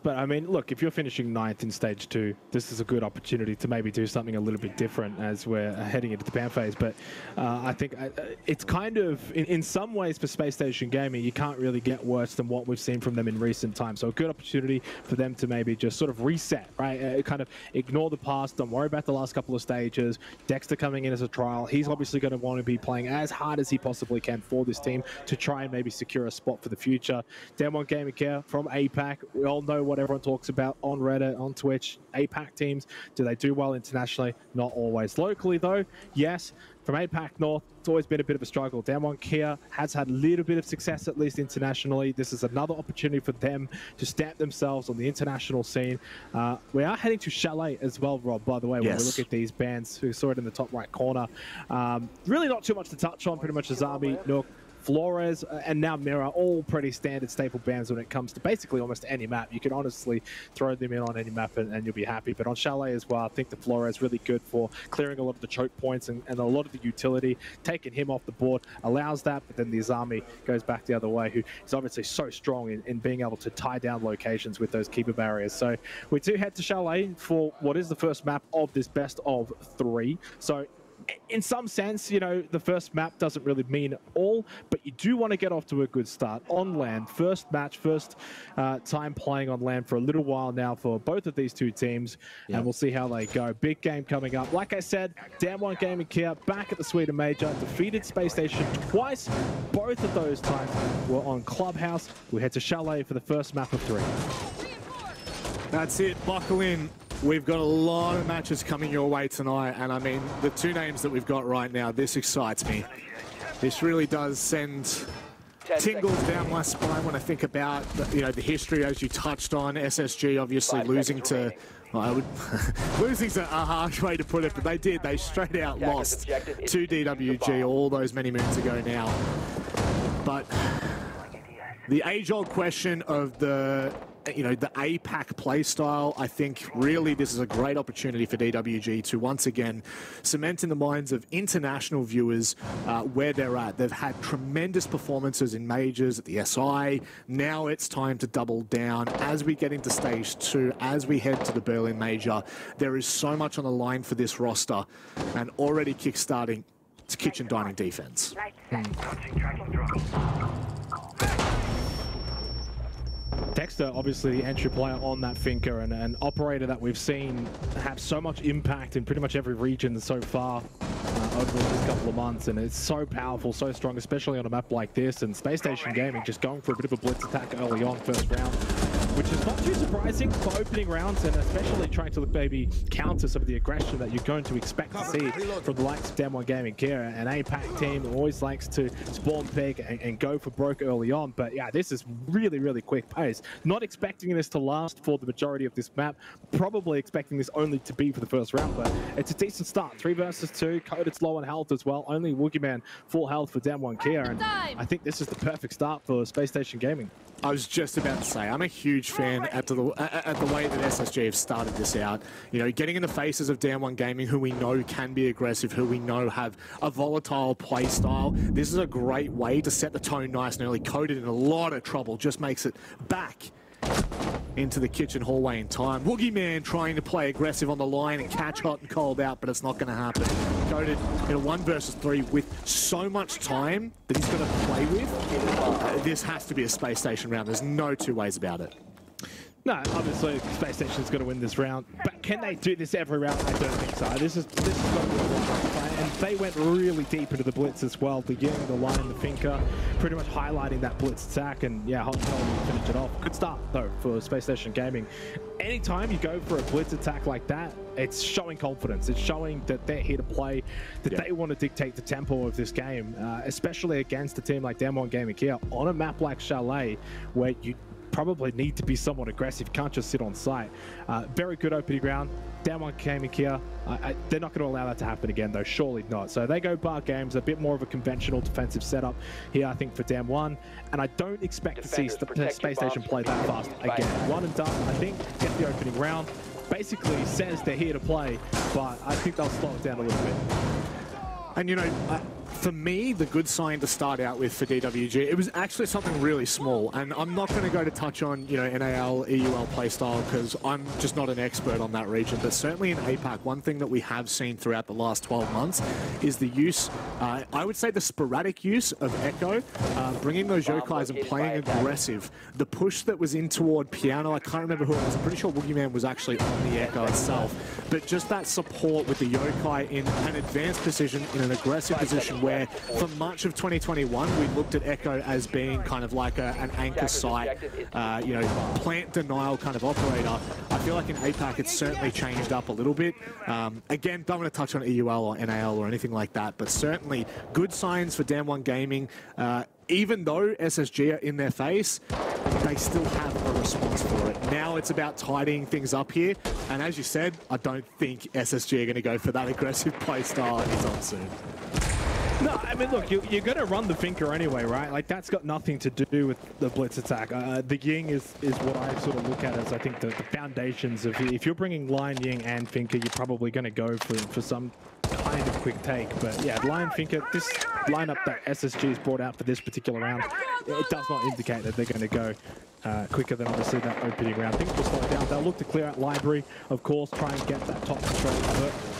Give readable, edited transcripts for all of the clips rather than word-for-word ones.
But I mean, look, if you're finishing 9th in stage 2, this is a good opportunity to maybe do something a little bit different as we're heading into the ban phase. But I think it's kind of, in some ways for Spacestation Gaming, you can't really get worse than what we've seen from them in recent times. So a good opportunity for them to maybe just sort of reset, right? Kind of ignore the past, don't worry about the last couple of stages. Dexter coming in as a trial, he's obviously going to want to be playing as hard as he possibly can for this team to try and maybe secure a spot for the future. DWG KIA from APAC, we all know what everyone talks about on Reddit, on Twitch. APAC teams, do they do well internationally? Not always. Locally though, yes. From APAC North, it's always been a bit of a struggle. DWG KIA has had a little bit of success, at least internationally. This is another opportunity for them to stamp themselves on the international scene. We are heading to Chalet as well, Rob, by the way, when we look at these bands. We saw it in the top right corner. Really not too much to touch on. Pretty much Azami, Nook, Flores, and now Mira, all pretty standard staple bands when it comes to basically almost any map. You can honestly throw them in on any map and you'll be happy. But on Chalet as well, I think the Flores really good for clearing a lot of the choke points and a lot of the utility. Taking him off the board allows that, but then the Azami goes back the other way, who is obviously so strong in being able to tie down locations with those keeper barriers. So we do head to Chalet for what is the first map of this best of 3. So in some sense, you know, the first map doesn't really mean all, but you do want to get off to a good start on land. First match, first time playing on land for a little while now for both of these two teams, and we'll see how they go. Big game coming up. Like I said, DWG KIA back at the Sweden Major, defeated Space Station twice. Both of those times were on Clubhouse. We head to Chalet for the first map of 3. That's it. Buckle in. We've got a lot of matches coming your way tonight, and I mean, the two names that we've got right now, this excites me. This really does send tingles down my spine when I think about the history, as you touched on. SSG obviously losing to, well, losing's a harsh way to put it, but they did. They straight out lost to DWG all those many moons ago now. But the age-old question of the APAC playstyle, I think really this is a great opportunity for DWG to once again cement in the minds of international viewers where they're at. They've had tremendous performances in majors at the SI. Now it's time to double down as we get into stage 2, as we head to the Berlin Major. There is so much on the line for this roster, and already kickstarting its kitchen dining defense. Dexter, obviously the entry player on that Finker, and an operator that we've seen have so much impact in pretty much every region so far over this couple of months, and it's so powerful, so strong, especially on a map like this. And Spacestation Gaming just going for a bit of a blitz attack early on, first round, which is not too surprising for opening rounds, and especially trying to maybe counter some of the aggression that you're going to expect to see from the likes of DWG KIA. An APAC team always likes to spawn pick and go for broke early on, but yeah, this is really, really quick pace. Not expecting this to last for the majority of this map, probably expecting this only to be for the first round, but it's a decent start. 3 versus 2, Coded's low on health as well, only Woogieman full health for DWG KIA, and I think this is the perfect start for Spacestation Gaming. I was just about to say, I'm a huge fan at the way that SSG have started this out. You know, getting in the faces of DWG Gaming, who we know can be aggressive, who we know have a volatile play style. This is a great way to set the tone nice and early. Coded in a lot of trouble, just makes it back into the kitchen hallway in time. Woogieman trying to play aggressive on the line and catch hot and cold out, but it's not going to happen. Coded in a 1 versus 3 with so much time that he's going to play with. This has to be a Space Station round. There's no two ways about it. No, obviously Space Station's going to win this round, but can they do this every round? I don't think so. This is going to be a one play, and they went really deep into the blitz as well, beginning the line, the Finker, pretty much highlighting that blitz attack, and yeah, hot and cold to finish it off. Good start though for Space Station Gaming. Anytime you go for a blitz attack like that, it's showing confidence. It's showing that they're here to play, that they want to dictate the tempo of this game, especially against a team like DWG KIA on a map like Chalet, where you probably need to be somewhat aggressive. You can't just sit on site. Very good opening round. DWG KIA, they're not going to allow that to happen again, though. Surely not. So they go bar games, a bit more of a conventional defensive setup here, I think, for DWG, and I don't expect to see Space Station play that fast again. One and done, I think. Get the opening round. Basically says they're here to play, but I think they'll slow it down a little bit. And you know, For me, the good sign to start out with for DWG, it was actually something really small. And I'm not going to go to touch on, you know, NAL, EUL playstyle because I'm just not an expert on that region. But certainly in APAC, one thing that we have seen throughout the last 12 months is the use, I would say the sporadic use of Echo, bringing those yokais and playing aggressive. The push that was in toward Piano, I can't remember who it was. I'm pretty sure Woogieman was actually on the Echo itself. But just that support with the yokai in an advanced position, in an aggressive position where for much of 2021 we looked at Echo as being kind of like an anchor site, you know, plant denial kind of operator. I feel like in APAC it's certainly changed up a little bit. Again, don't want to touch on EUL or NAL or anything like that, but certainly good signs for Damwon Gaming. Even though SSG are in their face, they still have a response for it. Now it's about tidying things up here, and as you said, I don't think SSG are going to go for that aggressive play style anytime soon. No, I mean, look, you're going to run the Finker anyway, right? Like, that's got nothing to do with the blitz attack. The Ying is what I sort of look at as, I think, the foundations of... If you're bringing Lion, Ying, and Finker, you're probably going to go for some kind of quick take. But, yeah, Lion, Finker, this lineup that SSG's brought out for this particular round, it does not indicate that they're going to go quicker than obviously that opening round. Things will slow down. They'll look to clear out library, of course, try and get that top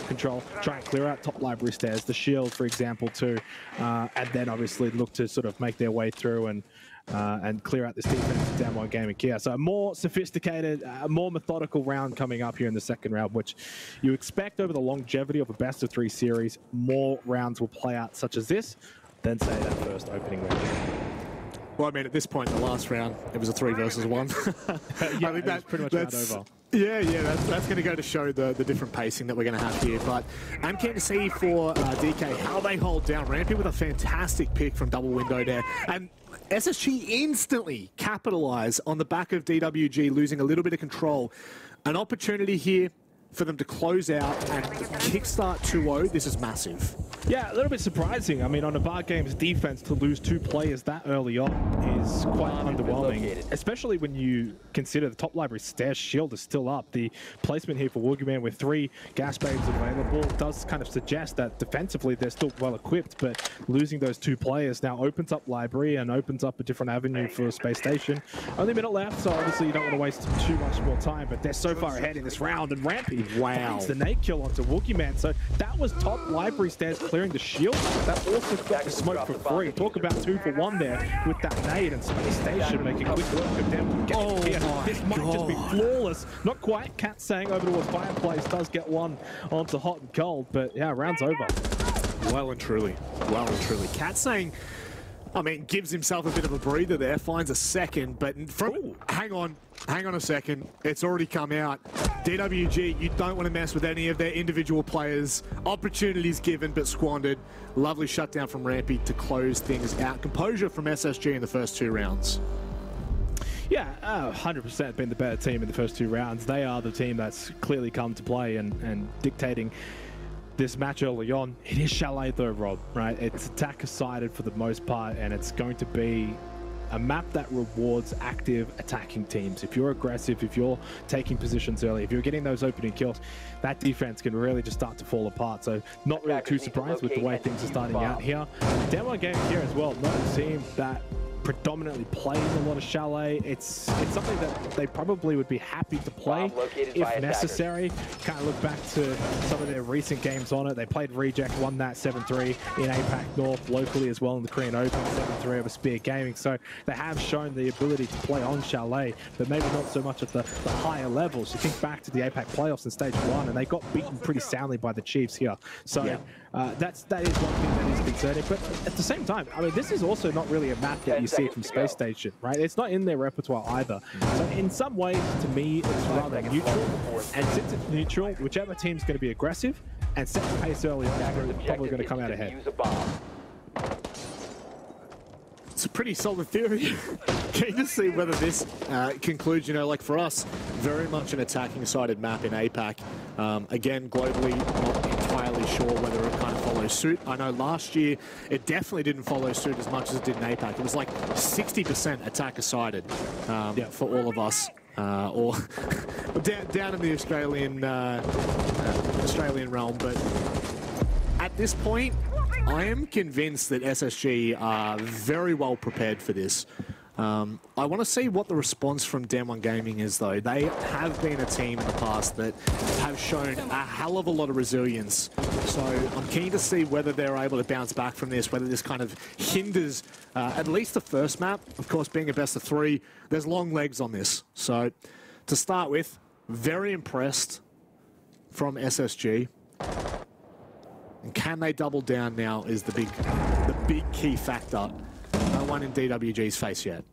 control, try and clear out top library stairs, the shield, for example, too, and then obviously look to sort of make their way through and clear out this defense of Damwon Gaming KIA. So a more sophisticated, a more methodical round coming up here in the second round, which you expect over the longevity of a best-of-3 series, more rounds will play out such as this than, say, that first opening round. Well, I mean, at this point in the last round, it was a 3 versus 1. Yeah, I think that's pretty much round over. Yeah, that's going to go to show the different pacing that we're going to have here. But I'm keen to see for DK how they hold down Rampy with a fantastic pick from double window there. And SSG instantly capitalize on the back of DWG losing a little bit of control. An opportunity here for them to close out and kickstart 2-0. This is massive. Yeah, a little bit surprising. I mean, on a VAR Games defense, to lose 2 players that early on is quite underwhelming, especially when you consider the top library stairs shield is still up. The placement here for Woogieman with 3 gas babes available does kind of suggest that defensively they're still well equipped, but losing those 2 players now opens up library and opens up a different avenue for Space Station. Only a minute left, so obviously you don't want to waste too much more time, but they're so far ahead in this round, and Rampy finds the nade kill onto Woogieman. So that was top library stairs clearing the shield. That also got the smoke for free. Talk about 2 for 1 there with that nade, and Space Station making quick work of them. This might just be flawless. Not quite. Cat saying over towards Fireplace does get one onto hot and cold, but yeah, round's over. Well and truly. Well and truly. Cat saying, I mean, gives himself a bit of a breather there, finds a second, but from... Hang on a second. It's already come out. DWG, you don't want to mess with any of their individual players. Opportunities given, but squandered. Lovely shutdown from Rampy to close things out. Composure from SSG in the first 2 rounds. Yeah, 100% been the better team in the first 2 rounds. They are the team that's clearly come to play and dictating this match early on. It is Chalet though, Rob, right? It's attacker-sided for the most part, and it's going to be a map that rewards active attacking teams. If you're aggressive, if you're taking positions early, if you're getting those opening kills, that defense can really just start to fall apart. So not really too surprised with the way things are starting out here. Damwon Gaming here as well, not a team that predominantly plays a lot of Chalet. It's something that they probably would be happy to play if necessary. Kind of look back to some of their recent games on it. They played Reject, won that 7-3 in APAC North, locally as well in the Korean Open, 7-3 over Spear Gaming. So they have shown the ability to play on Chalet, but maybe not so much at the higher levels. You think back to the APAC playoffs in stage 1, and they got beaten pretty soundly by the Chiefs here. So that is one thing that is concerning. But at the same time, I mean, this is also not really a map that you see from Space Station, right? It's not in their repertoire either. So in some ways, to me, it's rather neutral. And since it's neutral, whichever team's going to be aggressive and set the pace early on, they're probably going to come out ahead. It's a pretty solid theory. Keen to see whether this concludes, you know, like for us, very much an attacking-sided map in APAC. Again, globally, not entirely sure whether it kind of follows suit. I know last year, it definitely didn't follow suit as much as it did in APAC. It was like 60% attacker-sided for all of us. Or down in the Australian realm. But at this point, I am convinced that SSG are very well prepared for this. I want to see what the response from Damwon Gaming is, though. They have been a team in the past that have shown a hell of a lot of resilience. So I'm keen to see whether they're able to bounce back from this, whether this kind of hinders at least the first map. Of course, being a best of 3, there's long legs on this. So to start with, very impressed from SSG. And can they double down now is the big key factor. No one in DWG's face yet.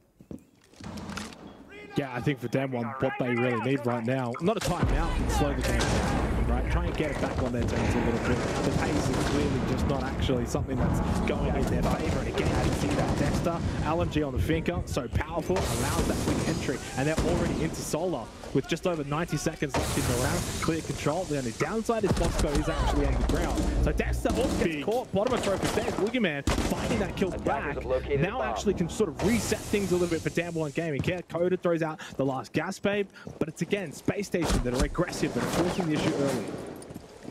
Yeah, I think for Damwon, what they really need right now, not a timeout, and slow the game down, right? Try and get it back on their terms a little bit. The pace is clearly just not actually something that's going in their favour. And again, you can see that Dexter, LMG on the finger, so powerful, allows that quick entry, and they're already into Solar with just over 90 seconds left in the round. Clear control. The only downside is Bosco is actually on the ground. So Dexter also gets caught, bottom of trophy stairs. Boogeyman finding that kill back. Now actually can sort of reset things a little bit for Damwon Gaming. Coda throws out the last gas babe, but it's again Spacestation that are aggressive and forcing the issue early.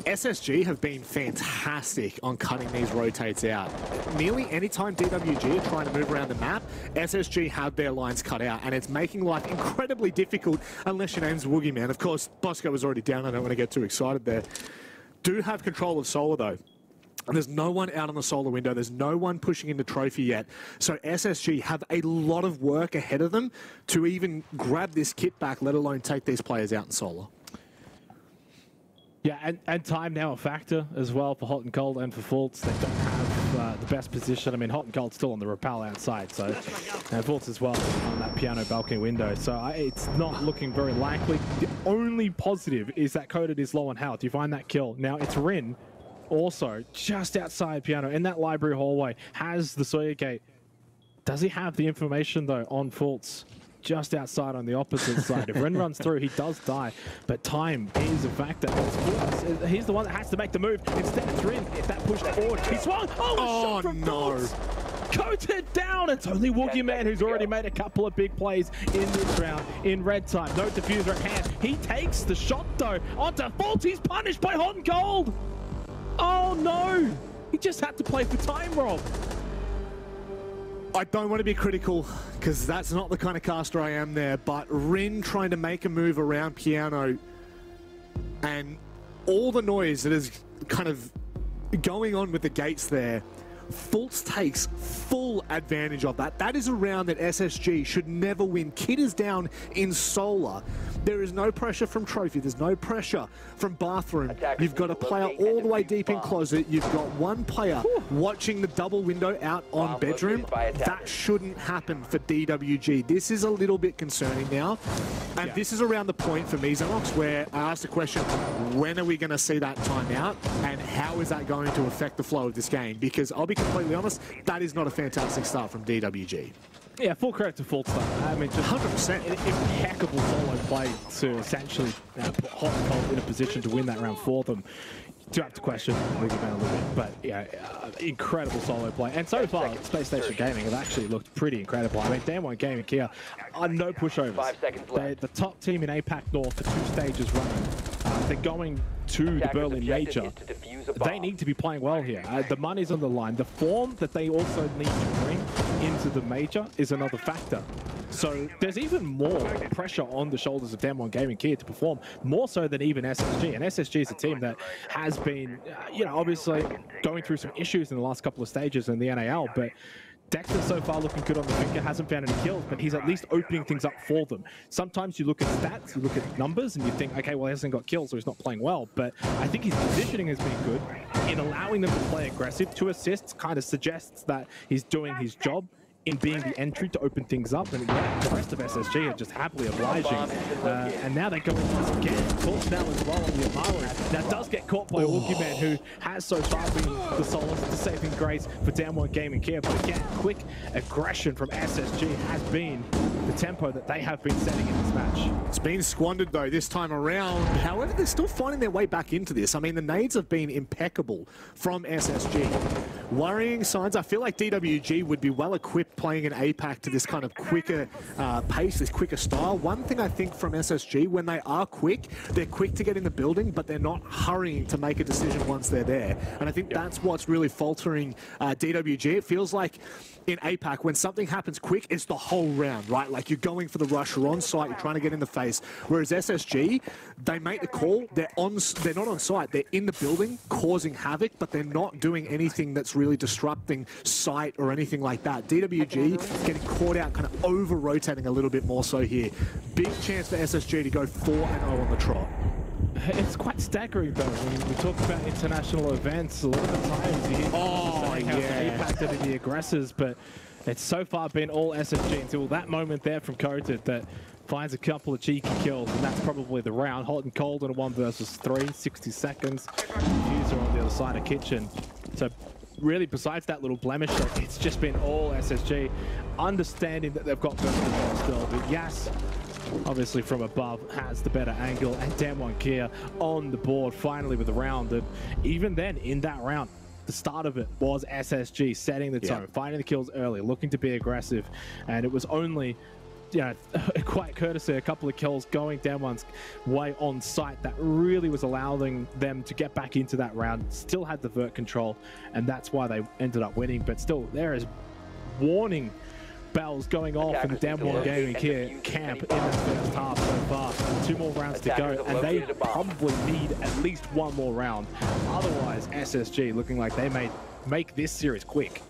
SSG have been fantastic on cutting these rotates out. Nearly any time DWG are trying to move around the map, SSG have their lines cut out, and it's making life incredibly difficult unless your name's Woogieman. Of course, Bosco was already down. I don't want to get too excited there. Do have control of Solar, though. And there's no one out on the Solar window. There's no one pushing into Trophy yet. So SSG have a lot of work ahead of them to even grab this kit back, let alone take these players out in Solar. Yeah, and time now a factor as well for Hot and Cold and for Fultz. They don't have the best position. I mean, Hot and Cold's still on the rappel outside, so and Fultz as well on that piano balcony window. So it's not looking very likely. The only positive is that Coda is low on health. You find that kill. Now it's Rin, also just outside piano in that library hallway, has the Sawyer gate. Does he have the information though on Fultz? Just outside on the opposite side. If Ren runs through, he does die, but time is a factor. He's the one that has to make the move. Instead, it's Ren. If that pushed forward, he swung. Oh, shot from no. Fultz. Coated down. It's only Woogieman who's already made a couple of big plays in this round in red time. No diffuser at hand. He takes the shot though onto Fultz. He's punished by Hot and Cold. Oh no. He just had to play for time, Rob. I don't want to be critical because that's not the kind of caster I am there, but Rin trying to make a move around piano and all the noise that is kind of going on with the gates there, Fultz takes full advantage of that. That is a round that SSG should never win. Kid is down in Solar. There is no pressure from Trophy. There's no pressure from Bathroom. You've got a player all the way deep in Closet. You've got one player watching the double window out on Bedroom. That shouldn't happen for DWG. This is a little bit concerning now. And this is around the point for me, Xenox, where I asked the question, when are we going to see that timeout? And how is that going to affect the flow of this game? Because I'll be completely honest, that is not a fantastic start from DWG. Yeah, full credit to Fultz though. I mean, just 100% impeccable solo play to essentially put Hot and Cold in a position to win that round for them. Do have to question Woogieman a little bit, but yeah, incredible solo play. And so far, Spacestation Gaming have actually looked pretty incredible. I mean, Damwon Gaming KIA are no pushovers. 5 seconds left. They're the top team in APAC North for 2 stages running. They're going to the Berlin Major. They need to be playing well here. The money's on the line. The form that they also need to bring into the Major is another factor. So there's even more pressure on the shoulders of Damwon Gaming KIA to perform, more so than even SSG. And SSG is a team that has been, you know, obviously going through some issues in the last couple of stages in the NAL, but Dexter so far looking good on the finger, hasn't found any kills, but he's at least opening things up for them. Sometimes you look at stats, you look at numbers, and you think, okay, well, he hasn't got kills, so he's not playing well. But I think his positioning has been good in allowing them to play aggressive. 2 assists kind of suggests that he's doing his job in being the entry to open things up, and yeah, the rest of SSG are just happily obliging. And now they go into this again. Fultz now as well on the Amaru. Now does get caught by Woogieman, who has so far been the solace, the saving grace for Damwon Gaming KIA. But again, quick aggression from SSG has been the tempo that they have been setting in this match. It's been squandered though this time around. However, they're still finding their way back into this. I mean, the nades have been impeccable from SSG. worrying signs. I feel like DWG would be well equipped playing an APAC to this kind of quicker pace, this quicker style. One thing I think from SSG, when they are quick, they're quick to get in the building, but they're not hurrying to make a decision once they're there. And I think that's what's really faltering DWG. It feels like in APAC, when something happens quick, it's the whole round, right? Like, you're going for the rush, you're on site, you're trying to get in the face. Whereas SSG, they make the call, they're not on site, they're in the building causing havoc, but they're not doing anything that's really disrupting sight or anything like that. DWG getting caught out, kind of over-rotating a little bit more so here. Big chance for SSG to go 4-0 on the trot. It's quite staggering, though. When we talk about international events, a lot of the times you hear how impacted in the aggressors, but it's so far been all SSG until that moment there from Coated that finds a couple of cheeky kills, and that's probably the round. Hot and cold in a 1 versus 3, 60 seconds. User on the other side of Kitchen. So really, besides that little blemish, it's just been all SSG, understanding that they've got vertical still. But Yas, obviously from above, has the better angle, and DWG KIA on the board finally with the round. And even then, in that round, the start of it was SSG setting the tone, finding the kills early, looking to be aggressive, and it was only, you know, quite courtesy, a couple of kills going DWG's way on site that really was allowing them to get back into that round. Still had the vert control, and that's why they ended up winning. But still, there is warning bells going off in the DWG Gaming KIA camp in the first half so far. 2 more rounds to go, and they probably need at least 1 more round. Otherwise, SSG looking like they may make this series quick.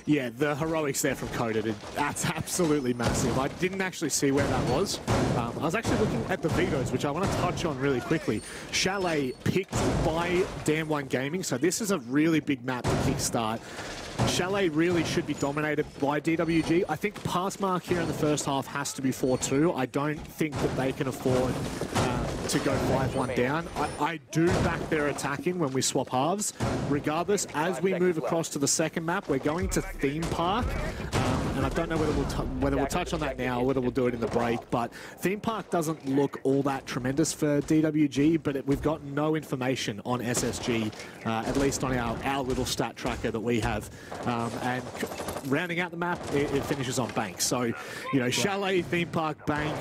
Yeah, the heroics there from Coated, that's absolutely massive. I didn't actually see where that was. I was actually looking at the vetoes, which I want to touch on really quickly. Chalet picked by DWG Gaming, so this is a really big map to kickstart. Chalet really should be dominated by DWG. I think pass mark here in the first half has to be 4-2. I don't think that they can afford to go 5-1 down. I do back their attacking when we swap halves. Regardless, as we move across to the second map, we're going to Theme Park. And I don't know whether we'll touch on that now or whether we'll do it in the break, but Theme Park doesn't look all that tremendous for DWG, but we've got no information on SSG, at least on our little stat tracker that we have. And rounding out the map, it finishes on Bank. So, you know, Chalet, Theme Park, Bank.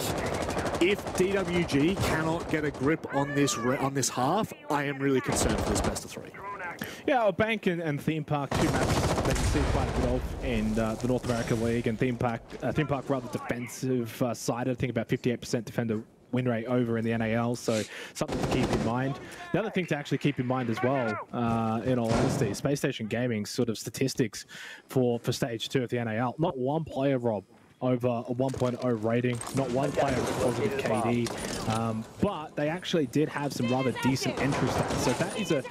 If DWG cannot get a grip on this half, I am really concerned for this best of 3. Yeah, well, Bank and Theme Park, 2 maps that you see quite a bit of in the North American League, and Theme Park rather defensive sided. I think about 58% defender win rate over in the NAL, so something to keep in mind. The other thing to actually keep in mind as well, in all honesty, Spacestation Gaming's sort of statistics for stage 2 of the NAL. Not one player, Rob, over a 1.0 rating, not one player with positive KD, but they actually did have some rather decent entry stats, so that is a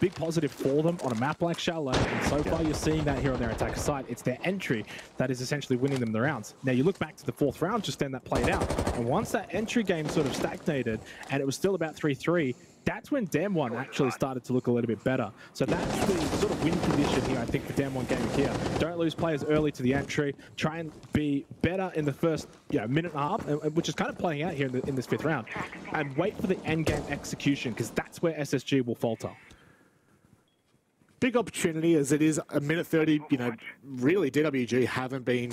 big positive for them on a map like Chalet, and so far you're seeing that here on their attacker side. It's their entry that is essentially winning them the rounds. Now you look back to the 4th round just then that played out, and once that entry game sort of stagnated and it was still about 3-3, that's when DWG actually started to look a little bit better. So that's the sort of win condition here, I think, for DWG Gaming KIA. Don't lose players early to the entry. Try and be better in the first minute and a half, which is kind of playing out here in this 5th round. And wait for the end game execution, because that's where SSG will falter. Big opportunity as it is a minute 30, you know, really DWG haven't been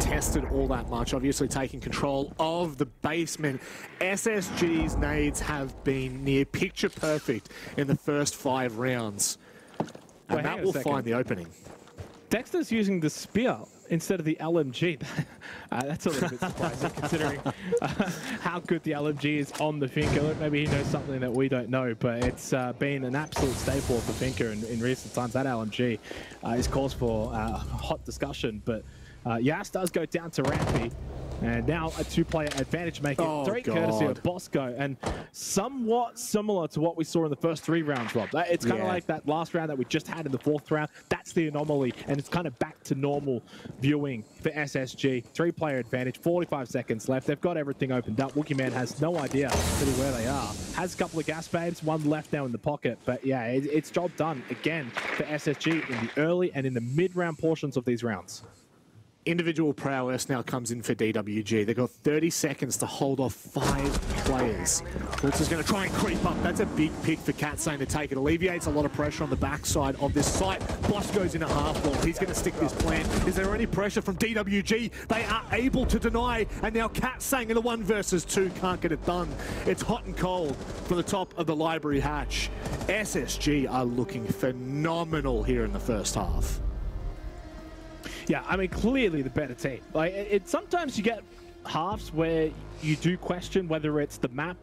tested all that much. Obviously taking control of the basement. SSG's nades have been near picture perfect in the first 5 rounds. And that will find the opening. Dexter's using the spear instead of the LMG. That's a little bit surprising considering how good the LMG is on the Finker. Maybe he knows something that we don't know, but it's been an absolute staple of the Finker in recent times. That LMG is cause for hot discussion, but Yas does go down to Rampy. And now a 2-player advantage, making it 3 courtesy of Bosco, and somewhat similar to what we saw in the first 3 rounds, Rob. It's kind of like that last round that we just had in the 4th round. That's the anomaly, and it's kind of back to normal viewing for SSG. 3-player advantage, 45 seconds left. They've got everything opened up. Wookieman has no idea really where they are. Has a couple of gas babes, 1 left now in the pocket, but yeah, it's job done again for SSG in the early and in the mid-round portions of these rounds. individual prowess now comes in for DWG. They've got 30 seconds to hold off 5 players. Fultz is going to try and creep up. That's a big pick for Katsang to take. It alleviates a lot of pressure on the backside of this site. Boss goes in a half wall. He's going to stick this plan. Is there any pressure from DWG? They are able to deny, and now Katsang in a 1 versus 2 can't get it done. It's hot and cold from the top of the library hatch. SSG are looking phenomenal here in the first half. Yeah, I mean, clearly the better team. Like, sometimes you get halves where you do question whether it's the map.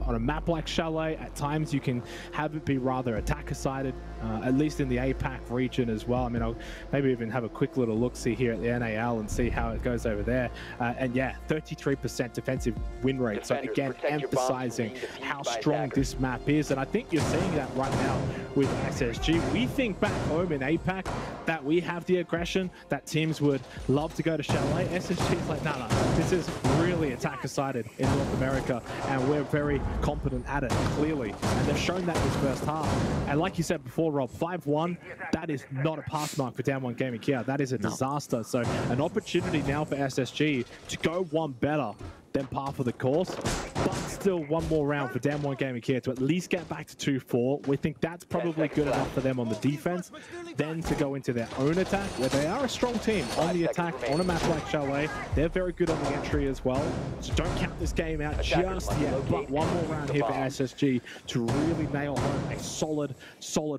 On a map like Chalet, at times you can have it be rather attacker-sided, at least in the APAC region as well. I mean, I'll maybe even have a quick little look-see here at the NAL and see how it goes over there. And yeah, 33% defensive win rate. So again, emphasizing how strong this map is. And I think you're seeing that right now with SSG. We think back home in APAC that we have the aggression, that teams would love to go to Chalet. SSG is like, no, this is really attacker-sided in North America, and we're very competent at it, clearly, and they've shown that this first half. And like you said before, Rob, 5-1, that is not a pass mark for Down1 Gaming KIA. That is a disaster. So an opportunity now for SSG to go one better than par for the course, but still one more round for Down1 Gaming KIA to at least get back to 2-4. We think that's probably good enough for them on the defense, then to go into their own attack, where they are a strong team on the attack on a map like Chalet. They're very good on the entry as well, so don't count this game out just yet, but one more round here for SSG to really nail home a solid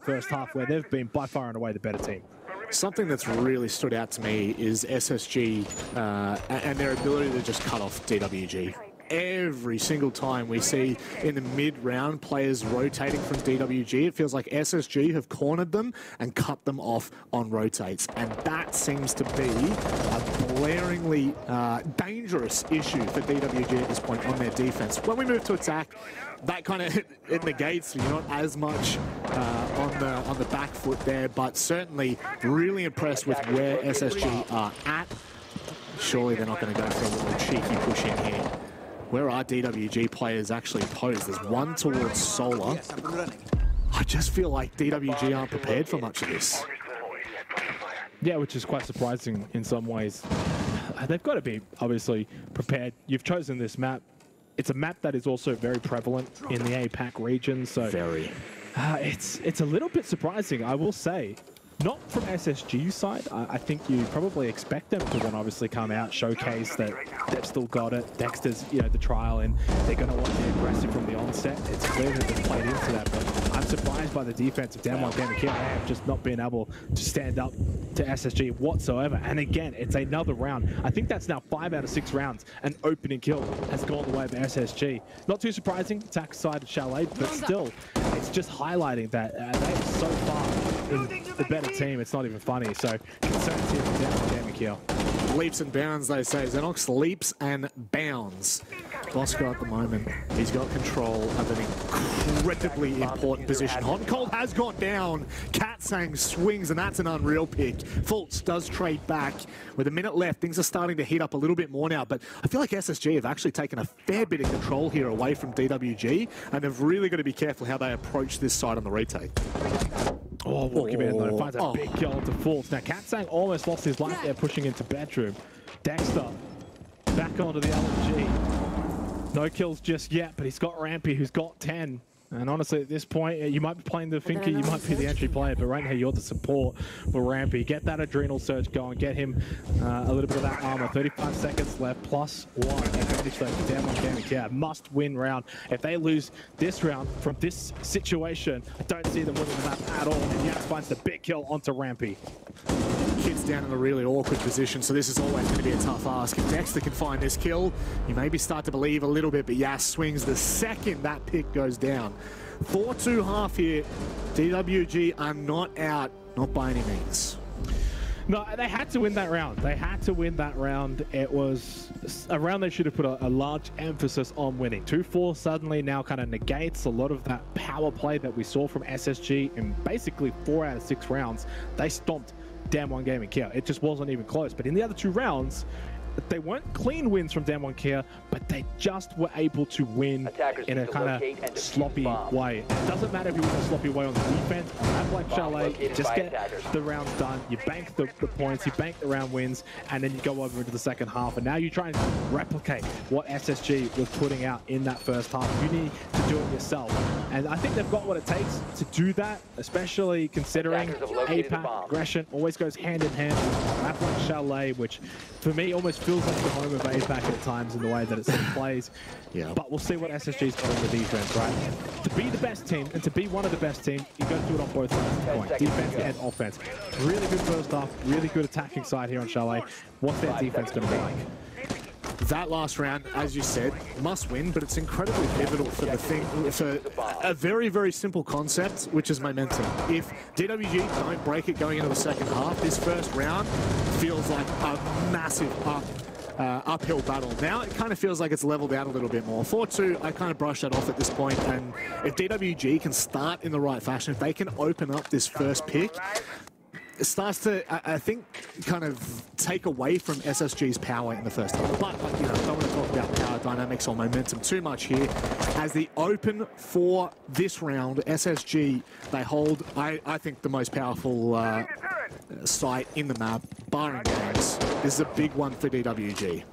first half where they've been by far and away the better team. Something that's really stood out to me is SSG and their ability to just cut off DWG. Every single time we see in the mid-round players rotating from DWG, it feels like SSG have cornered them and cut them off on rotates. And that seems to be a blaringly dangerous issue for DWG at this point on their defense. When we move to attack, that kind of it negates, you're not as much on the back foot there, but certainly really impressed with where SSG are at. Surely they're not going to go for a little cheeky push in here. Where are DWG players actually posed? There's one towards Solar. I just feel like DWG aren't prepared for much of this. Yeah, which is quite surprising in some ways. They've got to be obviously prepared. You've chosen this map. It's a map that is also very prevalent in the APAC region, so very. It's a little bit surprising, I will say. Not from SSG's side. I think you probably expect them to then obviously come out, showcase that they've still got it. Dexter's, the trial, and they're going to want to be aggressive from the onset. It's clear that they've played into that, but I'm surprised by the defense of Down1 Gaming KIA. They have just not been able to stand up to SSG whatsoever. And again, it's another round. I think that's now 5 out of 6 rounds. An opening kill has gone the way of SSG. Not too surprising, attack side of Chalet, but still, it's just highlighting that they're so far in the better team. It's not even funny. So concerns here from Down1 Gaming KIA. Leaps and bounds, they say. Xenox leaps and bounds. Bosco at the moment, he's got control of an incredibly important position. Hot and Cold has gone down. Katsang swings, and that's an unreal pick. Fultz does trade back. With a minute left, things are starting to heat up a little bit more now, but I feel like SSG have actually taken a fair bit of control here away from DWG, and they've really got to be careful how they approach this side on the retake. Oh, walking in though, finds a big kill into Fultz. Now, Katsang almost lost his life there, pushing into bedroom. Dexter back onto the LMG. No kills just yet, but he's got Rampy, who's got 10. And honestly, at this point, you might be playing the Finker, you might be the entry player, but right now you're the support for Rampy. Get that adrenal surge going, get him a little bit of that armor. 35 seconds left, +1 advantage though for Down1 Gaming KIA. Must win round. If they lose this round from this situation, I don't see them winning the map at all. And Yats finds the big kill onto Rampy. Kid's down in a really awkward position, so this is always going to be a tough ask. If Dexter can find this kill, you maybe start to believe a little bit, but Yas swings the second that pick goes down. 4-2 half here. DWG are not out, not by any means. No, they had to win that round. They had to win that round. It was a round they should have put a large emphasis on winning. 2-4 suddenly now kind of negates a lot of that power play that we saw from SSG in basically 4 out of 6 rounds. They stomped Down1 Gaming KIA. It just wasn't even close. But in the other 2 rounds, they weren't clean wins from DWG KIA, but they just were able to win in a kind of sloppy way. It doesn't matter if you win a sloppy way on the defense. Have like Chalet, just get the rounds done. You bank the points, you bank the round wins, and then you go over into the second half. And now you try and replicate what SSG was putting out in that first half. You need to do it yourself. And I think they've got what it takes to do that, especially considering APAC aggression always goes hand in hand with a map like Chalet, which for me almost feels like the home of APAC at times in the way that it sort of plays. Yeah. But we'll see what SSG's got on the defense, right? To be the best team and to be one of the best teams, you got to do it on both sides of the coin, defense and offense. Really good first half, really good attacking side here on Chalet. What's their defense going to be like? That last round, as you said, must win, but it's incredibly pivotal for the thing, for a very, very simple concept, which is momentum. If DWG don't break it going into the second half, this first round feels like a massive uphill battle. Now it kind of feels like it's leveled out a little bit more. 4-2, I kind of brush that off at this point, and if DWG can start in the right fashion, if they can open up this first pick, it starts to, I think, kind of take away from SSG's power in the first half. But you know, I don't want to talk about power dynamics or momentum too much here. As the open for this round, SSG, they hold, I think, the most powerful site in the map, barring games. This is a big one for DWG.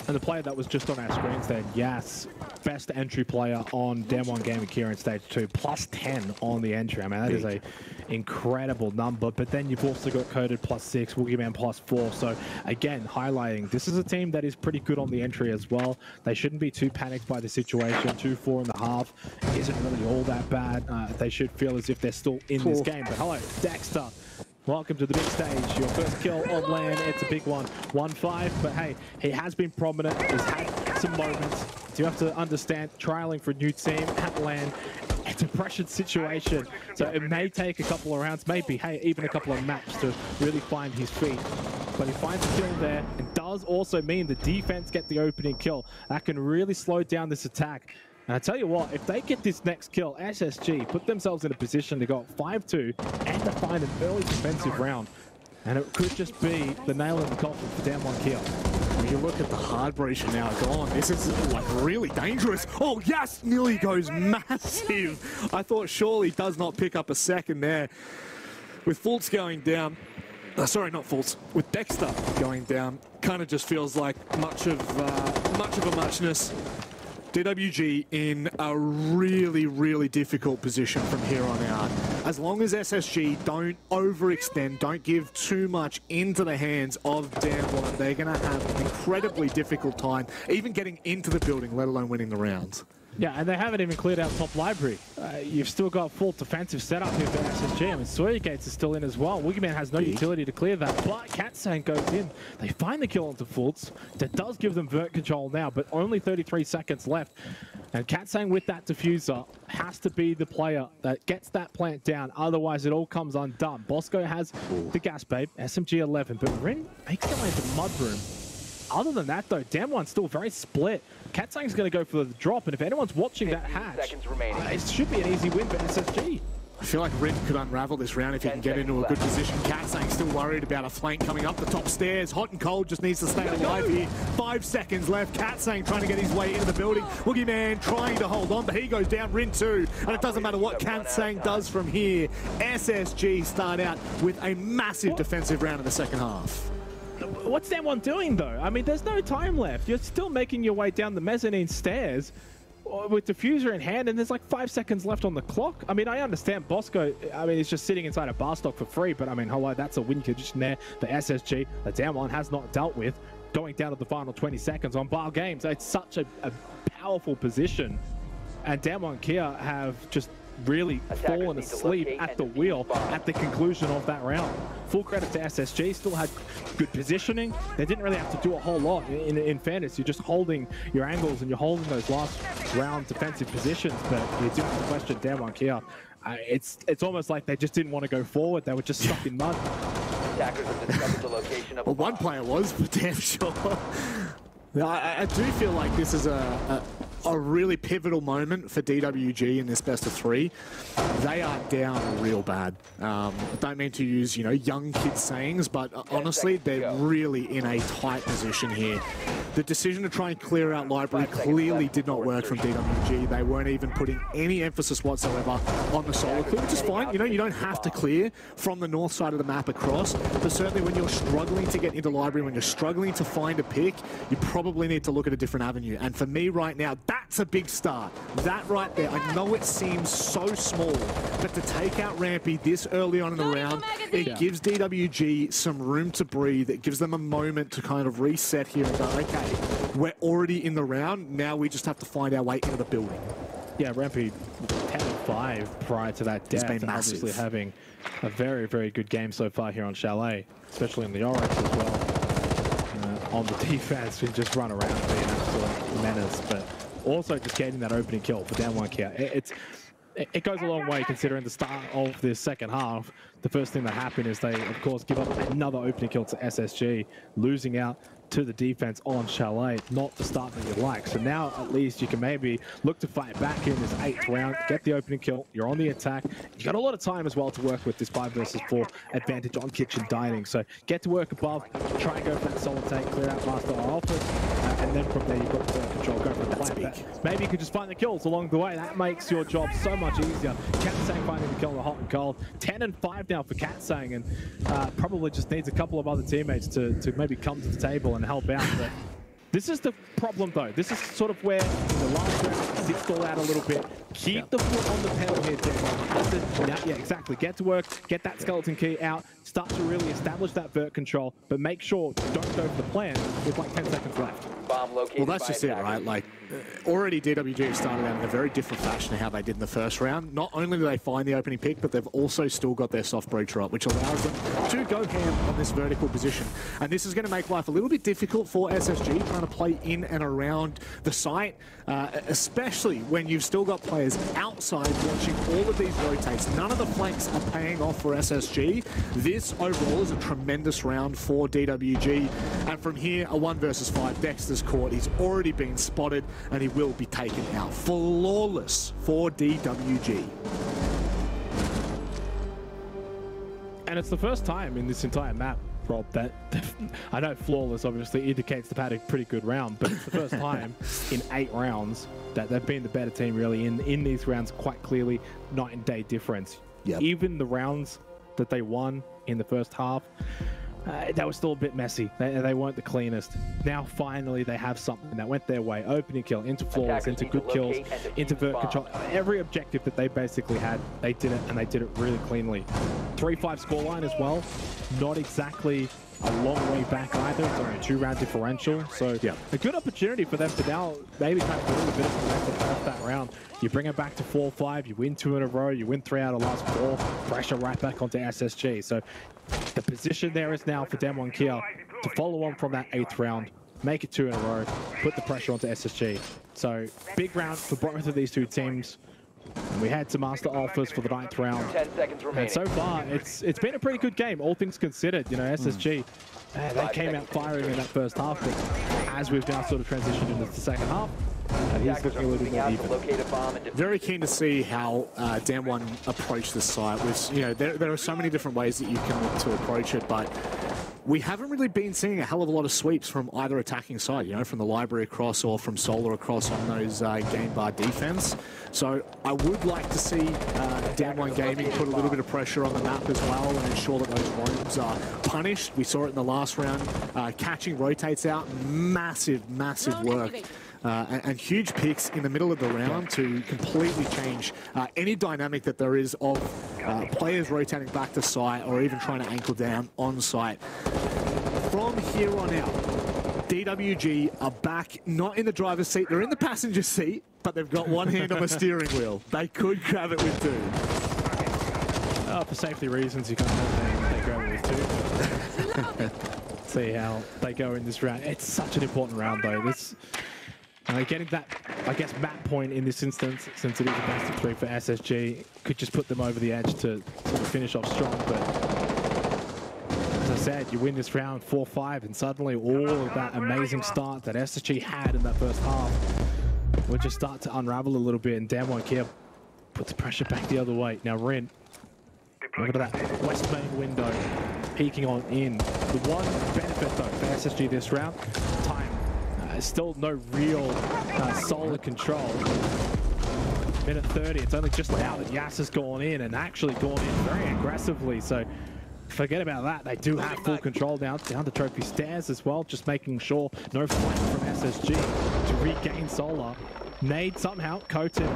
And the player that was just on our screens there, Yas, best entry player on DWG KIA in Stage 2, plus 10 on the entry. I mean, that is a incredible number. But then you've also got Coded plus 6, Woogieman plus 4. So again, highlighting, this is a team that is pretty good on the entry as well. They shouldn't be too panicked by the situation. 2-4 in the half isn't really all that bad. They should feel as if they're still in this game. But hello, Dexter. Welcome to the big stage. Your first kill on land. It's a big one. 1-5, but hey, he has been prominent. He's had some moments. You have to understand, trialing for a new team at land, it's a pressured situation. So it may take a couple of rounds, maybe, hey, even a couple of maps to really find his feet. But he finds a kill there. It does also mean the defense get the opening kill. That can really slow down this attack. And I tell you what, if they get this next kill, SSG put themselves in a position to go 5-2 and to find an early defensive round. And it could just be the nail in the coffin for DWG KIA. When you look at the hard breacher now, go on, this is like really dangerous. Oh yes, nearly goes massive. I thought surely does not pick up a second there. With Fultz going down, sorry, not Fultz, with Dexter going down, kind of just feels like much of a muchness. DWG in a really, really difficult position from here on out. As long as SSG don't overextend, don't give too much into the hands of DWG, they're going to have an incredibly difficult time even getting into the building, let alone winning the rounds. Yeah, and they haven't even cleared out top library. You've still got full defensive setup here for SSG. I mean, Sawyer Gates is still in as well. Woogieman has no utility to clear that, but Katsang goes in. They find the kill onto Fultz. That does give them vert control now, but only 33 seconds left. And Katsang with that diffuser has to be the player that gets that plant down. Otherwise, it all comes undone. Bosco has the gas babe, SMG 11, but Rin makes their way into Mudroom. Other than that, though, Damwon's still very split. Katsang's going to go for the drop, and if anyone's watching that hatch, it should be an easy win for SSG. I feel like Rin could unravel this round if he can get into a good position. Katsang's still worried about a flank coming up the top stairs. Hot and cold just needs to stay alive here. 5 seconds left. Katsang trying to get his way into the building. Woogieman trying to hold on, but he goes down. Rin too. And it doesn't matter what Katsang does from here. SSG start out with a massive defensive round in the second half. What's that one doing, though? I mean, there's no time left. You're still making your way down the mezzanine stairs with diffuser in hand, and there's like 5 seconds left on the clock. I mean, I understand Bosco, I mean, he's just sitting inside a bar stock for free, but I mean, hello, that's a win condition there. The SSG, the Damwon has not dealt with, going down to the final 20 seconds on bar games. It's such a powerful position, and DWG KIA have just really fallen asleep at the wheel at the conclusion of that round. Full credit to SSG, still had good positioning. They didn't really have to do a whole lot. In fairness, you're just holding your angles and you're holding those last round defensive positions, but you do have to question DWG KIA. It's almost like they just didn't want to go forward. They were just stuck in mud. Well, one player was, for damn sure. I do feel like this is a a really pivotal moment for DWG in this best of 3. They are down real bad. I don't mean to use, you know, young kids sayings, but honestly, they're really in a tight position here. The decision to try and clear out library clearly did not work from DWG. They weren't even putting any emphasis whatsoever on the solo clear, which is fine. You know, you don't have to clear from the north side of the map across, but certainly when you're struggling to get into library, when you're struggling to find a pick, you probably need to look at a different avenue. And for me right now, that's a big start. That right there, I know it seems so small, but to take out Rampy this early on in the round, it gives DWG some room to breathe. It gives them a moment to kind of reset here and go, okay, we're already in the round, now we just have to find our way into the building. Yeah, Rampy 10-5 prior to that death, and obviously having a very, very good game so far here on Chalet, especially in the Oryx as well. On the defense, we just run around being an absolute menace, but also just getting that opening kill for DWG KIA. It goes a long way considering the start of this second half. The first thing that happened is they, of course, give up another opening kill to SSG, losing out to the defense on Chalet, not the start that you'd like. So now at least you can maybe look to fight back in this 8th round, get the opening kill, you're on the attack. You got a lot of time as well to work with this 5 versus 4 advantage on kitchen dining. So get to work above, try and go for that solo take, clear out master office, and then from there you've got the control, go for the plant. Maybe you could just find the kills along the way. That makes your job so much easier. Katsang finding the kill in the hot and cold. 10-5 now for Katsang, and probably just needs a couple of other teammates to maybe come to the table and help out. But this is the problem though. This is sort of where in the last round, zip stall out a little bit. Keep the foot on the pedal here, Demo. Yeah, exactly. Get to work, get that skeleton key out, start to really establish that vert control, but make sure you don't go for the plan with like 10 seconds left. Well, that's just it, right? Like, already DWG have started out in a very different fashion to how they did in the first round. Not only do they find the opening pick, but they've also still got their soft breacher up, which allows them to go ham on this vertical position. And this is going to make life a little bit difficult for SSG trying to play in and around the site, especially when you've still got players outside watching all of these rotates. None of the flanks are paying off for SSG. This overall is a tremendous round for DWG. And from here, a 1 versus 5, Dexter's caught. He's already been spotted, and he will be taken out. Flawless for DWG. And it's the first time in this entire map, Rob, that I know flawless obviously indicates they've had a pretty good round, but it's the first time in 8 rounds that they've been the better team really in these rounds quite clearly, night and day difference. Yep. Even the rounds that they won in the first half, that was still a bit messy. They weren't the cleanest. Now finally they have something that went their way. Opening kill, into flaws, into good kills, into vert control. Every objective that they basically had, they did it, and they did it really cleanly. 3-5 scoreline as well. Not exactly a long way back either. It's only a 2-round differential. So yeah, a good opportunity for them to now maybe kind of a little bit of momentum off that round. You bring it back to 4-5, you win 2 in a row, you win 3 out of the last 4, pressure right back onto SSG. So the position there is now for DWG KIA to follow on from that 8th round, make it 2 in a row, put the pressure onto SSG. So big round for both of these two teams. And we head to Master Alphas for the 9th round. 10 seconds remaining. And so far, it's been a pretty good game, all things considered. You know, SSG, they came out firing in that first half, but as we've now sort of transitioned into the second half, he's looking a little bit more even. Very keen to see how DWG approach this site. With, you know, there are so many different ways that you can look to approach it, but we haven't really been seeing a hell of a lot of sweeps from either attacking side, you know, from the library across or from Solar across on those game bar defense. So I would like to see DWG Gaming put a little bit of pressure on the map as well and ensure that those roams are punished. We saw it in the last round. Catching rotates out, massive, massive work. And huge picks in the middle of the round to completely change any dynamic that there is of players rotating back to site or even trying to ankle down on site. From here on out, DWG are back, not in the driver's seat, they're in the passenger seat, but they've got one hand on the steering wheel. They could grab it with 2. For safety reasons, you can't they grab it with 2. See how they go in this round. It's such an important round though. This getting that, I guess, map point in this instance, since it is a best of 3 for SSG, could just put them over the edge to sort of finish off strong. But as I said, you win this round 4-5, and suddenly all of that amazing start that SSG had in that first half will just start to unravel a little bit, and DWG KIA puts pressure back the other way. Now Rin, look at that west main window, peeking on in. The one benefit though for SSG this round, time. Still no real solid control. Minute 30, it's only just now that Yas has gone in and actually gone in very aggressively. So forget about that. They do have full control now, down the trophy stairs as well, just making sure no flank from SSG to regain Solar. Nade somehow, Coated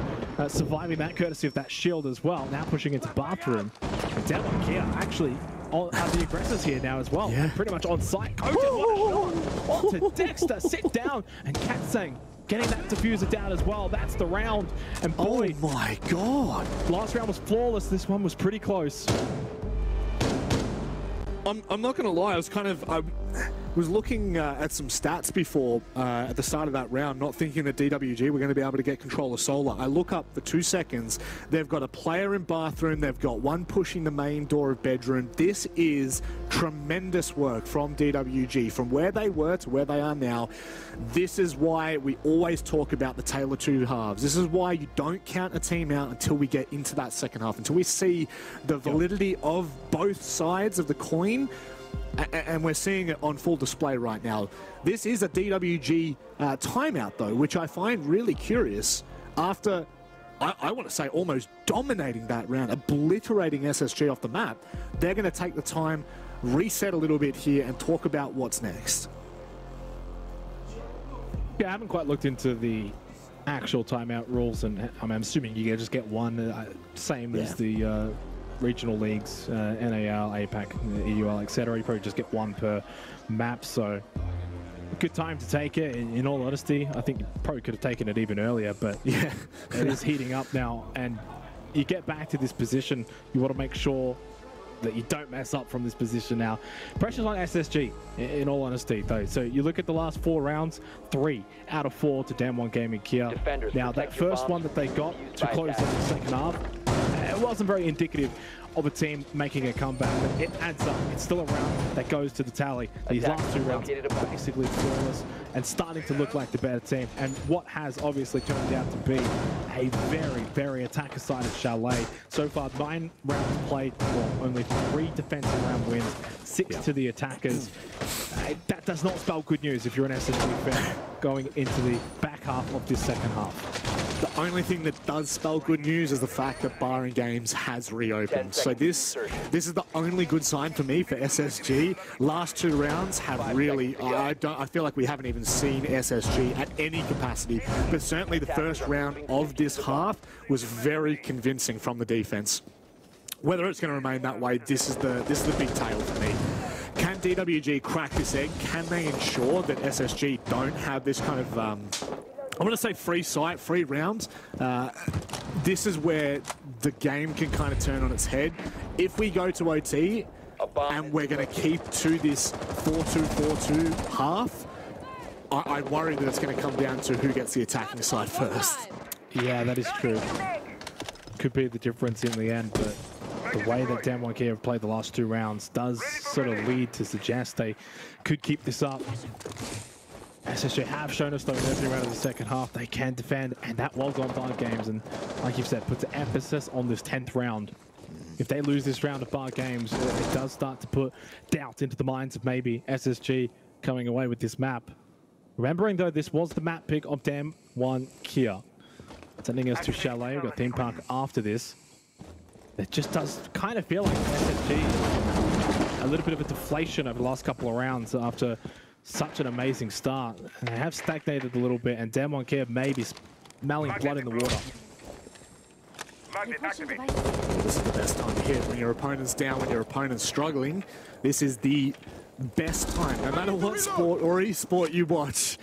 surviving that courtesy of that shield as well. Now pushing into bathroom. And DWG KIA actually are the aggressors here now as well. Yeah. Pretty much on site. Coated, what a shot! Onto Dexter, sit down, and Katsang getting that diffuser down as well. That's the round. And boy, oh my god, last round was flawless. This one was pretty close. I'm not gonna lie, I was looking at some stats before at the start of that round, not thinking that DWG were going to be able to get control of Solar. I look up for 2 seconds, they've got a player in bathroom, they've got one pushing the main door of bedroom. This is tremendous work from DWG, from where they were to where they are now. This is why we always talk about the tale of two halves. This is why you don't count a team out until we get into that second half, until we see the validity of both sides of the coin. And we're seeing it on full display right now. This is a DWG timeout, though, which I find really curious. After, I want to say, almost dominating that round, obliterating SSG off the map, they're going to take the time, reset a little bit here, and talk about what's next. Yeah, I haven't quite looked into the actual timeout rules, and I'm assuming you just get one, same as the regional leagues, NAL, APAC, EUL, etc. You probably just get one per map, so good time to take it. In all honesty, I think you probably could have taken it even earlier, but yeah, it is heating up now, and you get back to this position, you want to make sure that you don't mess up from this position now. Pressure's on SSG, in all honesty, though. So you look at the last 4 rounds, 3 out of 4 to DWG KIA. Now, that first one that they got to close out the second half, it wasn't very indicative of a team making a comeback, but it adds up. It's still a round that goes to the tally. These last 2 rounds basically flawless and starting to look like the better team. And what has obviously turned out to be a very, very attacker-sided Chalet. So far, 9 rounds played, well, only 3 defensive round wins, 6 to the attackers. That does not spell good news if you're an SSG fan going into the back half of this second half. The only thing that does spell good news is the fact that Barring Games has reopened. So this is the only good sign for me for SSG. Last 2 rounds have really, I feel like we haven't even seen SSG at any capacity, but certainly the first round of this half was very convincing from the defense. Whether it's going to remain that way, this is the big tale for me. Can DWG crack this egg? Can they ensure that SSG don't have this kind of I want to say free sight, free rounds. This is where the game can kind of turn on its head. If we go to OT and we're going to keep to this 4-2, 4-2 half, I worry that it's going to come down to who gets the attacking side first. Yeah, that is true. Could be the difference in the end, but the way that DWG KIA have played the last 2 rounds does sort of lead to suggest they could keep this up. SSG have shown us though in every round of the second half they can defend, and that was on Bar Games, and like you've said, puts emphasis on this 10th round. If they lose this round of Bar Games, it does start to put doubt into the minds of maybe SSG coming away with this map. Remembering though, this was the map pick of DWG KIA. Sending us to Chalet, we've got Theme Park after this. It just does kind of feel like SSG, a little bit of a deflation over the last couple of rounds after such an amazing start. And they have stagnated a little bit, and DWG KIA may be smelling blood in the water. This is the best time to hit when your opponent's down, when your opponent's struggling. This is the best time, no matter what sport or esport you watch.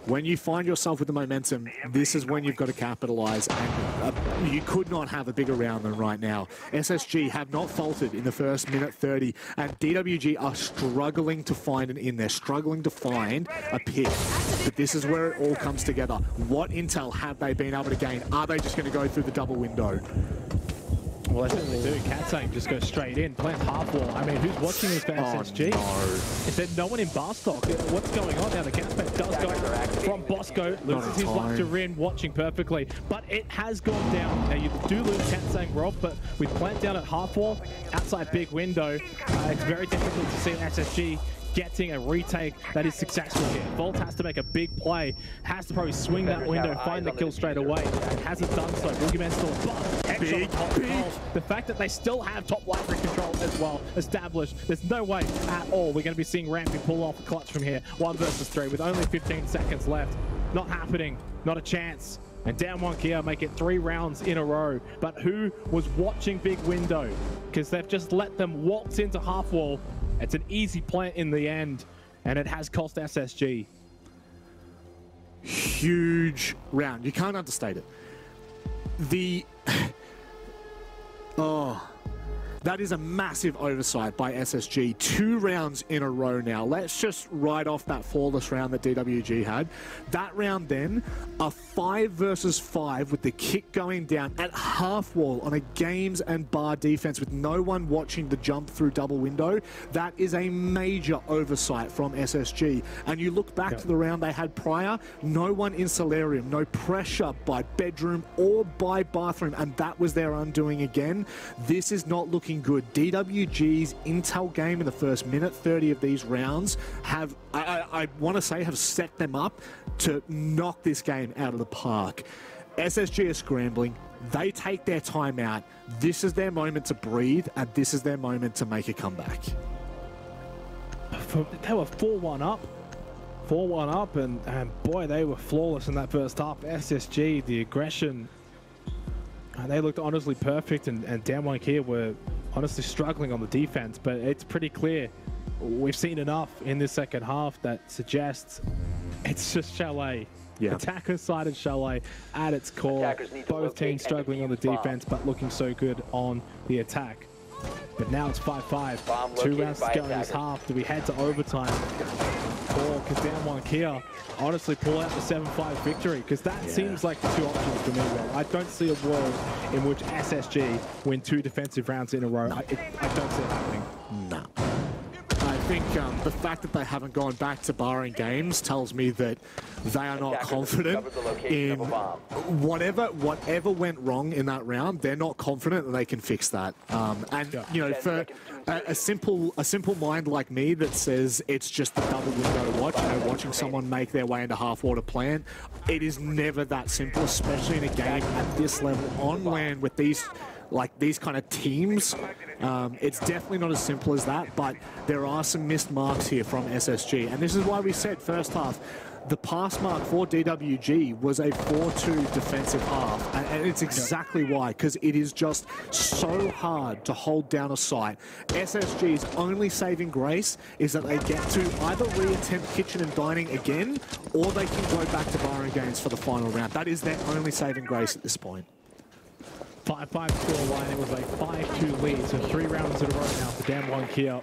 When you find yourself with the momentum, this is when you've got to capitalize, and you could not have a bigger round than right now. SSG have not faltered in the first minute 30, and DWG are struggling to find an in. They're struggling to find a pick. But this is where it all comes together. What intel have they been able to gain? Are they just going to go through the double window? Well, that's what they do. Katsang just goes straight in, plants half wall. I mean, who's watching this for SSG? No. Is there no one in Barstock? What's going on now? The Catspad does go from Bosco, loses his life to Rin, watching perfectly. But it has gone down. Now, you do lose Katsang Rob, but with plant down at half wall, outside big window, it's very difficult to see SSG getting a retake that is successful here. Volt has to make a big play, has to probably swing that window, find the kill straight away. Hasn't done so. Boogeyman still big. The fact that they still have top library control as well established, there's no way at all we're going to be seeing Rampy pull off a clutch from here. 1 versus 3 with only 15 seconds left. Not happening. Not a chance. And DWG KIA make it 3 rounds in a row. But who was watching big window? Because they've just let them waltz into half wall. It's an easy plant in the end, and it has cost SSG. Huge round. You can't understate it. That is a massive oversight by SSG. 2 rounds in a row now. Let's just write off that flawless round that DWG had. That round then, a 5 versus 5 with the kick going down at half wall on a games and bar defense with no one watching the jump through double window. That is a major oversight from SSG. And you look back to the round they had prior, no one in Solarium, no pressure by bedroom or by bathroom, and that was their undoing again. This is not looking good. DWG's intel game in the first minute 30 of these rounds have, I want to say, have set them up to knock this game out of the park. SSG is scrambling. They take their time out. This is their moment to breathe, and this is their moment to make a comeback. They were 4-1 up. 4-1 up, and boy, they were flawless in that first half. SSG, the aggression, they looked honestly perfect, and DWG KIA were honestly struggling on the defense, but it's pretty clear we've seen enough in this second half that suggests it's just Chalet. Yeah. Attacker-sided Chalet at its core. Both teams struggling on the defense, but looking so good on the attack. But now it's 5-5. 2 rounds to go in this half. Do we head to overtime? Or can DWG KIA honestly pull out the 7-5 victory? Because that seems like the 2 options for me. Well, I don't see a world in which SSG win 2 defensive rounds in a row. I don't see it happening. No. I think the fact that they haven't gone back to barring games tells me that they are not confident in whatever went wrong in that round. They're not confident that they can fix that. You know, for a simple mind like me that says it's just the double window to watch, you know, watching someone make their way into half water plant, it is never that simple, especially in a game at this level on land with these kind of teams. It's definitely not as simple as that, but there are some missed marks here from SSG. And this is why we said first half, the pass mark for DWG was a 4-2 defensive half. And it's exactly why, because it is just so hard to hold down a site. SSG's only saving grace is that they get to either reattempt kitchen and dining again, or they can go back to barring games for the final round. That is their only saving grace at this point. 5-5 scoreline. It was a 5-2 lead, so 3 rounds in a row now for DWG KIA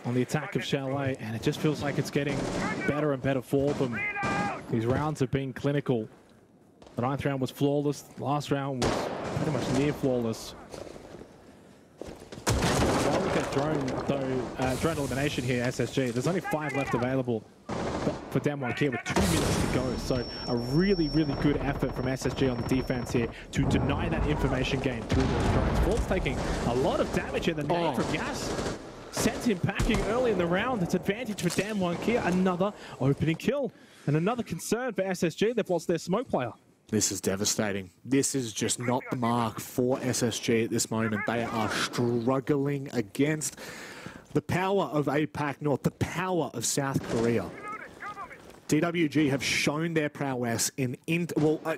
on the attack of Chalet, and it just feels like it's getting better and better for them. These rounds have been clinical. The 9th round was flawless. The last round was pretty much near flawless. While we get drone, though, drone elimination here, SSG, there's only 5 left available for DWG KIA with 2 minutes to go. So a really, really good effort from SSG on the defense here to deny that information game through those drones. Volt's taking a lot of damage in the nade from Yas. Sent him packing early in the round. It's advantage for DWG KIA. Another opening kill. And another concern for SSG. They've lost their smoke player. This is devastating. This is just not the mark for SSG at this moment. They are struggling against the power of APAC North, the power of South Korea. DWG have shown their prowess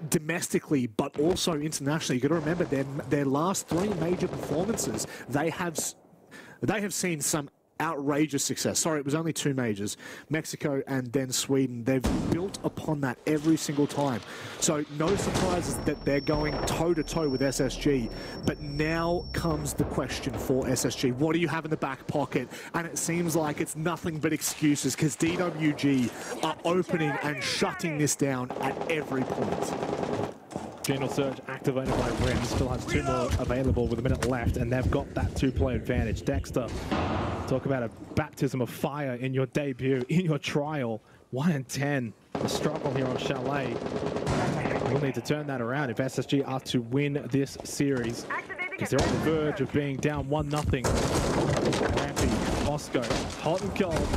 domestically, but also internationally. You've got to remember their last 3 major performances, they have seen some outrageous success. Sorry, it was only 2 majors, Mexico and then Sweden. They've built upon that every single time. So no surprises that they're going toe-to-toe with SSG. But now comes the question for SSG. What do you have in the back pocket? And it seems like it's nothing but excuses, because DWG are opening and shutting this down at every point. Adrenal Surge activated by Rin. Still has 2 more available with a minute left, and they've got that 2-player advantage. Dexter, talk about a baptism of fire in your debut, in your trial. 1-10. The struggle here on Chalet. We'll need to turn that around if SSG are to win this series, because they're on the verge of being down 1-0. Rampy, Bosco, hot and cold.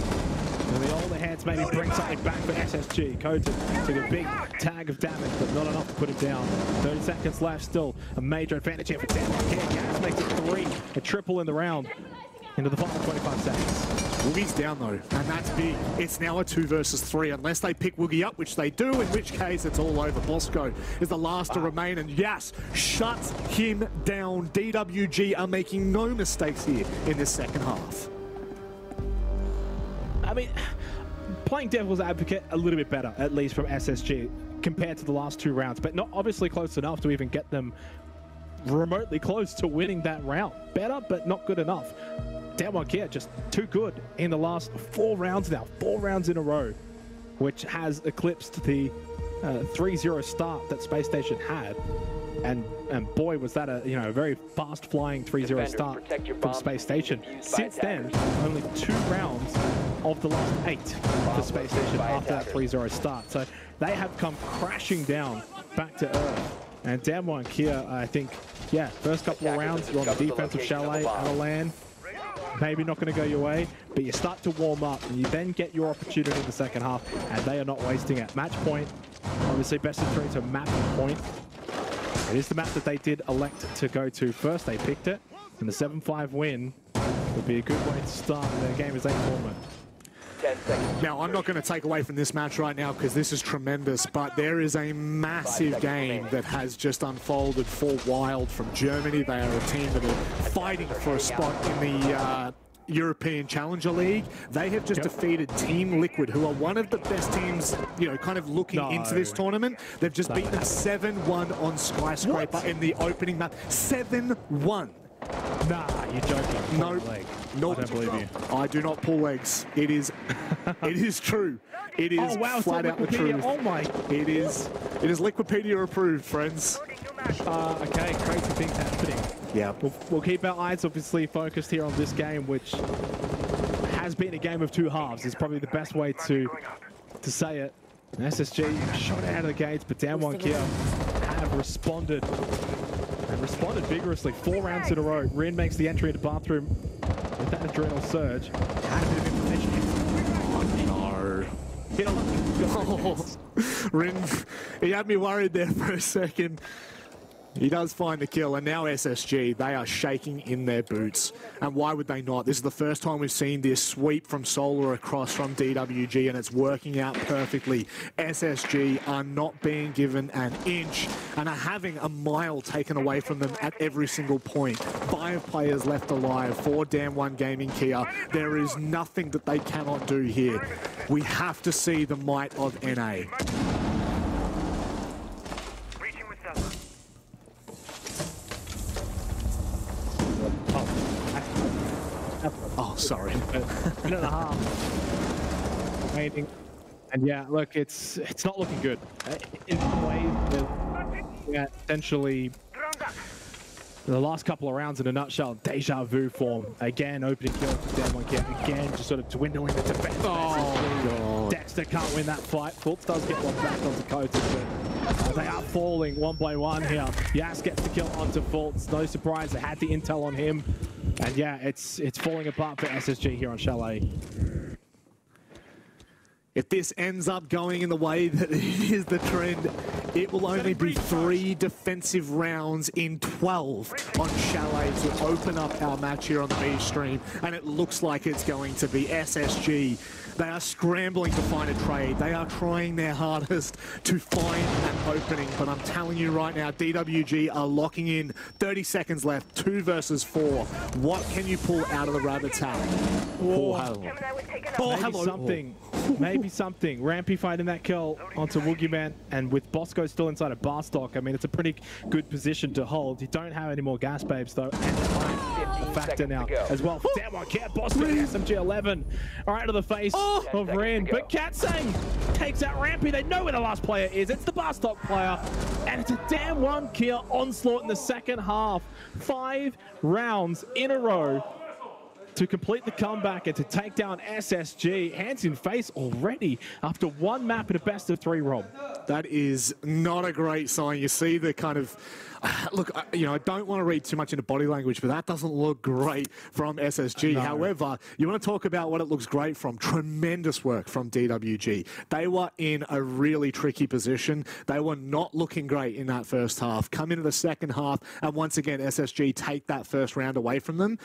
And the older heads maybe bring something back for SSG. Koten took a big tag of damage, but not enough to put him down. 30 seconds left, still a major advantage here for DWG KIA. Gas makes it 3, a triple in the round. Into the final 25 seconds. Woogie's down though, and that's big. It's now a 2 versus 3, unless they pick Woogie up, which they do, in which case it's all over. Bosco is the last to remain, and yes, shuts him down. DWG are making no mistakes here in this second half. I mean, playing devil's advocate a little bit better, at least from SSG, compared to the last 2 rounds, but not obviously close enough to even get them remotely close to winning that round. Better, but not good enough. DWG KIA just too good in the last 4 rounds now. 4 rounds in a row, which has eclipsed the 3-0 start that Spacestation had. And boy, was that a very fast-flying 3-0 start from Spacestation. Since then, only 2 rounds of the last 8 for Spacestation after that 3-0 start. So they have come crashing down back to earth. And DWG KIA, I think, yeah, first couple of rounds, you're on the defensive Chalet out of land. Maybe not going to go your way, but you start to warm up, and you then get your opportunity in the second half, and they are not wasting it. Match point, obviously best of 3 to map point. It is the map that they did elect to go to first. They picked it, and the 7-5 win would be a good way to start the Gamers8 tournament. 10 seconds. Now, I'm not going to take away from this match right now because this is tremendous, but there is a massive game that has just unfolded for Wild from Germany. They are a team that are fighting for a spot in the European Challenger League. They have just defeated Team Liquid, who are one of the best teams, kind of looking into this tournament. They've just beaten them 7-1 on Skyscraper in the opening map. 7-1. Nah, you're joking. No, nope. I don't believe you. I do not pull legs. It is true. It is flat out the truth. Oh my! It is Liquipedia approved, friends. Okay, crazy things happening. Yeah. We'll keep our eyes obviously focused here on this game, which has been a game of 2 halves. Is probably the best way to say it. SSG shot out of the gates, but DWG KIA have responded. And responded vigorously 4 rounds in a row. Rin makes the entry into bathroom with that adrenal surge. Had a bit of information. Oh, no. Rin, he had me worried there for a second. He does find the kill, and now SSG, they are shaking in their boots. And why would they not? This is the first time we've seen this sweep from Solar across from DWG, and it's working out perfectly. SSG are not being given an inch and are having a mile taken away from them at every single point. 5 players left alive for DWG Gaming KIA. There is nothing that they cannot do here. We have to see the might of NA. Oh, sorry. Minute and a half remaining, and yeah, look, it's not looking good. In ways that essentially the last couple of rounds in a nutshell, deja vu form. Again, opening kill for DWG KIA. Again, just sort of dwindling the defense. Oh, Dexter can't win that fight. Fultz does get one back onto Koten, but they are falling 1 by 1 here. Yas gets the kill onto Fultz. No surprise, they had the intel on him. And yeah, it's falling apart for SSG here on Chalet. If this ends up going in the way that it is the trend, it will only be 3 defensive rounds in 12 on Chalet to open up our match here on the B stream. And it looks like it's going to be SSG. They are scrambling to find a trade. They are trying their hardest to find an opening. But I'm telling you right now, DWG are locking in. 30 seconds left, 2 versus 4. What can you pull out of the Rabbit's hat? Oh, hello. Maybe something. Maybe something. Rampy fighting that kill onto Woogieman, and with Bosco Disco's still inside of bar stock. I mean, it's a pretty good position to hold. You don't have any more gas babes, though. And a factor now as well. Damn, I can't boss the SMG-11 right to the face of Rin. But Katsang takes out Rampy. They know where the last player is. It's the bar stock player. And it's a damn one Kia onslaught in the second half. 5 rounds in a row to complete the comeback and to take down SSG. Hands in face already after one map in a best of 3, Rob. That is not a great sign. You see the kind of... Look, you know, I don't want to read too much into body language, but that doesn't look great from SSG. No. However, you want to talk about what it looks great from. Tremendous work from DWG. They were in a really tricky position. They were not looking great in that first half. Come into the second half, and once again, SSG take that first round away from them.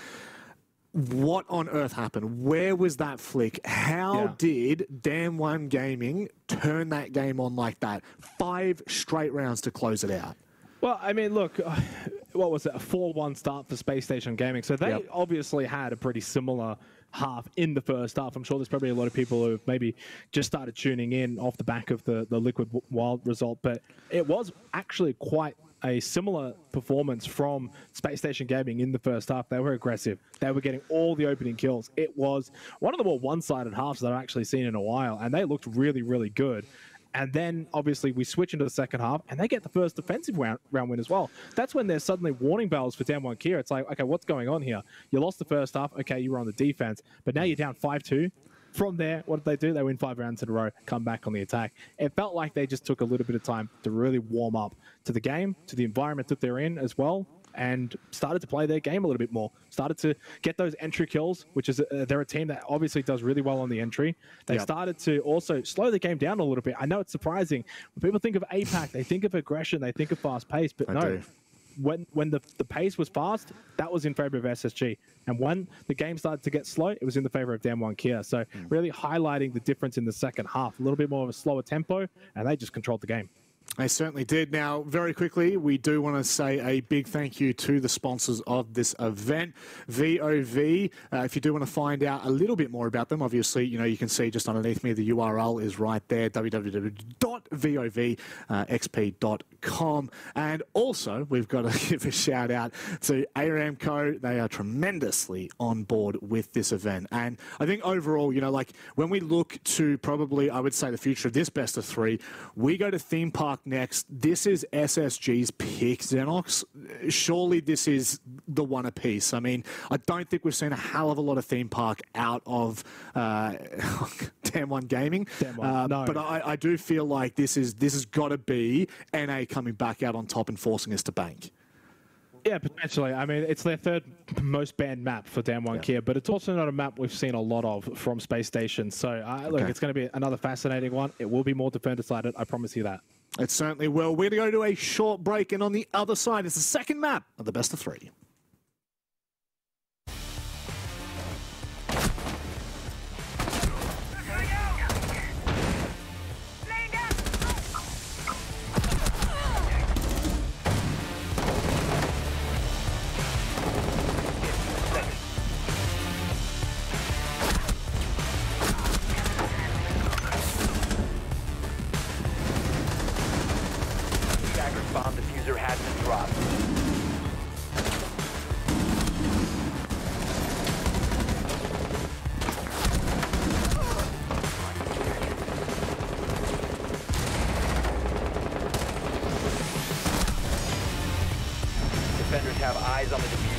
What on earth happened? Where was that flick? How did Damn One Gaming turn that game on like that? 5 straight rounds to close it out. Well, I mean, look, what was it? A 4-1 start for Spacestation Gaming. So they obviously had a pretty similar half in the first half. I'm sure there's probably a lot of people who have maybe just started tuning in off the back of the Liquid Wild result. But it was actually quite a similar performance from Spacestation Gaming in the first half. They were aggressive. They were getting all the opening kills. It was one of the more one-sided halves that I've actually seen in a while, and they looked really, really good. And then, obviously, we switch into the second half, and they get the first defensive round win as well. That's when there's suddenly warning bells for Damn One KIA. It's like, okay, what's going on here? You lost the first half. Okay, you were on the defense. But now you're down 5-2. From there, what did they do? They win 5 rounds in a row, come back on the attack. It felt like they just took a little bit of time to really warm up to the game, to the environment that they're in as well, and started to play their game a little bit more. Started to get those entry kills, which is, they're a team that obviously does really well on the entry. They started to also slow the game down a little bit. I know it's surprising. When people think of APAC, they think of aggression, they think of fast pace, but no. When the pace was fast, that was in favor of SSG. And when the game started to get slow, it was in the favor of Damn One KIA. So really highlighting the difference in the second half. A little bit more of a slower tempo, and they just controlled the game. They certainly did. Now, very quickly, we do want to say a big thank you to the sponsors of this event, VOV. If you do want to find out a little bit more about them, obviously, you know, you can see just underneath me, the URL is right there, www.vovxp.com. And also, we've got to give a shout out to Aramco. They are tremendously on board with this event. And I think overall, you know, like when we look to probably, I would say, the future of this best of 3, we go to theme park next. This is SSG's pick, Xenox. Surely this is the one apiece. I mean, I don't think we've seen a hell of a lot of theme park out of Damn One Gaming. No. But I do feel like this has got to be NA coming back out on top and forcing us to bank. Yeah, potentially. I mean, it's their 3rd most banned map for Damn One KIA, but it's also not a map we've seen a lot of from Space Station. So, look, it's going to be another fascinating one. It will be more defender-sided, I promise you that. It certainly will. We're going to go to a short break, and on the other side is the second map of the best of 3. Bomb diffuser has been dropped. Defenders have eyes on the diffuser.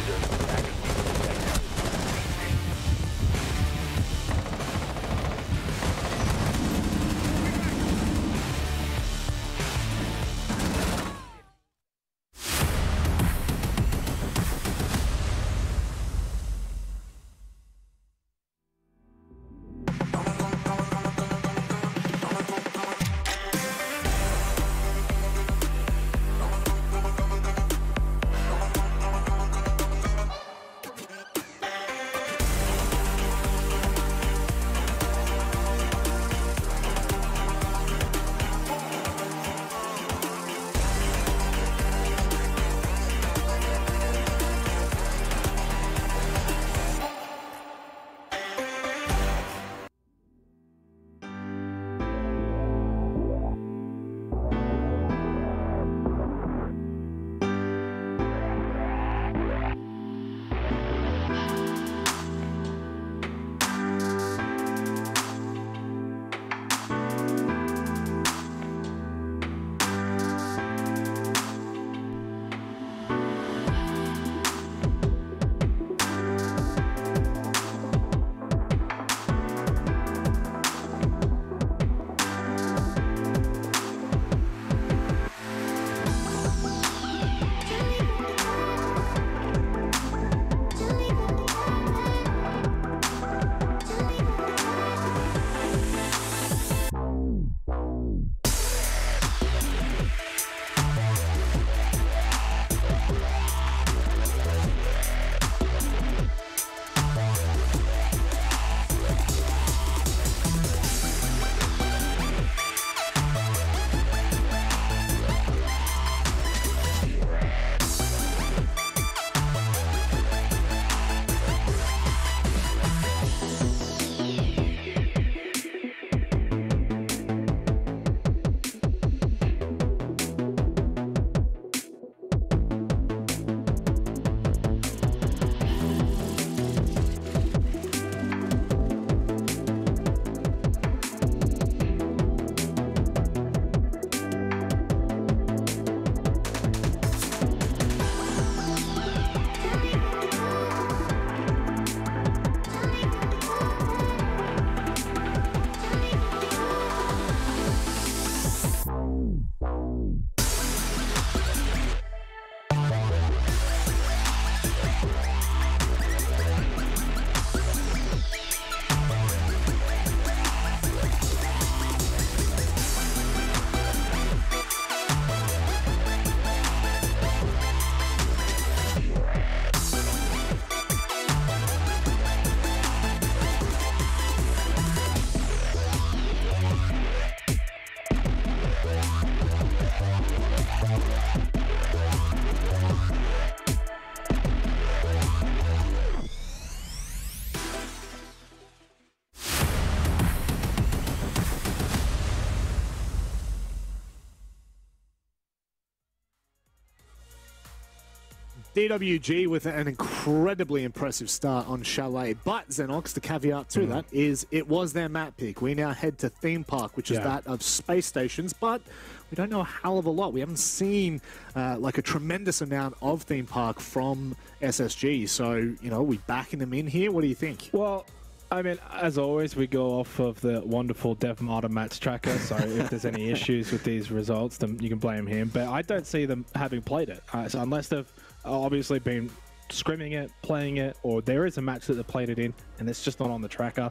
DWG with an incredibly impressive start on Chalet, but Xenox, the caveat to that is it was their map pick. We now head to Theme Park, which is that of space stations, but we don't know a hell of a lot. We haven't seen like a tremendous amount of Theme Park from SSG, so, you know, are we backing them in here? What do you think? Well, I mean, as always, we go off of the wonderful DevModder match tracker, so if there's any issues with these results, then you can blame him. But I don't see them having played it, so unless they've obviously been scrimming it, playing it, or there is a match that they played it in and it's just not on the tracker.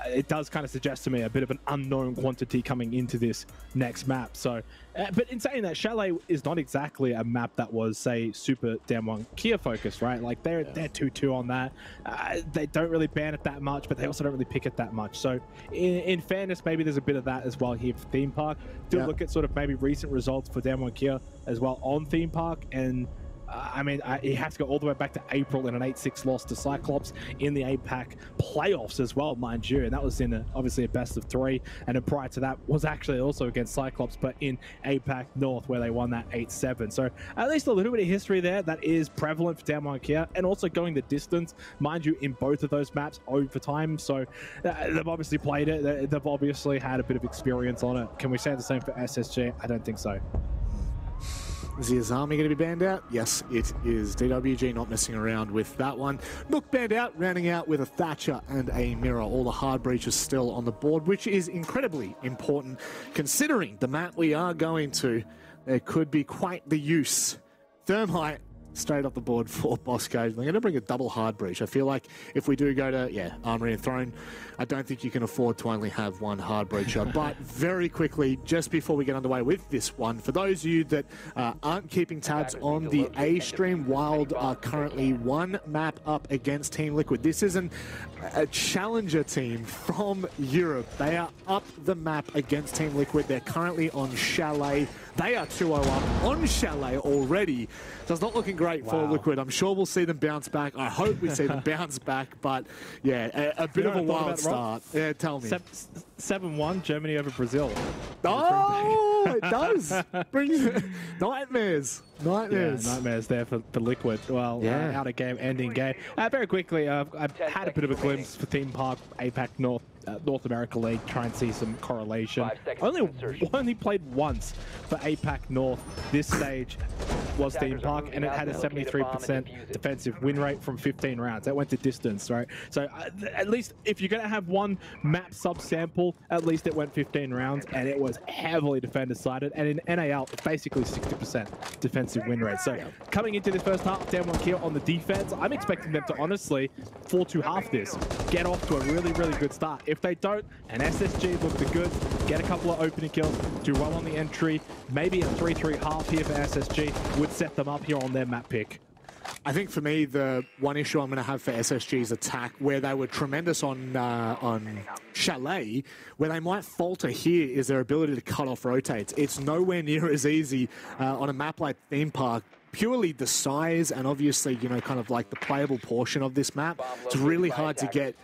It does kind of suggest to me a bit of an unknown quantity coming into this next map. So, but in saying that, Chalet is not exactly a map that was, say, super DWG KIA focused, right? Like they're 2-2 on that. They don't really ban it that much, but they also don't really pick it that much. So in fairness, maybe there's a bit of that as well here for Theme Park. Do look at sort of maybe recent results for DWG KIA as well on Theme Park, and I mean, he has to go all the way back to April in an 8-6 loss to Cyclops in the APAC playoffs as well, mind you. And that was in obviously a best of 3. And then prior to that was actually also against Cyclops, but in APAC North where they won that 8-7. So at least a little bit of history there that is prevalent for DWG KIA, and also going the distance, mind you, in both of those maps over time. So they've obviously played it. They've obviously had a bit of experience on it. Can we say the same for SSG? I don't think so. Is the Azami going to be banned out? Yes, it is. DWG not messing around with that one. Nook banned out, rounding out with a Thatcher and a Mirror. All the hard breaches still on the board, which is incredibly important considering the map we are going to. There could be quite the use. Thermite straight off the board for Bosco. They're going to bring a double hard breach. I feel like if we do go to, Armory and Throne, I don't think you can afford to only have one hard breacher. But very quickly, just before we get underway with this one, for those of you that aren't keeping tabs on the A stream, Wild are currently one map up against Team Liquid. This is a challenger team from Europe. They are up the map against Team Liquid. They're currently on Chalet. They are 2-0 up on Chalet already. So it's not looking great for Liquid. I'm sure we'll see them bounce back. I hope we see them bounce back. But yeah, a bit of a wild start. Yeah, tell me. 7-1 Germany over Brazil. Oh, it does. Brings nightmares. Nightmares. Yeah, nightmares there for Liquid. Well, out of game, ending game. Very quickly, I've had a bit of a glimpse for Theme Park, APAC North America League, try and see some correlation. Only played once for APAC North. This stage was Theme Park, and it had a 73% defensive win rate from 15 rounds. That went to distance, right? So at least if you're going to have one map subsample, at least it went 15 rounds, and it was heavily defender-sided. And in NAL, it's basically 60% defensive win rate. So coming into this first half, DWG KIA on the defense, I'm expecting them to honestly 4-2 this, get off to a really, really good start. If they don't, and SSG looked good, get a couple of opening kills, do well on the entry, maybe a 3-3 half here for SSG would set them up here on their map pick. I think for me, the one issue I'm going to have for SSG's attack, where they were tremendous on Chalet, where they might falter here, is their ability to cut off rotates. It's nowhere near as easy on a map like Theme Park. Purely the size and obviously, you know, kind of like the playable portion of this map, it's really hard to get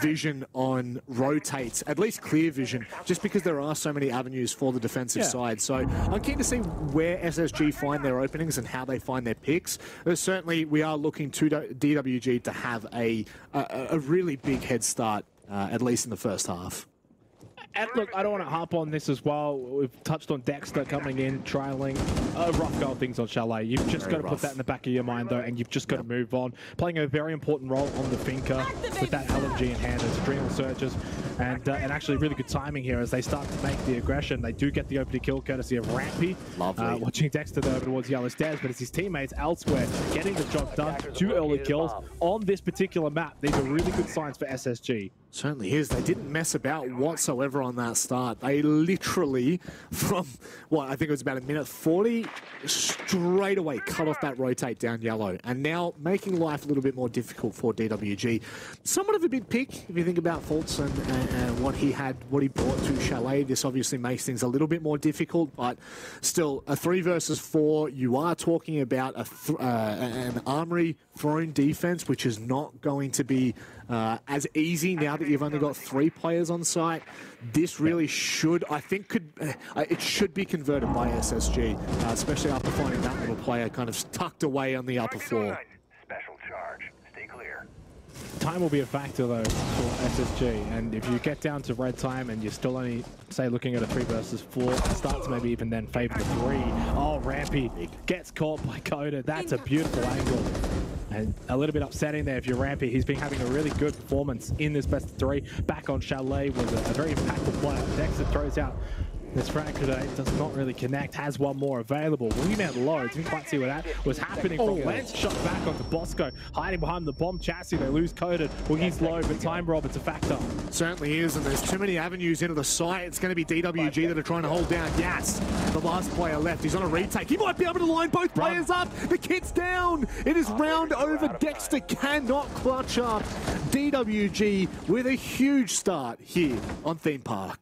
vision on rotates, at least clear vision, just because there are so many avenues for the defensive side. So I'm keen to see where SSG find their openings and how they find their picks. Certainly, we are looking to DWG to have a really big head start, at least in the first half. And look, I don't want to harp on this as well. We've touched on Dexter coming in, trialing rough goal things on Chalet. You've just got to put that in the back of your mind, though, and you've just got to move on. Playing a very important role on the Finker with that LMG in hand as Adrenal Surges. And actually really good timing here as they start to make the aggression. They do get the opening kill courtesy of Rampy. Lovely. Watching Dexter there over towards Yellow Stairs, but it's his teammates elsewhere getting the job done. 2 early kills on this particular map. These are really good signs for SSG. Certainly is. They didn't mess about whatsoever on that start. They literally, from what I think it was about a minute 40, straight away cut off that rotate down yellow, and now making life a little bit more difficult for DWG. Somewhat of a big pick if you think about Fultz and what he brought to Chalet. This obviously makes things a little bit more difficult, but still a 3 versus 4. You are talking about an Armory Throne defense, which is not going to be as easy now that you've only got 3 players on site. This really should, I think, it should be converted by SSG, especially after finding that little player kind of tucked away on the upper floor. Special charge. Stay clear. Time will be a factor though for SSG, and if you get down to red time and you're still only, say, looking at a 3 versus 4, it starts maybe even then favor the 3. Oh, Rampy gets caught by Coda. That's a beautiful angle. And a little bit upsetting there if you're Rampy. He's been having a really good performance in this best of 3. Back on Chalet was a very impactful player. Dexter throws out this frag today, does not really connect, has one more available. Wingman low, didn't quite see what that was happening from Lance. Shot back onto Bosco, hiding behind the bomb chassis. They lose Coded. Wiggy's low, but time rob, it's a factor. Certainly is, and there's too many avenues into the site. It's going to be DWG that are trying to hold down Yas. The last player left, he's on a retake. He might be able to line both players up. The kid's down. It is round over. Dexter cannot clutch up. DWG with a huge start here on Theme Park.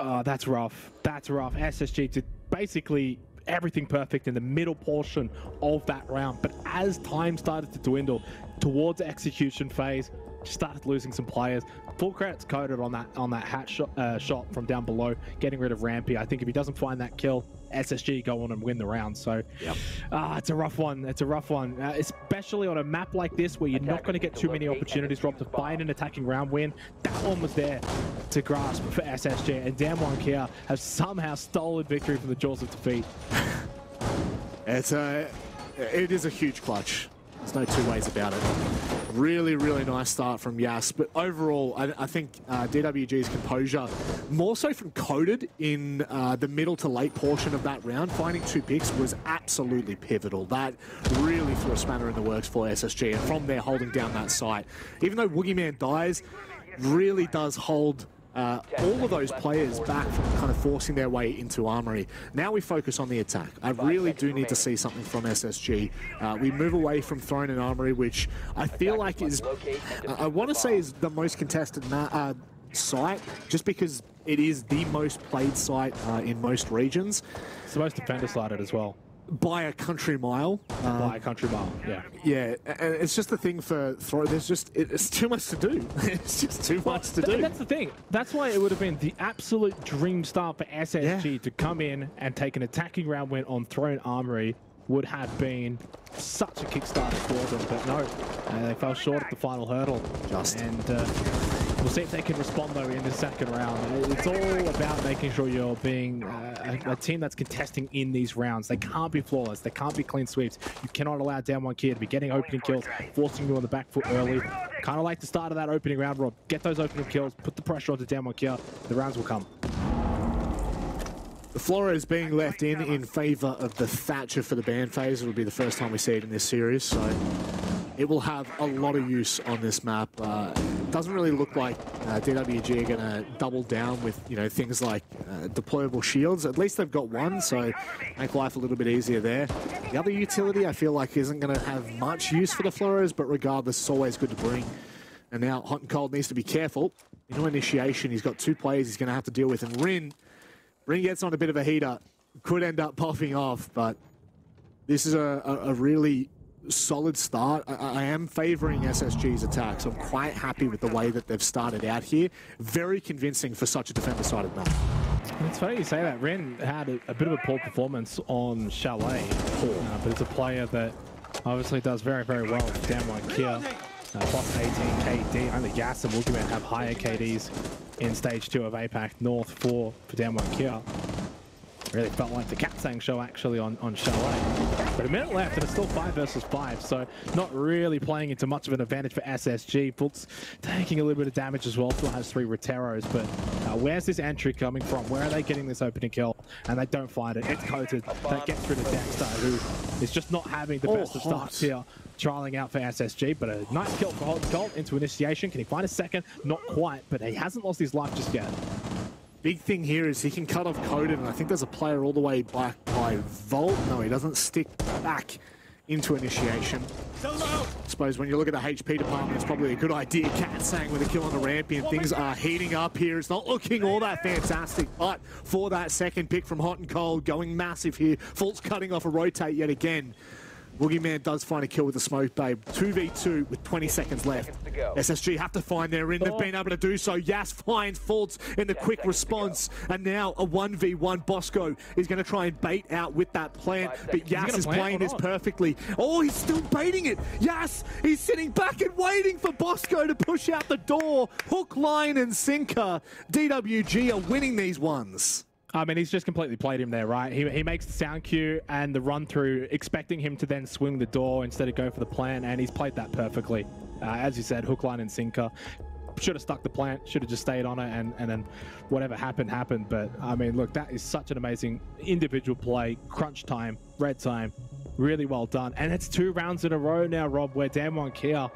Oh, that's rough. That's rough. SSG did basically everything perfect in the middle portion of that round, but as time started to dwindle towards the execution phase, started losing some players. Full credits Coded on that hat shot from down below, getting rid of Rampy. I think if he doesn't find that kill, SSG go on and win the round. So it's a rough one. It's a rough one, especially on a map like this where you're not going to get too many opportunities, Rob, to find an attacking round win. That one was there to grasp for SSG, and DWG KIA have somehow stolen victory from the jaws of defeat. It is a huge clutch. There's no two ways about it. Really, really nice start from Yas. But overall, I think DWG's composure, more so from Coded in the middle to late portion of that round, finding 2 picks was absolutely pivotal. That really threw a spanner in the works for SSG. And from there, holding down that site. Even though Woogieman dies, really does hold all of those players back from kind of forcing their way into Armory. Now we focus on the attack. I really do need to see something from SSG. We move away from Throne and Armory, which I feel like is, I want to say is the most contested site, just because it is the most played site in most regions. It's the most defender-sided as well. By a country mile. By a country mile, yeah. Yeah, and it's just the thing for Throw. There's just, it's too much to do. It's just too much to do. That's the thing. That's why it would have been the absolute dream start for SSG to come in and take an attacking round win on Throne Armory. Would have been such a kickstarter for them, but no, they fell short at the final hurdle. And we'll see if they can respond though in the second round. It's all about making sure you're being a team that's contesting in these rounds. They can't be flawless. They can't be clean sweeps. You cannot allow DWG KIA to be getting opening kills, forcing you on the back foot early. Kind of like the start of that opening round, Rob. Get those opening kills, put the pressure onto DWG KIA. The rounds will come. The Flora is being left in favor of the Thatcher for the ban phase. It'll be the first time we see it in this series, so it will have a lot of use on this map. It doesn't really look like DWG are going to double down with things like deployable shields. At least they've got one, so make life a little bit easier there. The other utility I feel like isn't going to have much use for the Floras, but regardless, it's always good to bring. And now Hot and Cold needs to be careful. Into initiation, he's got 2 players he's going to have to deal with, and Rin gets on a bit of a heater, could end up popping off, but this is a really solid start. I am favoring SSG's attack, so I'm quite happy with the way that they've started out here. Very convincing for such a defender-sided map. It's funny you say that. Ren had a bit of a poor performance on Chalet, but it's a player that obviously does very, very well with DWG KIA. Plus 18 KD. Only Gas and Woogieman have higher KDs in Stage 2 of APAC North 4 for DWG KIA. Really felt like the Katsang show actually on Chalet. But a minute left and it's still 5 versus 5, so not really playing into much of an advantage for SSG. Fultz taking a little bit of damage as well, still has 3 Roteros, but where's this entry coming from? Where are they getting this opening kill? And they don't find it. It's Coated that gets rid of Dexter, who is just not having the best of starts here. Trialing out for SSG, but a nice kill for Hot and Cold into initiation. Can he find a second? Not quite, but he hasn't lost his life just yet. Big thing here is he can cut off Coded, and I think there's a player all the way back by Volt. No, he doesn't stick back into initiation. I suppose when you look at the HP department, it's probably a good idea. Katsang with a kill on the Rampy, and things are heating up here. It's not looking all that fantastic, but for that second pick from Hot and Cold, going massive here. Fultz cutting off a rotate yet again. Boogeyman does find a kill with the smoke babe. 2v2 with 20 seconds left. SSG have to find their in. They've been able to do so. Yas finds Faults in the quick response. And now a 1v1. Bosco is going to try and bait out with that plant. But Yas is playing this perfectly. Oh, he's still baiting it. Yas, he's sitting back and waiting for Bosco to push out the door. Hook, line, and sinker. DWG are winning these ones. I mean, he's just completely played him there, right? He makes the sound cue and the run through, expecting him to then swing the door instead of go for the plant, and he's played that perfectly. As you said, hook, line, and sinker. Should have stuck the plant, should have just stayed on it, and then whatever happened. But, I mean, look, that is such an amazing individual play. Crunch time, red time, really well done. And it's 2 rounds in a row now, Rob, where DWG KIA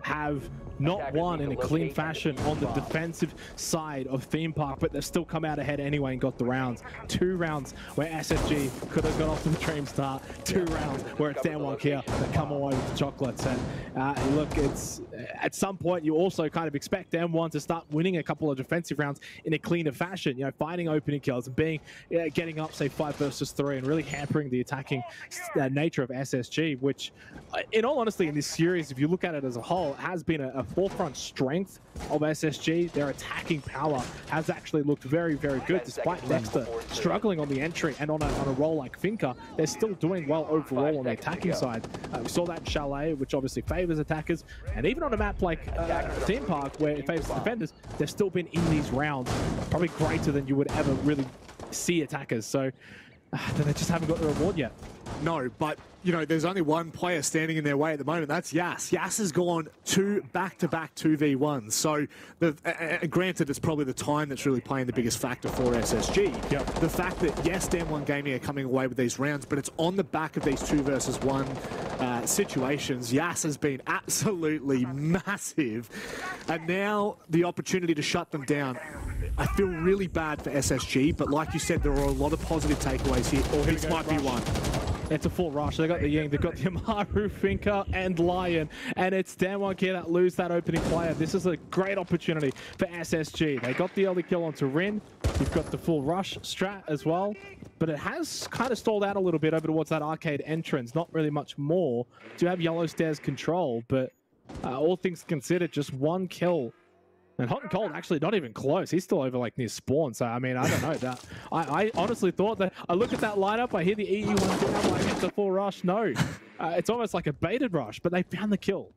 have not won in a clean fashion on the defensive side of Theme Park, but they've still come out ahead anyway and got the rounds. 2 rounds where SSG could have got off to the dream start. 2 rounds where it's DWG KIA that come away with the chocolates. And look, it's at some point you also kind of expect M1 to start winning a couple of defensive rounds in a cleaner fashion, you know, finding opening kills and being getting up, say, 5 versus 3 and really hampering the attacking nature of SSG, which in all honesty in this series, if you look at it as a whole, has been a forefront strength of SSG. Their attacking power has actually looked very, very good, despite Dexter struggling on the entry and on a role like Finca. They're still doing well overall on the attacking side. We saw that in Chalet, which obviously favors attackers, and even on a map like Theme Park, where it favors defenders, they've still been in these rounds, probably greater than you would ever really see attackers. So they just haven't got the reward yet. No, but, you know, there's only one player standing in their way at the moment. That's Yas. Yas has gone 2 back-to-back 2v1s. So, granted, it's probably the time that's really playing the biggest factor for SSG. Yep. The fact that, yes, DWG Gaming are coming away with these rounds, but it's on the back of these 2 versus 1 situations. Yas has been absolutely massive. And now the opportunity to shut them down. I feel really bad for SSG, but like you said, there are a lot of positive takeaways here. Or this might be one. It's a full rush. They got the Ying, they've got the Amaru, Finca, and Lion, and it's DWG KIA that lose that opening player. This is a great opportunity for SSG. They got the early kill onto Rin. You've got the full rush strat as well, but it has kind of stalled out a little bit over towards that arcade entrance. Not really much more to have Yellow Stairs control, but all things considered, just 1 kill. And Hot and Cold actually not even close. He's still over like near spawn. So I mean, I don't know. That I honestly thought that I look at that lineup, I hear the EU one thing, I'm like, it's a full rush. No, it's almost like a baited rush, but they found the kill.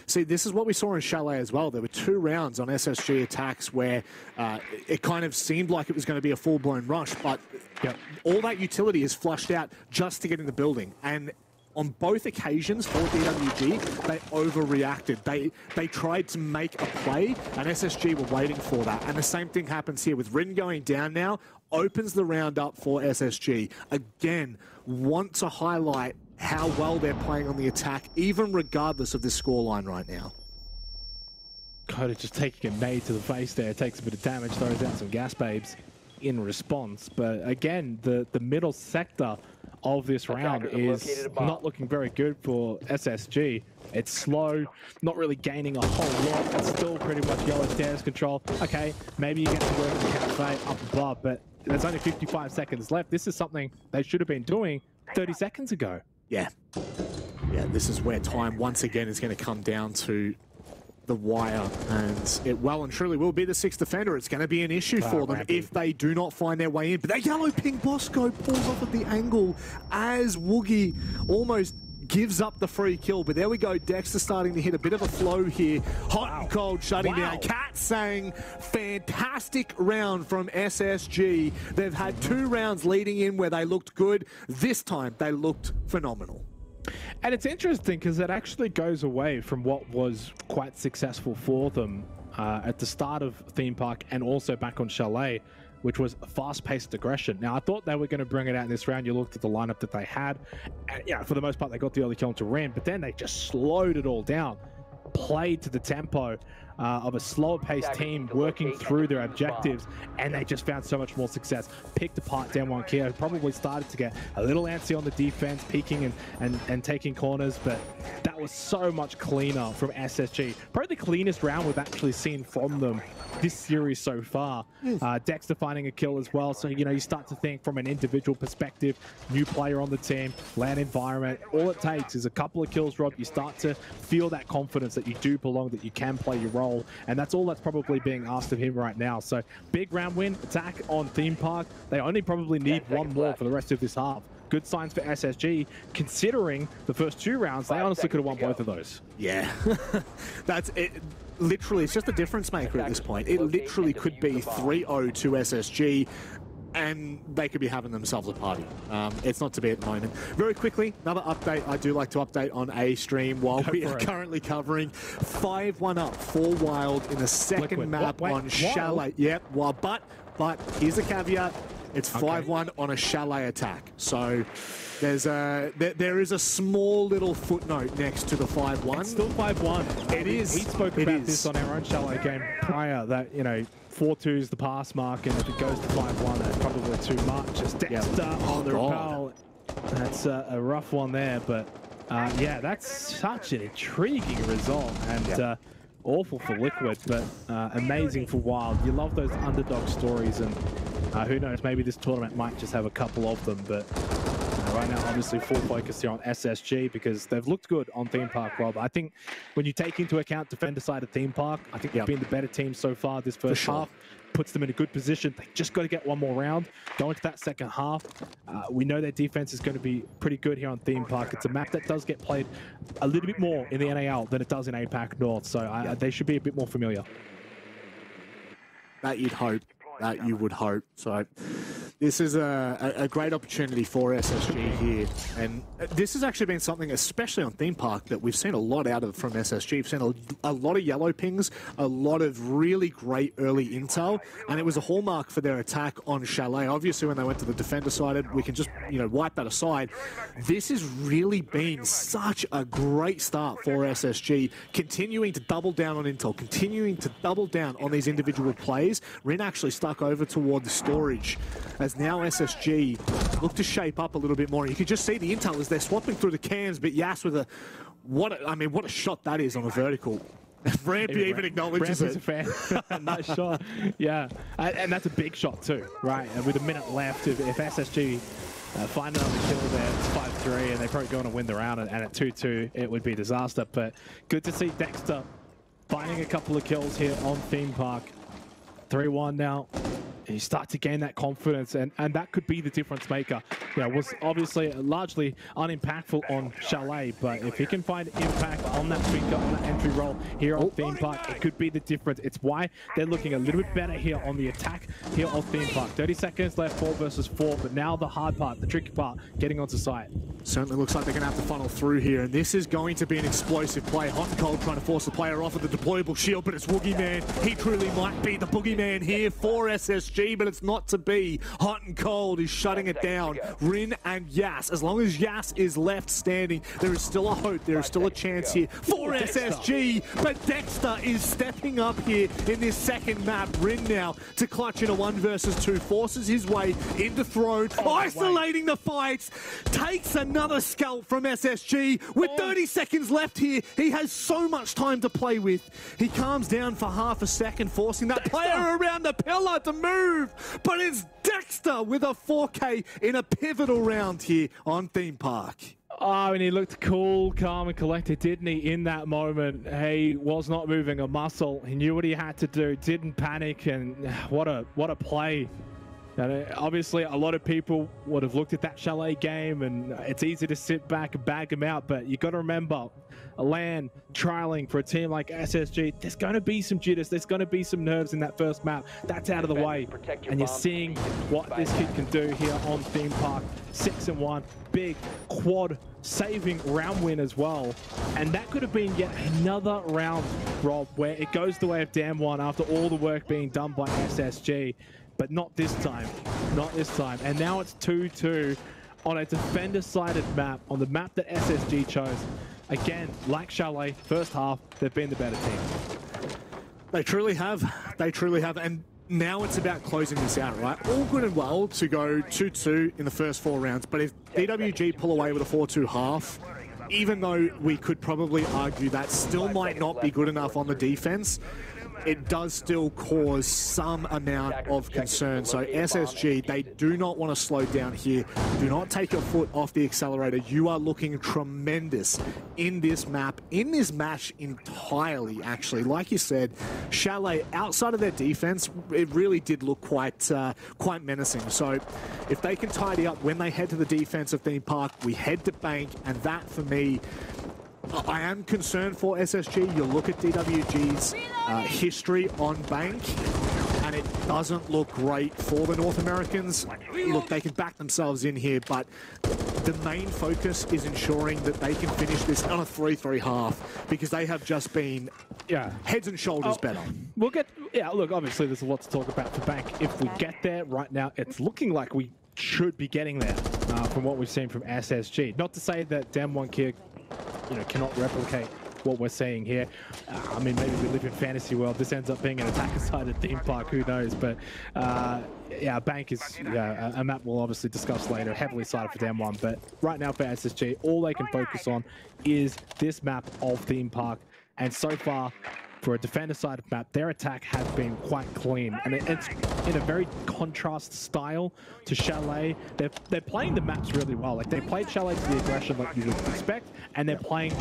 See, this is what we saw in Chalet as well. There were 2 rounds on SSG attacks where it kind of seemed like it was going to be a full-blown rush, but all that utility is flushed out just to get in the building. And on both occasions for DWG, they overreacted. They tried to make a play, and SSG were waiting for that. And the same thing happens here with Rin going down now, opens the round up for SSG. Again, want to highlight how well they're playing on the attack, even regardless of the scoreline right now. Coda just taking a nade to the face there, takes a bit of damage, throws out some gas babes in response. But again, the middle sector of this round is not looking very good for SSG. It's slow, not really gaining a whole lot. It's still pretty much Yellow Stairs control. Okay, maybe you get to work in the cafe up above, but there's only 55 seconds left. This is something they should have been doing 30 seconds ago. Yeah, this is where time once again is going to come down to the wire, and it well and truly will be the 6th defender. It's going to be an issue for them if they do not find their way in. But that yellow ping Bosco pulls off at the angle as Woogie almost gives up the free kill. But there we go, Dexter starting to hit a bit of a flow here. Hot and Cold shutting down. Cat saying, fantastic round from SSG. They've had 2 rounds leading in where they looked good. This time they looked phenomenal. And it's interesting because it actually goes away from what was quite successful for them at the start of Theme Park and also back on Chalet, which was fast-paced aggression. Now, I thought they were going to bring it out in this round. You looked at the lineup that they had, and yeah, for the most part, they got the early kill into Ren, but then they just slowed it all down, played to the tempo of a slower-paced team working through their objectives, and they just found so much more success. Picked apart DWG KIA, probably started to get a little antsy on the defense, peeking and taking corners, but that that was so much cleaner from SSG. Probably the cleanest round we've actually seen from them this series so far. Dexter finding a kill as well. So, you know, you start to think from an individual perspective, new player on the team, land environment. All it takes is a couple of kills, Rob. You start to feel that confidence that you do belong, that you can play your role. And that's all that's probably being asked of him right now. So big round win, attack on Theme Park. They only probably need one more for the rest of this half. Good signs for SSG, considering the first 2 rounds, they honestly could have won both of those. Yeah, that's it. Literally, it's just a difference maker at this point. It literally could be 3-0 to SSG, and they could be having themselves a party. It's not to be at the moment. Very quickly, another update. I do like to update on a stream while we are currently covering 5-1 up for Wild in the second map on Chalet. Yep, well, but here's a caveat. It's 5-1 on a Chalet attack. So there's there is a small little footnote next to the 5-1. It's still 5-1. It is. We spoke about this on our own Chalet game prior, that, you know, 4-2 is the pass mark, and if it goes to 5-1, that's probably too much. It's Dexter on the rappel. That's a rough one there, but yeah, that's such an intriguing result, and awful for Liquid, but amazing for Wild. You love those underdog stories, and who knows, maybe this tournament might just have a couple of them, but right now, obviously, full focus here on SSG because they've looked good on Theme Park, Rob. I think when you take into account defender side of Theme Park, I think they've been the better team so far this first half. Puts them in a good position. They just got to get one more round. Go into that second half. We know their defense is going to be pretty good here on Theme Park. It's a map that does get played a little bit more in the NAL than it does in APAC North, so they should be a bit more familiar. That you'd hope. That you would hope. So this is a great opportunity for SSG here. And this has actually been something, especially on Theme Park, that we've seen a lot out of from SSG. We've seen a lot of yellow pings, a lot of really great early intel, and it was a hallmark for their attack on Chalet. Obviously, when they went to the defender side, we can just, you know, wipe that aside. This has really been such a great start for SSG, continuing to double down on intel, continuing to double down on these individual plays. Rin actually stuck over toward the storage, as now SSG look to shape up a little bit more. You can just see the intel as they're swapping through the cams, but Yas with what a shot that is on a vertical. Rampy even acknowledges it. Rampy's a fan. Nice shot. Yeah, and that's a big shot too, right? And with a minute left, if SSG find another kill there, it's 5-3, and they're probably going to win the round, and at 2-2, it would be disaster. But good to see Dexter finding a couple of kills here on Theme Park. 3-1 now. You start to gain that confidence, and that could be the difference maker. You know, was obviously largely unimpactful on Chalet, but if he can find impact on that finger, on that entry roll here on Theme Park, it could be the difference. It's why they're looking a little bit better here on the attack here on Theme Park. 30 seconds left, 4 versus 4, but now the hard part, the tricky part, getting onto site. Certainly looks like they're going to have to funnel through here, and this is going to be an explosive play. Hot and Cold trying to force the player off of the deployable shield, but it's Woogieman. He truly might be the boogeyman here for SSG, but it's not to be. Hot and Cold is shutting it down. Rin and Yas. As long as Yas is left standing, there is still a hope. There is still a chance here for SSG, but Dexter is stepping up here in this second map. Rin now to clutch in a 1 versus 2, forces his way into Throne, isolating the fights, takes another scalp from SSG. With 30 seconds left here, he has so much time to play with. He calms down for half a second, forcing that player around the pillar to move, but it's Dexter with a 4K in a pivotal round here on Theme Park. Oh, and he looked cool, calm, and collected, didn't he, in that moment? He was not moving a muscle. He knew what he had to do, didn't panic, and what a play. And obviously, a lot of people would have looked at that Chalet game, and it's easy to sit back and bag him out, but you got to remember, a LAN trialing for a team like SSG, there's going to be some jitters, there's going to be some nerves in that first map. That's out of the way, and you're seeing what this kid can do here on Theme Park. 6-1, big quad saving round win as well, and that could have been yet another round, Rob, where it goes the way of Damwon after all the work being done by SSG. But not this time, not this time. And now it's 2-2 on a defender-sided map, on the map that SSG chose. Again, like Chalet, first half, they've been the better team. They truly have. They truly have. And now it's about closing this out, right? All good and well to go 2-2 in the first 4 rounds, but if DWG pull away with a 4-2 half, even though we could probably argue that still might not be good enough on the defense, it does still cause some amount of concern. So SSG, they do not want to slow down here. Do not take your foot off the accelerator. You are looking tremendous in this map, in this match entirely, actually. Like you said, Chalet, outside of their defense, it really did look quite menacing. So if they can tidy up when they head to the defensive theme park, we head to Bank, and that, for me, I am concerned for SSG. You look at DWG's history on Bank, and it doesn't look great for the North Americans. Look, they can back themselves in here, but the main focus is ensuring that they can finish this on a 3-3 half, because they have just been heads and shoulders better. We'll get, look, obviously there's a lot to talk about for Bank. If we get there right now, it's looking like we should be getting there from what we've seen from SSG. Not to say that DWG KIA cannot replicate what we're seeing here. I mean, maybe we live in fantasy world. This ends up being an attacker-sided theme park. Who knows? But Bank is a map we'll obviously discuss later. Heavily sided for DWG, but right now for SSG, all they can focus on is this map of theme park. And so far, for a defender-sided map, their attack has been quite clean, and it's in a very contrast style to Chalet. They're playing the maps really well. Like, they played Chalet to the aggression like you would expect, and they're playing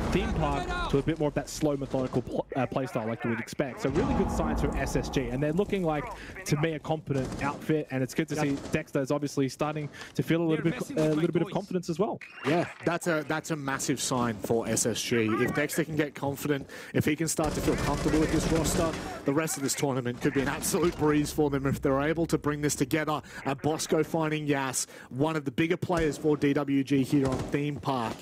Theme Park to a bit more of that slow, methodical playstyle like you would expect. So really good signs from SSG, and they're looking like, to me, a competent outfit, and it's good to see Dexter is obviously starting to feel a little bit of confidence as well. Yeah, that's a massive sign for SSG. If Dexter can get confident, if he can start to feel comfortable with this roster, the rest of this tournament could be an absolute breeze for them if they're able to bring this together. Bosco finding Yas, one of the bigger players for DWG here on Theme Park.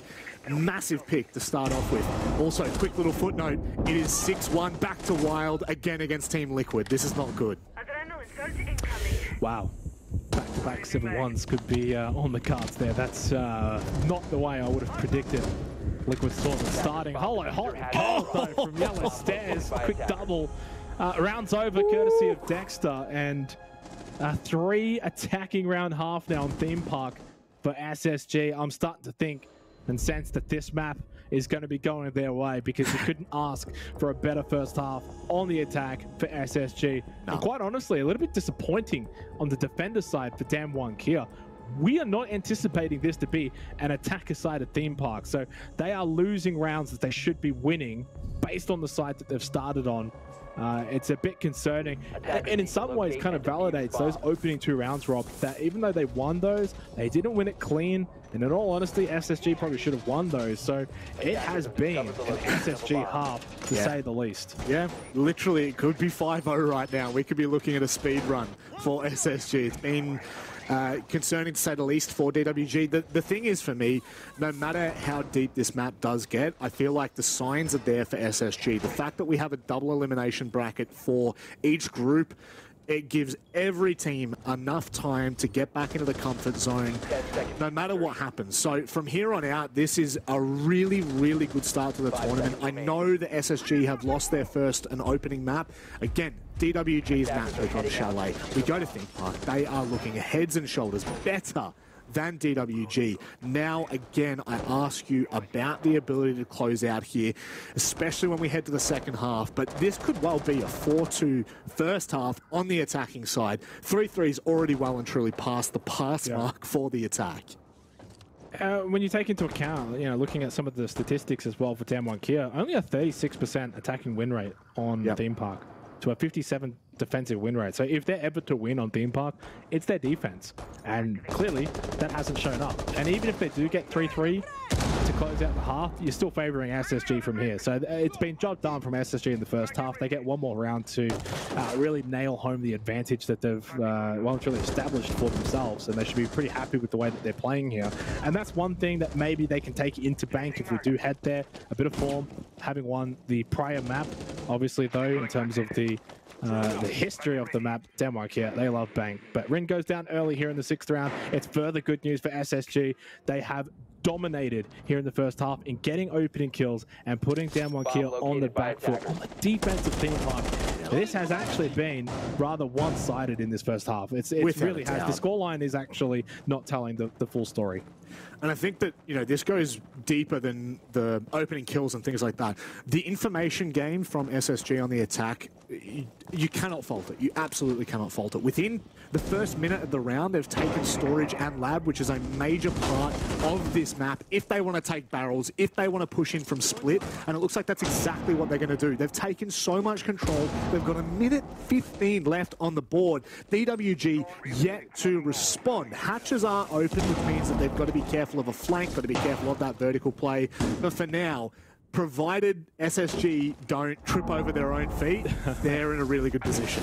Massive pick to start off with. Also, quick little footnote, it is 6-1 back to Wild again against Team Liquid. This is not good. Wow. Back-to-back 7-1s could be on the cards there. That's not the way I would have predicted Liquid Storm starting. Holy though from Yellow Stairs. Quick double. Rounds over courtesy of Dexter, and 3 attacking round half now on Theme Park for SSG. I'm starting to think and sense that this map is going to be going their way, because you couldn't ask for a better first half on the attack for SSG. No. And quite honestly, a little bit disappointing on the defender side for DWG KIA. We are not anticipating this to be an attacker-sided theme park, so they are losing rounds that they should be winning based on the side that they've started on. It's a bit concerning, and in some ways kind of validates those opening 2 rounds, Rob, that even though they won those, they didn't win it clean, and in all honesty, SSG probably should have won those, so it has been an SSG half, to say the least. Yeah, literally, it could be 5-0 right now. We could be looking at a speed run for SSG. It's been concerning to say the least for DWG. The thing is, for me, no matter how deep this map does get, I feel like the signs are there for SSG. The fact that we have a double elimination bracket for each group, it gives every team enough time to get back into the comfort zone, no matter what happens. So from here on out, this is a really, really good start to the tournament. I know the SSG have lost their first and opening map. Again, DWG's match week on Chalet. We go to Theme Park. They are looking heads and shoulders better than DWG. Now, again, I ask you about the ability to close out here, especially when we head to the second half. But this could well be a 4-2 first half on the attacking side. 3-3's already well and truly past the pass mark for the attack. When you take into account, looking at some of the statistics as well for DWG KIA, only a 36% attacking win rate on Theme Park to a 57 defensive win rate. So if they're ever to win on Theme Park, it's their defense. And clearly, that hasn't shown up. And even if they do get 3-3 to close out the half, you're still favoring SSG from here. So it's been job done from SSG in the first half. They get one more round to really nail home the advantage that they've really established for themselves. And they should be pretty happy with the way that they're playing here. And that's one thing that maybe they can take into Bank if we do head there. A bit of form, having won the prior map. Obviously, though, in terms of the history of the map, DWG KIA, they love Bank. But Rin goes down early here in the 6th round. It's further good news for SSG. They have dominated here in the first half in getting opening kills and putting DWG KIA on the back foot on the defensive theme park. This has actually been rather one-sided in this first half. It really has. The scoreline is actually not telling the full story. And I think that, you know, this goes deeper than the opening kills and things like that. The information game from SSG on the attack, you cannot fault it. You absolutely cannot fault it. Within the first minute of the round, they've taken storage and lab, which is a major part of this map. If they want to take barrels, if they want to push in from split, and it looks like that's exactly what they're going to do. They've taken so much control. They've got a minute 15 left on the board. DWG yet to respond. Hatches are open, which means that they've got to be careful of a flank, got to be careful of that vertical play. But for now, provided SSG don't trip over their own feet, they're in a really good position.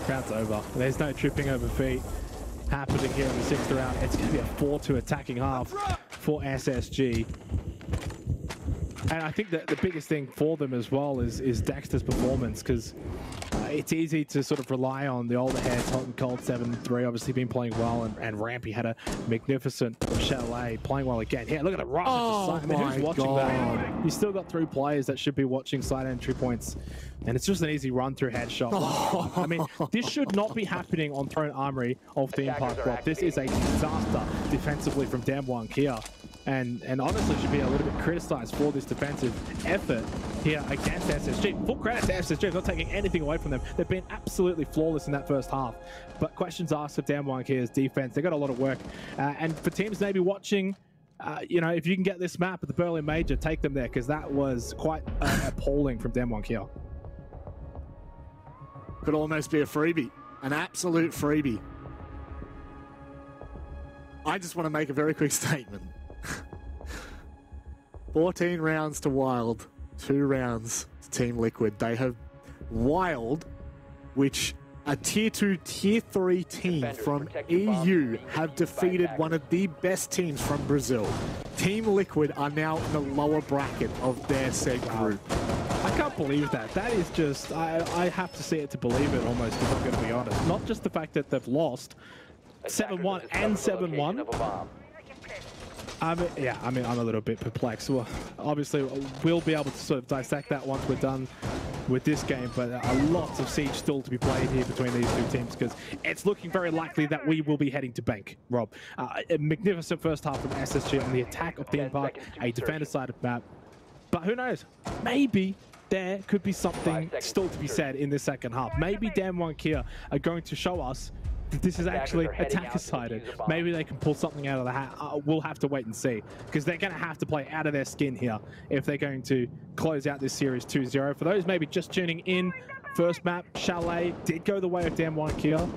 Round's over. There's no tripping over feet happening here in the 6th round. It's going to be a 4-2 attacking half for SSG. And I think that the biggest thing for them as well is Dexter's performance, because it's easy to sort of rely on the older heads, Hot and Cold 7-3, obviously been playing well, and Rampy had a magnificent Chalet playing well again. Yeah, look at the rush. Oh, I mean, who's watching that? You still got 3 players that should be watching side entry points, and it's just an easy run-through headshot. Oh. I mean, this should not be happening on Throne Armory of Theme Park Rock. This is a disaster defensively from DWG KIA. And honestly should be a little bit criticized for this defensive effort here against SSG. Full credit to SSG, I'm not taking anything away from them. They've been absolutely flawless in that first half. But questions asked of DWG KIA's defense. They've got a lot of work. And for teams maybe watching, you know, if you can get this map at the Berlin Major, take them there, because that was quite appalling from DWG KIA. Could almost be a freebie, an absolute freebie. I just want to make a very quick statement. 14 rounds to Wild, 2 rounds to Team Liquid. They have Wild, which a tier 2, tier 3 team from EU have defeated one of the best teams from Brazil. Team Liquid are now in the lower bracket of their said group. I can't believe that. That is just, I have to see it to believe it almost, if I'm going to be honest. Not just the fact that they've lost 7-1 and 7-1. Yeah, I mean, I'm a little bit perplexed. Well, obviously, we'll be able to sort of dissect that once we're done with this game, but a lot of siege still to be played here between these two teams, because it's looking very likely that we will be heading to bank, Rob. A magnificent first half from SSG on the attack of Theme Park, a defender-sided map. But who knows? Maybe there could be something still to be said in this second half. Maybe DWG KIA are going to show us this is actually attacker-sided. Maybe they can pull something out of the hat. We'll have to wait and see, because they're going to have to play out of their skin here if they're going to close out this series 2-0. For those maybe just tuning in, first map, Chalet, did go the way of DWG KIA.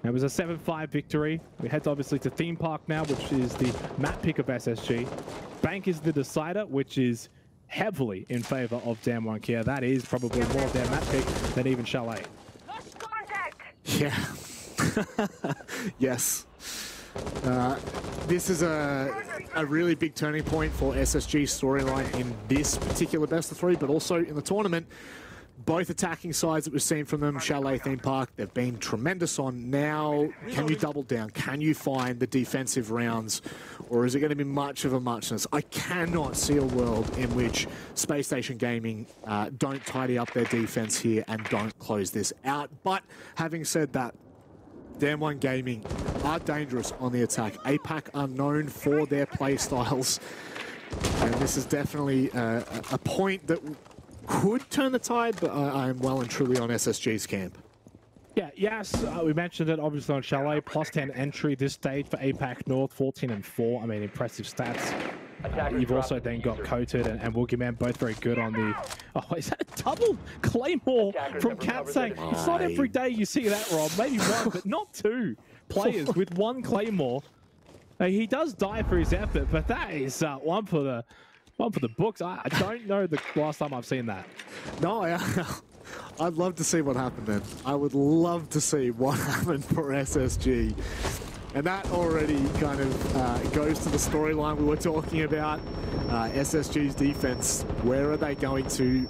It was a 7-5 victory. We head obviously to Theme Park now, which is the map pick of SSG. Bank is the decider, which is heavily in favor of DWG KIA. That is probably more of their map pick than even Chalet. Yeah. Yes. This is a really big turning point for SSG's storyline in this particular best of 3, but also in the tournament. Both attacking sides that we've seen from them, Chalet, Theme Park, they've been tremendous on. Now, can you double down? Can you find the defensive rounds? Or is it going to be much of a muchness? I cannot see a world in which Spacestation Gaming don't tidy up their defense here and don't close this out. But having said that, DWG Gaming are dangerous on the attack. APAC are known for their play styles. And this is definitely a point that could turn the tide, but I am well and truly on SSG's camp. Yeah, yes, we mentioned it obviously on Chalet, plus 10 entry this stage for APAC North, 14-4. I mean, impressive stats. You've also then got Coated and Woogieman, both very good on the... Oh, is that a double Claymore from Katsang? It's not every day you see that, Rob. Maybe one, but not 2 players with 1 Claymore. He does die for his effort, but that is one for the books. I don't know the last time I've seen that. No, I'd love to see what happened then. I would love to see what happened for SSG. And that already kind of goes to the storyline we were talking about. SSG's defense, where are they going to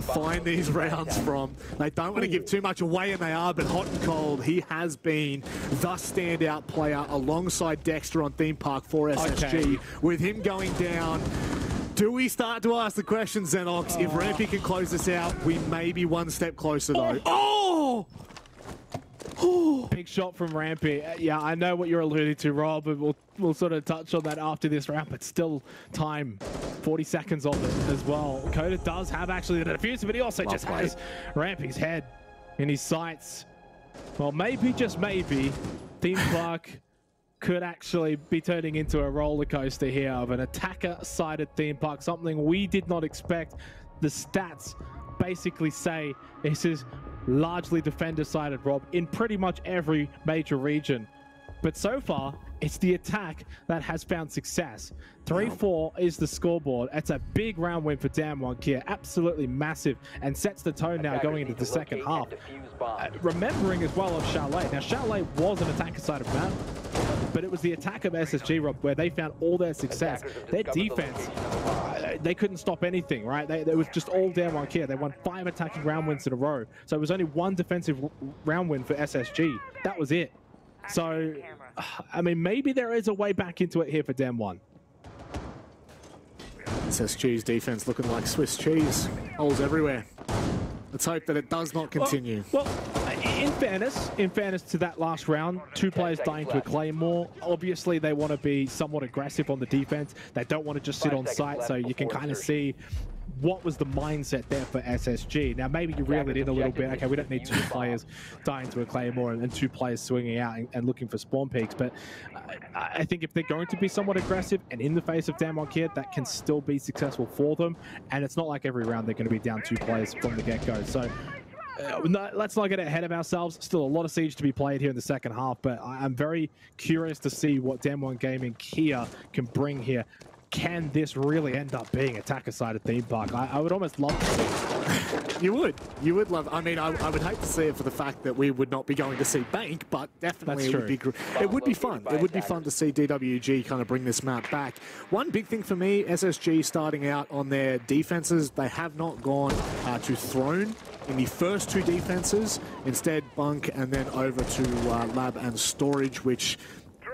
find these rounds from? They don't want to give too much away, and they are, but Hot and Cold, he has been the standout player alongside Dexter on Theme Park for SSG. Okay. With him going down, do we start to ask the question, Xenox? If Rampy can close this out, we may be one step closer, though. Oh! Big shot from Rampy. Yeah, I know what you're alluding to, Rob, and we'll sort of touch on that after this round, but still time. 40 seconds of it as well. Coda does have actually the defuse, but he also just has Rampy's head in his sights. Well, maybe, just maybe, Theme Park could actually be turning into a roller coaster here of an attacker-sided Theme Park, something we did not expect. The stats basically say this is largely defender-sided, Rob, in pretty much every major region. But so far, it's the attack that has found success. 3-4 is the scoreboard. It's a big round win for DWG KIA, absolutely massive, and sets the tone now going into the second half. Remembering as well of Chalet. Now, Chalet was an attacker-sided map, but it was the attack of SSG, Rob, where they found all their success. Their defense, they couldn't stop anything, right? It was just all DWG KIA. They won 5 attacking round wins in a row. So it was only 1 defensive round win for SSG. That was it. So, I mean, maybe there is a way back into it here for Dem 1. SSG's defense looking like Swiss cheese. Holes everywhere. Let's hope that it does not continue. Well, in fairness to that last round, 2 players dying to a Claymore. Obviously, they want to be somewhat aggressive on the defense. They don't want to just sit on site, so you can kind of see what was the mindset there for SSG. Now, maybe you reel it in a little bit. Okay, we don't need 2 players dying to a Claymore and 2 players swinging out and looking for spawn peaks. But I think if they're going to be somewhat aggressive and in the face of DWG KIA, that can still be successful for them. And it's not like every round they're going to be down 2 players from the get-go. So no, let's not get ahead of ourselves. Still a lot of siege to be played here in the second half. But I'm very curious to see what DWG Gaming KIA can bring here. Can this really end up being attacker-sided Theme Park? I would almost love to see it. You would love. I mean, I would hate to see it for the fact that we would not be going to see Bank, but definitely it would be fun. It would be fun to see DWG kind of bring this map back. One big thing for me, SSG starting out on their defenses, they have not gone to Throne in the first 2 defenses. Instead, Bunk and then over to Lab and Storage, which,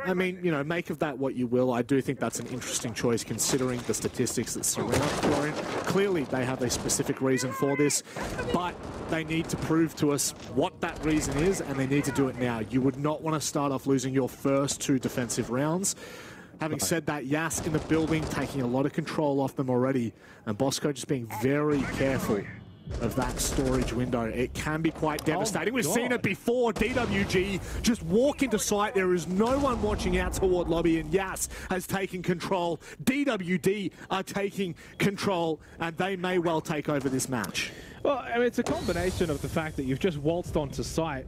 I mean, you know, make of that what you will. I do think that's an interesting choice considering the statistics that surround Throne. Clearly, they have a specific reason for this, but they need to prove to us what that reason is, and they need to do it now. You would not want to start off losing your first 2 defensive rounds. Having said that, Yas in the building, taking a lot of control off them already, and Bosco just being very careful of that storage window. It can be quite devastating. We've seen it before. DWG just walk into sight. There is no one watching out toward lobby, and Yas has taken control. DWD are taking control, and they may well take over this match. Well, I mean, it's a combination of the fact that you've just waltzed onto site,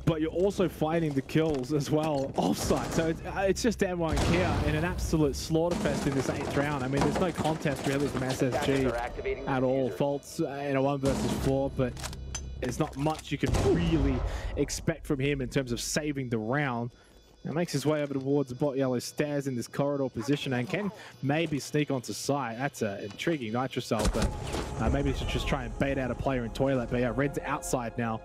but you're also finding the kills as well off-site. So it's just DWG KIA in an absolute slaughterfest in this 8th round. I mean, there's no contest really from SSG at all. Faults in a 1 versus 4, but there's not much you can really expect from him in terms of saving the round. It makes his way over towards the bot yellow stairs in this corridor position and can maybe sneak onto site. That's an intriguing Nitrocell, but maybe he should just try and bait out a player in toilet. But yeah, Red's outside now.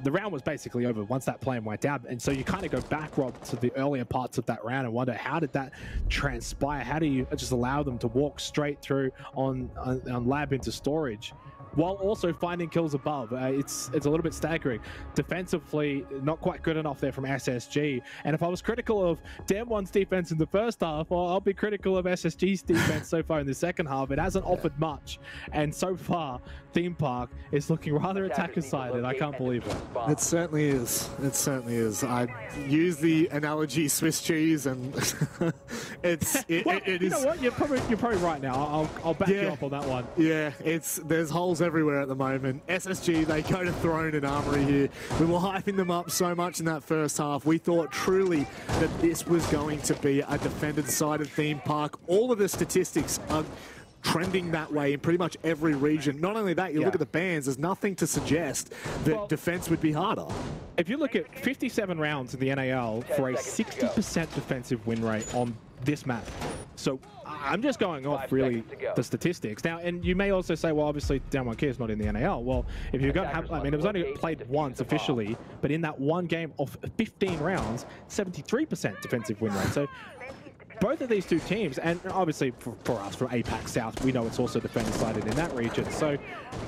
The round was basically over once that plane went down, and so you kind of go back, Rob, to the earlier parts of that round and wonder, how did that transpire? How do you just allow them to walk straight through on Lab into storage while also finding kills above? It's a little bit staggering. Defensively, not quite good enough there from SSG. And if I was critical of DWG's defense in the first half, well, I'll be critical of SSG's defense so far in the second half. It hasn't offered much, and so far, Theme Park is looking rather attacker-sided. I can't believe it. It certainly is. It certainly is. I use the analogy Swiss cheese, and it is. You know what? You're probably right now. I'll back you up on that one. Yeah, there's holes everywhere at the moment. SSG, they go to Throne and Armory here. We were hyping them up so much in that first half. We thought truly that this was going to be a defended-sided Theme Park. All of the statistics are trending that way in pretty much every region. Not only that, you look at the bans, there's nothing to suggest that defense would be harder. If you look at 57 rounds in the NAL for a 60% defensive win rate on this map. So I'm just going off really the statistics. Now, and you may also say, well, obviously DWG KIA is not in the NAL. Well, if you've got, I mean, it was only played once officially, but in that one game of 15 rounds, 73% defensive win rate. So both of these two teams, and obviously for us from APAC South, we know it's also defender-sided in that region. So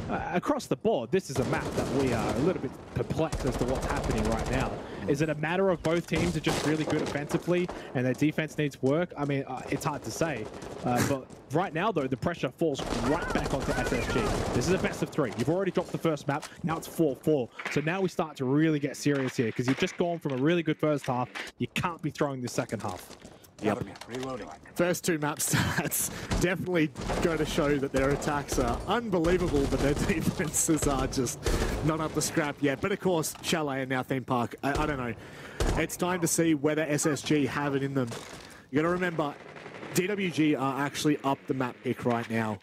across the board, this is a map that we are a little bit perplexed as to what's happening right now. Is it a matter of both teams are just really good offensively and their defense needs work? I mean, it's hard to say. But right now, though, the pressure falls right back onto SSG. This is a best of 3. You've already dropped the first map. Now it's 4-4. So now we start to really get serious here because you've just gone from a really good first half. You can't be throwing the second half. Yep. Reloading. First 2 map stats definitely go to show that their attacks are unbelievable, but their defenses are just not up to scrap yet. But of course, Chalet and now Theme Park, I don't know. It's time to see whether SSG have it in them. You got to remember, DWG are actually up the map pick right now.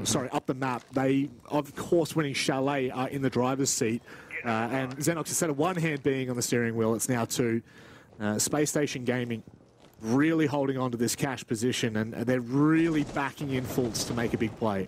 Sorry, up the map. They, of course, winning Chalet are in the driver's seat. And Xenox, instead of 1 hand being on the steering wheel, it's now 2. Spacestation Gaming really holding on to this cash position, and they're really backing in fulls to make a big play.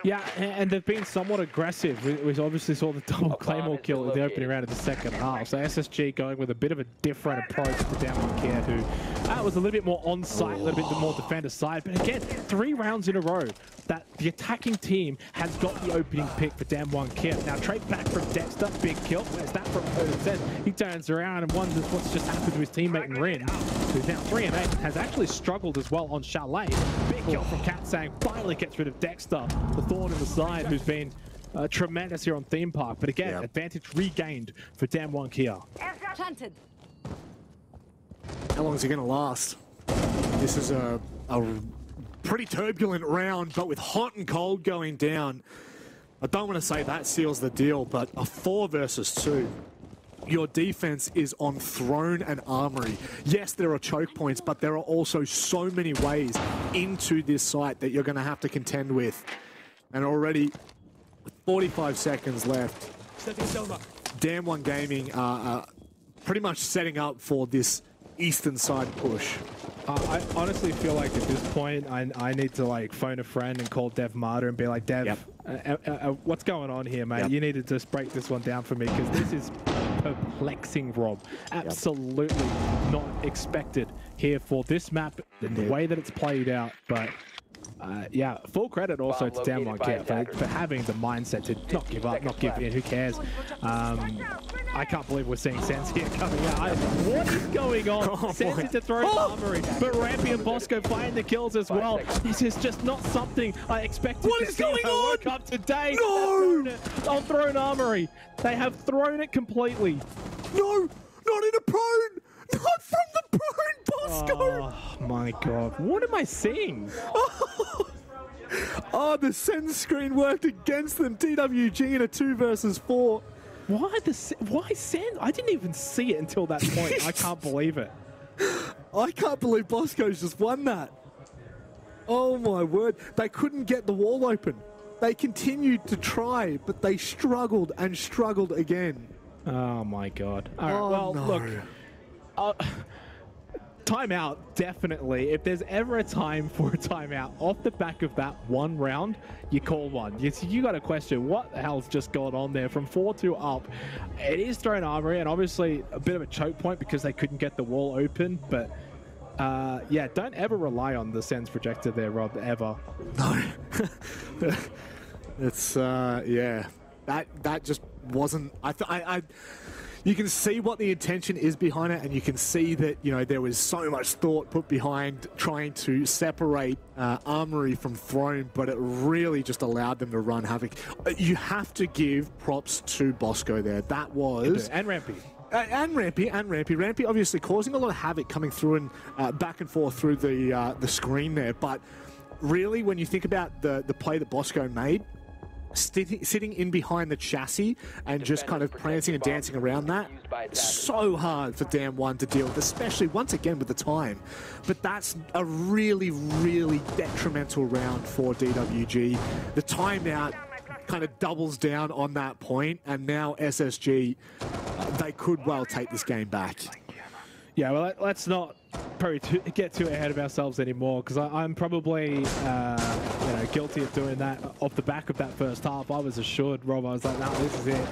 Yeah, and they've been somewhat aggressive. We obviously saw the double Claymore kill in the opening round of the second half. So SSG going with a bit of a different approach to DWG KIA, who was a little bit more on-site, a little bit more defender side. But again, 3 rounds in a row that the attacking team has got the opening pick for DWG KIA. Now, trade back from Dexter, big kill. There's that from Odin. He turns around and wonders what's just happened to his teammate in Rin, who's now 3 and 8, has actually struggled as well on Chalet. Big kill from Katsang, finally gets rid of Dexter, the thorn in the side, who's been tremendous here on Theme Park. But again, advantage regained for DWG KIA. Planted. How long is it going to last? This is a pretty turbulent round, but with hot and cold going down. I don't want to say that seals the deal, but a 4 versus 2. Your defense is on Throne and Armory. Yes, there are choke points, but there are also so many ways into this site that you're going to have to contend with. And already, 45 seconds left. DWG Gaming are pretty much setting up for this eastern side push. I honestly feel like at this point, I need to like phone a friend and call Dev Martyr and be like, Dev, what's going on here, mate? You need to just break this one down for me because this is perplexing, Rob. Absolutely not expected here for this map and the way that it's played out. But yeah, full credit also to DWG KIA for having the mindset to not give up, not give in. Who cares? I can't believe we're seeing Sense here coming out. What is going on? Sense into Throne Armory, but Rampy and Bosco find the kills as well. This is just not something I expected to see. What is going on? Woke up today. No! On Throne Armory. They have thrown it completely. No! Not in a prone! Not from the prone, Bosco! Oh my god. What am I seeing? Oh, the send screen worked against them. DWG in a 2 versus 4. Why send? I didn't even see it until that point. I can't believe it. I can't believe Bosco's just won that. Oh my word. They couldn't get the wall open. They continued to try, but they struggled and struggled again. Oh my god. All right, well, look. Timeout, definitely. If there's ever a time for a timeout off the back of that one round, you call one. You got to question what the hell's just gone on there from 4-2 up. It is Throne Armory, and obviously a bit of a choke point because they couldn't get the wall open. But yeah, don't ever rely on the Sens projector there, Rob, ever. No. It's yeah. That just wasn't. You can see what the intention is behind it, and you can see that, you know, there was so much thought put behind trying to separate Armory from Throne, but it really just allowed them to run havoc. You have to give props to Bosco there. That was... And Rampy. And Rampy. Rampy obviously causing a lot of havoc coming through and back and forth through the screen there. But really, when you think about the play that Bosco made, sitting in behind the chassis and just kind of prancing and dancing around that, so hard for DWG to deal with, especially once again with the time. But that's a really, really detrimental round for DWG. The timeout kind of doubles down on that point, and now SSG, they could well take this game back. Yeah, well, let's not probably get too ahead of ourselves anymore, because I'm probably you know, guilty of doing that off the back of that first half. I was assured, Rob, I was like, no, this is it.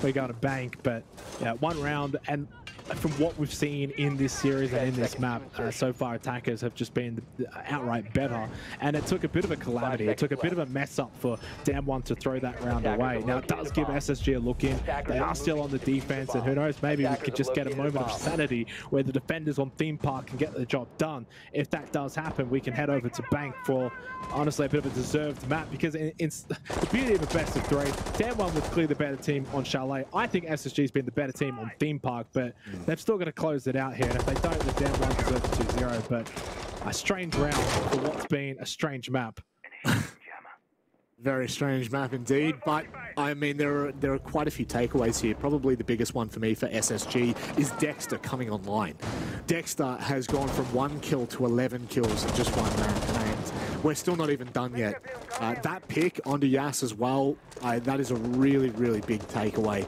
We're going to bank. But yeah, one round, and from what we've seen in this series and in this map, so far attackers have just been outright better. And it took a bit of a calamity. It took a bit of a mess up for Damwon to throw that round away. Now, it does give SSG a look in. They are still on the defense, and who knows, maybe we could just get a moment of sanity where the defenders on Theme Park can get the job done. If that does happen, we can head over to Bank for, honestly, a bit of a deserved map, because in the beauty of a best of three, Damwon was clearly the better team on Chalet. I think SSG's been the better team on Theme Park, but they've still got to close it out here, and if they don't, the Damwon deserves 2-0, but a strange round for what's been a strange map. Very strange map indeed, but I mean there are quite a few takeaways here. Probably the biggest one for me for SSG is Dexter coming online. Dexter has gone from 1 kill to 11 kills in just one round, and we're still not even done yet. That pick onto Yas as well, that is a really, really big takeaway.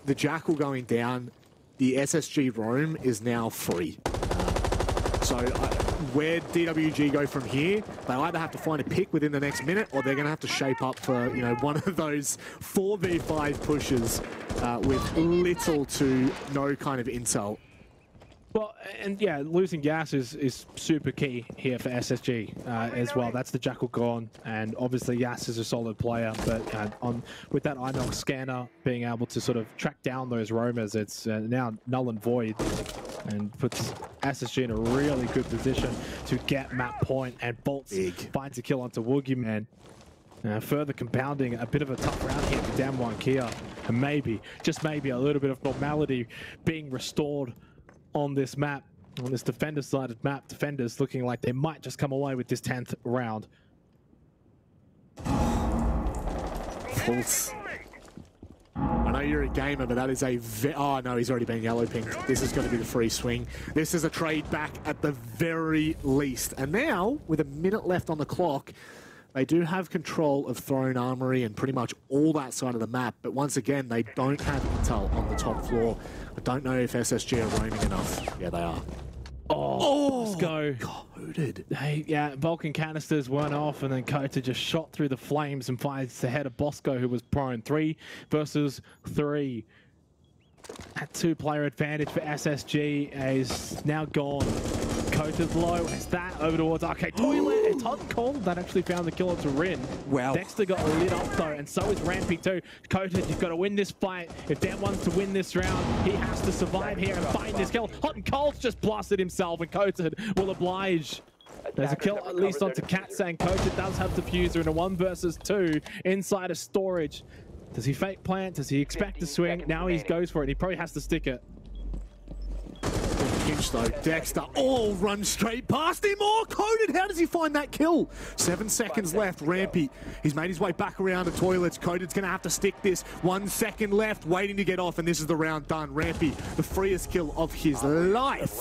The Jackal going down, the SSG roam is now free. So where DWG go from here, they either have to find a pick within the next minute, or they're going to have to shape up for, you know, one of those 4v5 pushes with little to no kind of intel. Well, and yeah, losing Yas is super key here for SSG as well. That's the Jackal gone, and obviously Yas is a solid player, but with that INOX scanner being able to sort of track down those roamers, it's now null and void, and puts SSG in a really good position to get map point, and Bolts finds a kill onto Woogie Man. Further compounding a bit of a tough round here for Damwon Kia, and maybe, just maybe, a little bit of normality being restored on this map, on this defender-sided map. Defenders looking like they might just come away with this 10th round. False. I know you're a gamer, but that is a oh no, he's already been yellow pinged. This is going to be the free swing. This is a trade back at the very least. And now, with a minute left on the clock, they do have control of Throne Armory and pretty much all that side of the map, but once again, they don't have intel on the top floor. I don't know if SSG are roaming enough. Yeah, they are. Oh, let's go. Coded. Hey, yeah, Vulcan canisters weren't off, and then Kota just shot through the flames and finds the head of Bosco, who was prone. 3 versus 3. That 2-player advantage for SSG is now gone. Kota's low. Is that over towards Arcade Toilet? It's hot and cold. That actually found the killer to Rin. Wow. Dexter got lit up though, and so is Rampy too. Kota, you've got to win this fight. If Dan wants to win this round, he has to survive here and find this kill. Hot and Cold's just blasted himself, and Kota will oblige. There's a kill at least onto Cat, saying Kota does have the fuser in a 1 versus 2 inside a storage. Does he fake plant? Does he expect to swing? Now he goes for it. He probably has to stick it. Pinch though, Dexter, run straight past him. Coded, how does he find that kill? 7 seconds left, Rampy. He's made his way back around the toilets. Coded's gonna have to stick this. 1 second left, waiting to get off, and this is the round done. Rampy, the freest kill of his life.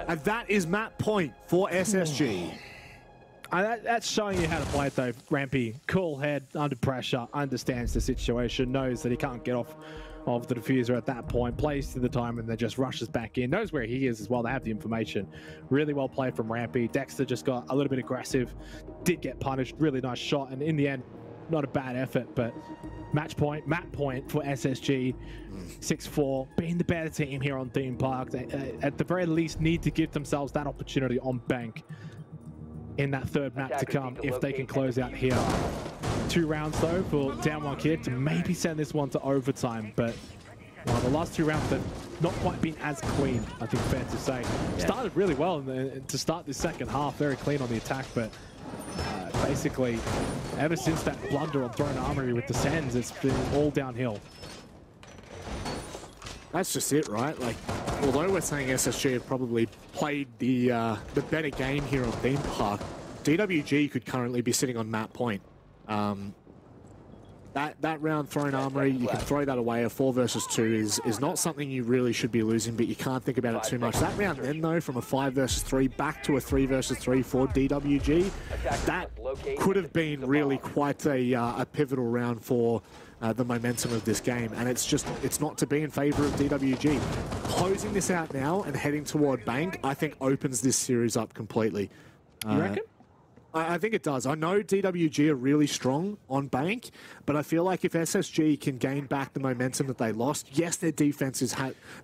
And that is map point for SSG. That's showing you how to play it though, Rampy. Cool head, under pressure, understands the situation, knows that he can't get off of the diffuser at that point, plays to the time and then just rushes back in, knows where he is as well. They have the information. Really well played from Rampy. Dexter just got a little bit aggressive, did get punished, really nice shot, and in the end, not a bad effort, but map point for SSG. 6-4, being the better team here on Theme Park. They, at the very least, need to give themselves that opportunity on Bank in that third map to come if they can close out here. 2 rounds though for Damwon Kia to maybe send this one to overtime, but the last 2 rounds have not quite been as clean, I think fair to say. Started really well to start this second half, very clean on the attack, but basically ever since that blunder on Throne Armory with the Sens, it's been all downhill. That's just it, right? Like, although we're saying SSG have probably played the better game here on Theme Park, DWG could currently be sitting on map point. That round Throne Armory, you can throw that away. A 4 versus 2 is not something you really should be losing, but you can't think about it too much. That round then, though, from a 5 versus 3 back to a 3 versus 3 for DWG, that could have been really quite a pivotal round for the momentum of this game, and it's not to be in favor of DWG. Closing this out now and heading toward Bank, I think opens this series up completely. You reckon? I think it does. I know DWG are really strong on bank, but I feel like if SSG can gain back the momentum that they lost, yes, their defenses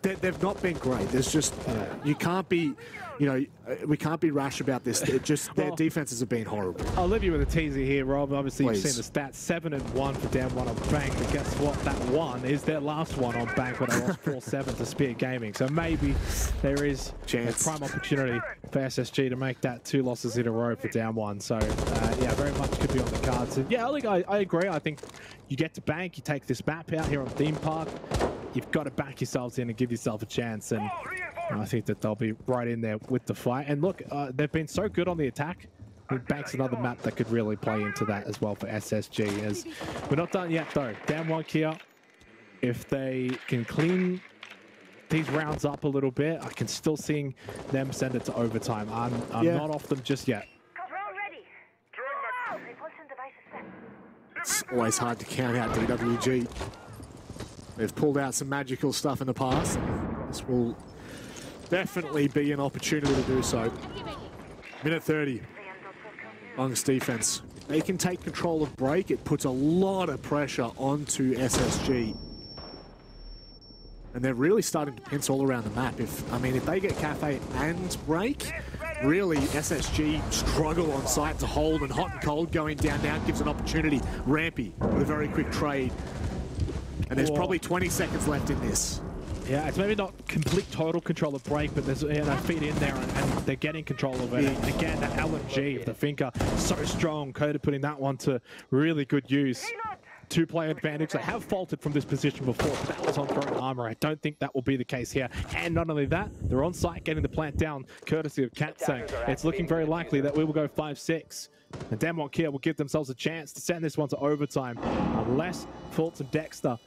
they've not been great. There's just you can't be, we can't be rash about this. Their defenses have been horrible. I'll leave you with a teaser here, Rob. Obviously, Please. You've seen the stats: 7-1 for down one on bank. But guess what? That one is their last one on bank when they lost 4-7 to Spear Gaming. So maybe there is a prime opportunity for SSG to make that 2 losses in a row for down one. So yeah, very much could be on the cards. And yeah, I agree. I think you get to bank, you take this map out here on Theme Park. You've got to back yourselves in and give yourself a chance. And I think that they'll be right in there with the fight. And look, they've been so good on the attack. I think bank's another map that could really play into that as well for SSG. As we're not done yet though. Down one Kia. If they can clean these rounds up a little bit, I can still see them send it to overtime. I'm not off them just yet. It's always hard to count out DWG. They've pulled out some magical stuff in the past. This will definitely be an opportunity to do so. Minute 30. Longest defense. They can take control of break. It puts a lot of pressure onto SSG. And they're really starting to pinch all around the map. If they get Cafe and break, really SSG struggle on site to hold, and hot and cold going down now gives an opportunity. Rampy with a very quick trade. And there's probably 20 seconds left in this. Yeah, it's maybe not complete total control of break, but there's they feed in there and they're getting control of it. And again, that LMG of the Finker, so strong. Coda putting that one to really good use. 2-player advantage. They have faulted from this position before. That was on throwing armor. I don't think that will be the case here. And not only that, they're on site getting the plant down, courtesy of Katsang. It's looking very likely that we will go 5-6. And Damwon Kia will give themselves a chance to send this one to overtime, unless Fultz and Dexter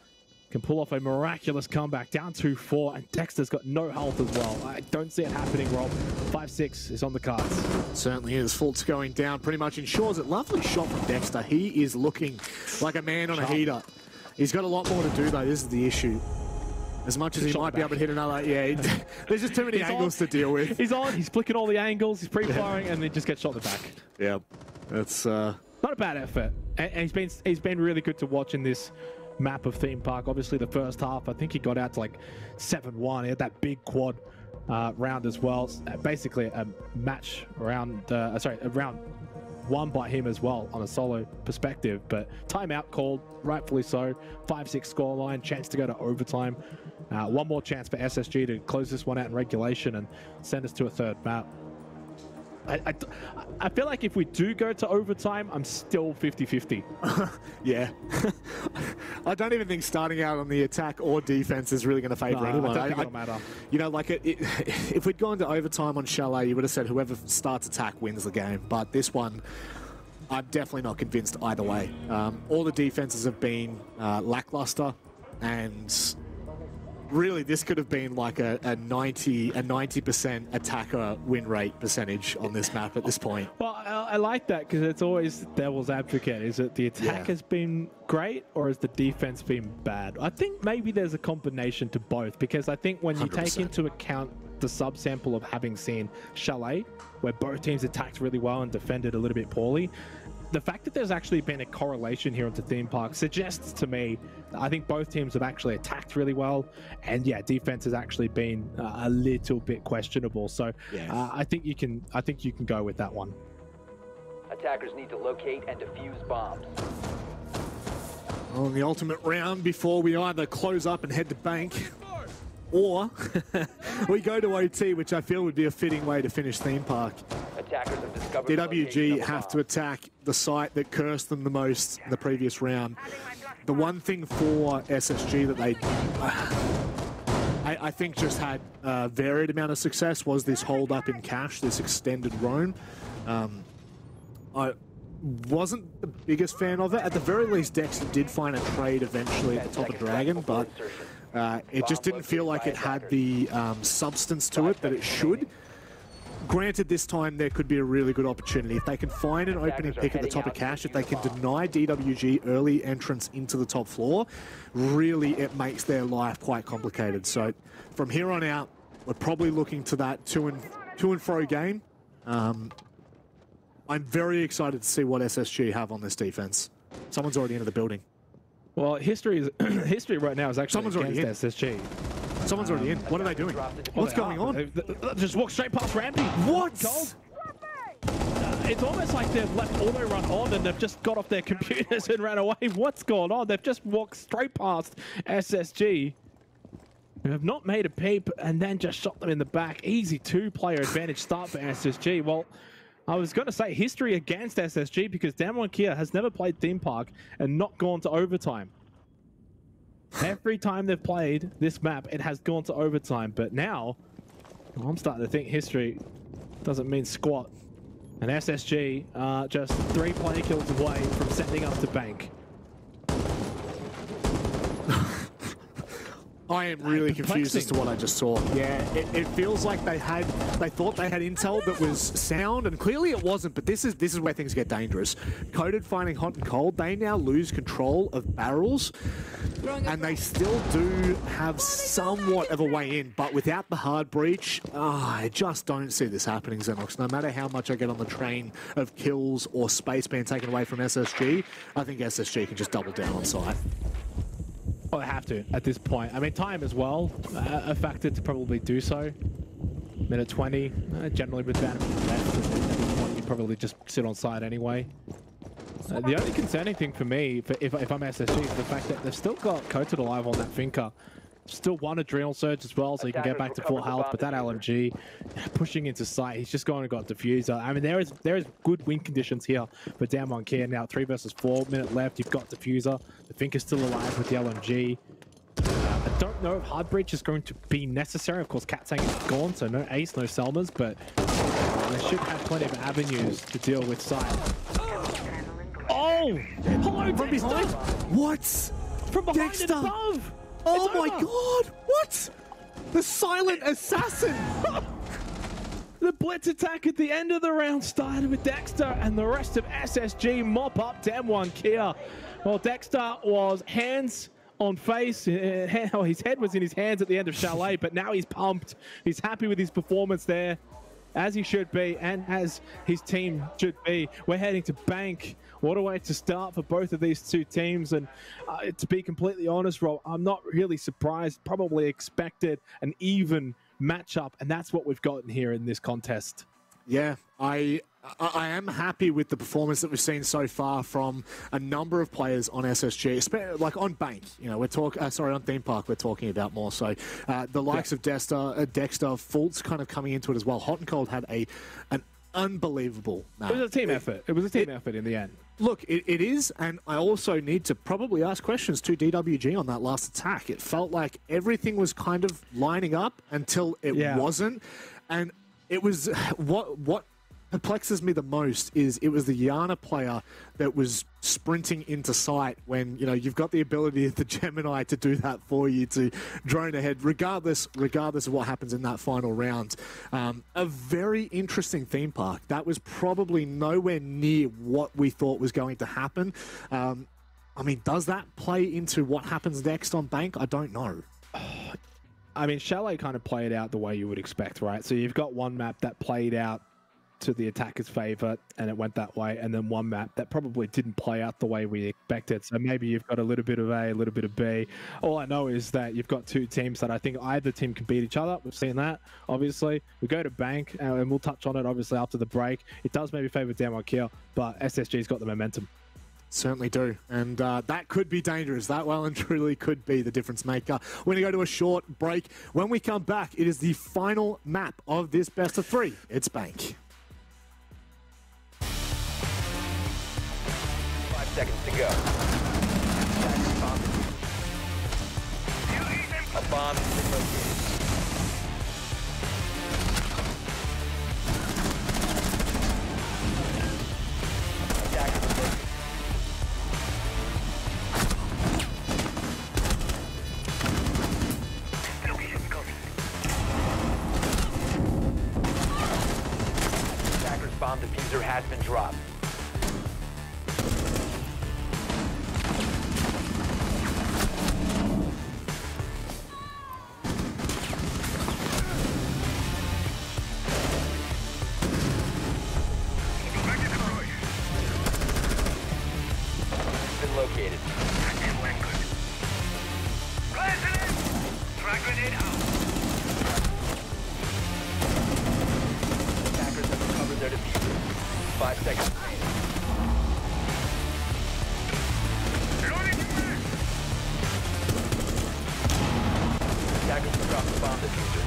can pull off a miraculous comeback down 2-4, and Dexter's got no health as well. I don't see it happening, Rob. 5-6 is on the cards. Certainly is. Fultz going down pretty much ensures it. Lovely shot from Dexter. He is looking like a man on a heater. He's got a lot more to do though. This is the issue. As much as he might be able to hit another, there's just too many angles to deal with. He's on, he's flicking all the angles, he's pre-firing, and then just gets shot in the back. Yeah, that's not a bad effort. And he's been really good to watch in this map of Theme Park. Obviously the first half, I think he got out to like 7-1. He had that big quad round as well. Basically a match round, a round won by him as well on a solo perspective. But timeout called, rightfully so. 5-6 scoreline, chance to go to overtime. One more chance for SSG to close this one out in regulation and send us to a third map. I feel like if we do go to overtime, I'm still 50-50. Yeah. I don't even think starting out on the attack or defense is really going to favour anyone. I don't think it'll matter. You know, like if we'd gone to overtime on Chalet, you would have said whoever starts attack wins the game. But this one, I'm definitely not convinced either way. All the defenses have been lackluster, and really, this could have been like a 90% attacker win rate percentage on this map at this point. Well, I like that because it's always devil's advocate. Is it the attack has been great or has the defense been bad? I think maybe there's a combination to both, because I think when you 100%. Take into account the subsample of having seen Chalet, where both teams attacked really well and defended a little bit poorly, the fact that there's actually been a correlation here onto Theme Park suggests to me that I think both teams have actually attacked really well, and yeah, defense has actually been a little bit questionable. So I think you can go with that one. Attackers need to locate and defuse bombs. On the ultimate round before we either close up and head to bank, or we go to OT, which I feel would be a fitting way to finish Theme Park. Attackers have discovered DWG have to attack the site that cursed them the most in the previous round. The one thing for SSG that they, I think, just had a varied amount of success was this hold up in cash, this extended roam. I wasn't the biggest fan of it. At the very least, Dexter did find a trade eventually at the top of Dragon, but it just didn't feel like it had the substance to it that it should. Granted, this time there could be a really good opportunity. If they can find an opening pick at the top of cash, if they can deny DWG early entrance into the top floor, really it makes their life quite complicated. So from here on out, we're probably looking to that to and fro game. I'm very excited to see what SSG have on this defense. Someone's already into the building. Well, history right now is actually Someone's already against SSG. Someone's already in. What are they doing? What's going on? They just walked straight past Rampy. What? Gold. It's almost like they've left auto run on and they've just got off their computers and ran away. What's going on? They've just walked straight past SSG, who have not made a peep, and then just shot them in the back. Easy two-player advantage start for SSG. Well, I was going to say history against SSG because DWG KIA has never played Theme Park and not gone to overtime. Every time they've played this map, it has gone to overtime. But now, well, I'm starting to think history doesn't mean squat. And SSG are just 3 player kills away from sending us to bank. I am really confused as to what I just saw. Yeah, it feels like they thought they had intel that was sound, and clearly it wasn't. But this is where things get dangerous. Coded finding hot and cold, they now lose control of barrels, and they still do have somewhat of a way in. But without the hard breach, I just don't see this happening, Xenox. No matter how much I get on the train of kills or space being taken away from SSG, I think SSG can just double down on site. Well, they have to at this point. I mean, time as well, a factor to probably do so. Minute 20, generally with that left, at this point you probably just sit on side anyway. The only concerning thing for me, if I'm SSG, is the fact that they've still got Coated alive on that Finca. Still want Adrenal Surge as well, so he can get back to full health, but that LMG pushing into sight, he's just going and got Diffuser. I mean, there is good win conditions here for DWG KIA now. 3 versus 4, minute left, you've got Diffuser. The Finca's still alive with the LMG. I don't know if Hard Breach is going to be necessary. Of course, Katsang is gone, so no Ace, no Selmas, but they should have plenty of avenues to deal with sight. Oh! Hello, From Dexter! behind? What? From behind Dexter! and above! Oh It's my over. god! What? The silent assassin! The blitz attack at the end of the round started with Dexter, and the rest of SSG mop up DWG KIA. Well, Dexter was hands on face. His head was in his hands at the end of Chalet, but now he's pumped. He's happy with his performance there, as he should be, and as his team should be. We're heading to bank. What a way to start for both of these two teams. And to be completely honest, Rob, I'm not really surprised. Probably expected an even matchup, and that's what we've gotten here in this contest. Yeah, I am happy with the performance that we've seen so far from a number of players on SSG, like on Bank. You know, on Theme Park we're talking about more. So the likes of Dexter, Fultz kind of coming into it as well. Hot and Cold had an unbelievable match. It was a team effort. It was a team effort in the end. Look, it is, and I also need to probably ask questions to DWG on that last attack. It felt like everything was kind of lining up until it wasn't, and it was what perplexes me the most is it was the Yana player that was sprinting into sight when, you know, you've got the ability of the Gemini to do that for you, to drone ahead, regardless of what happens in that final round. A very interesting theme park. That was probably nowhere near what we thought was going to happen. I mean, does that play into what happens next on Bank? I don't know. I mean, Chalet kind of played out the way you would expect, right? So you've got one map that played out to the attacker's favor and it went that way, and then one map that probably didn't play out the way we expected. So maybe you've got a little bit of A, a little bit of B. All I know is that you've got two teams that I think either team can beat each other. We've seen that, obviously. We go to Bank, and we'll touch on it, obviously, after the break. It does maybe favor DWG KIA, but SSG's got the momentum. Certainly do, and that could be dangerous. That well and truly could be the difference maker. We're going to go to a short break. When we come back, it is the final map of this best of 3. It's Bank. 5 seconds to go. A bomb has been located. Attackers are located. Attacker's bomb diffuser has been dropped. been located. Frag grenade out. Attackers have recovered their diffuser. 5 seconds remaining. Attackers have dropped the bomb diffuser.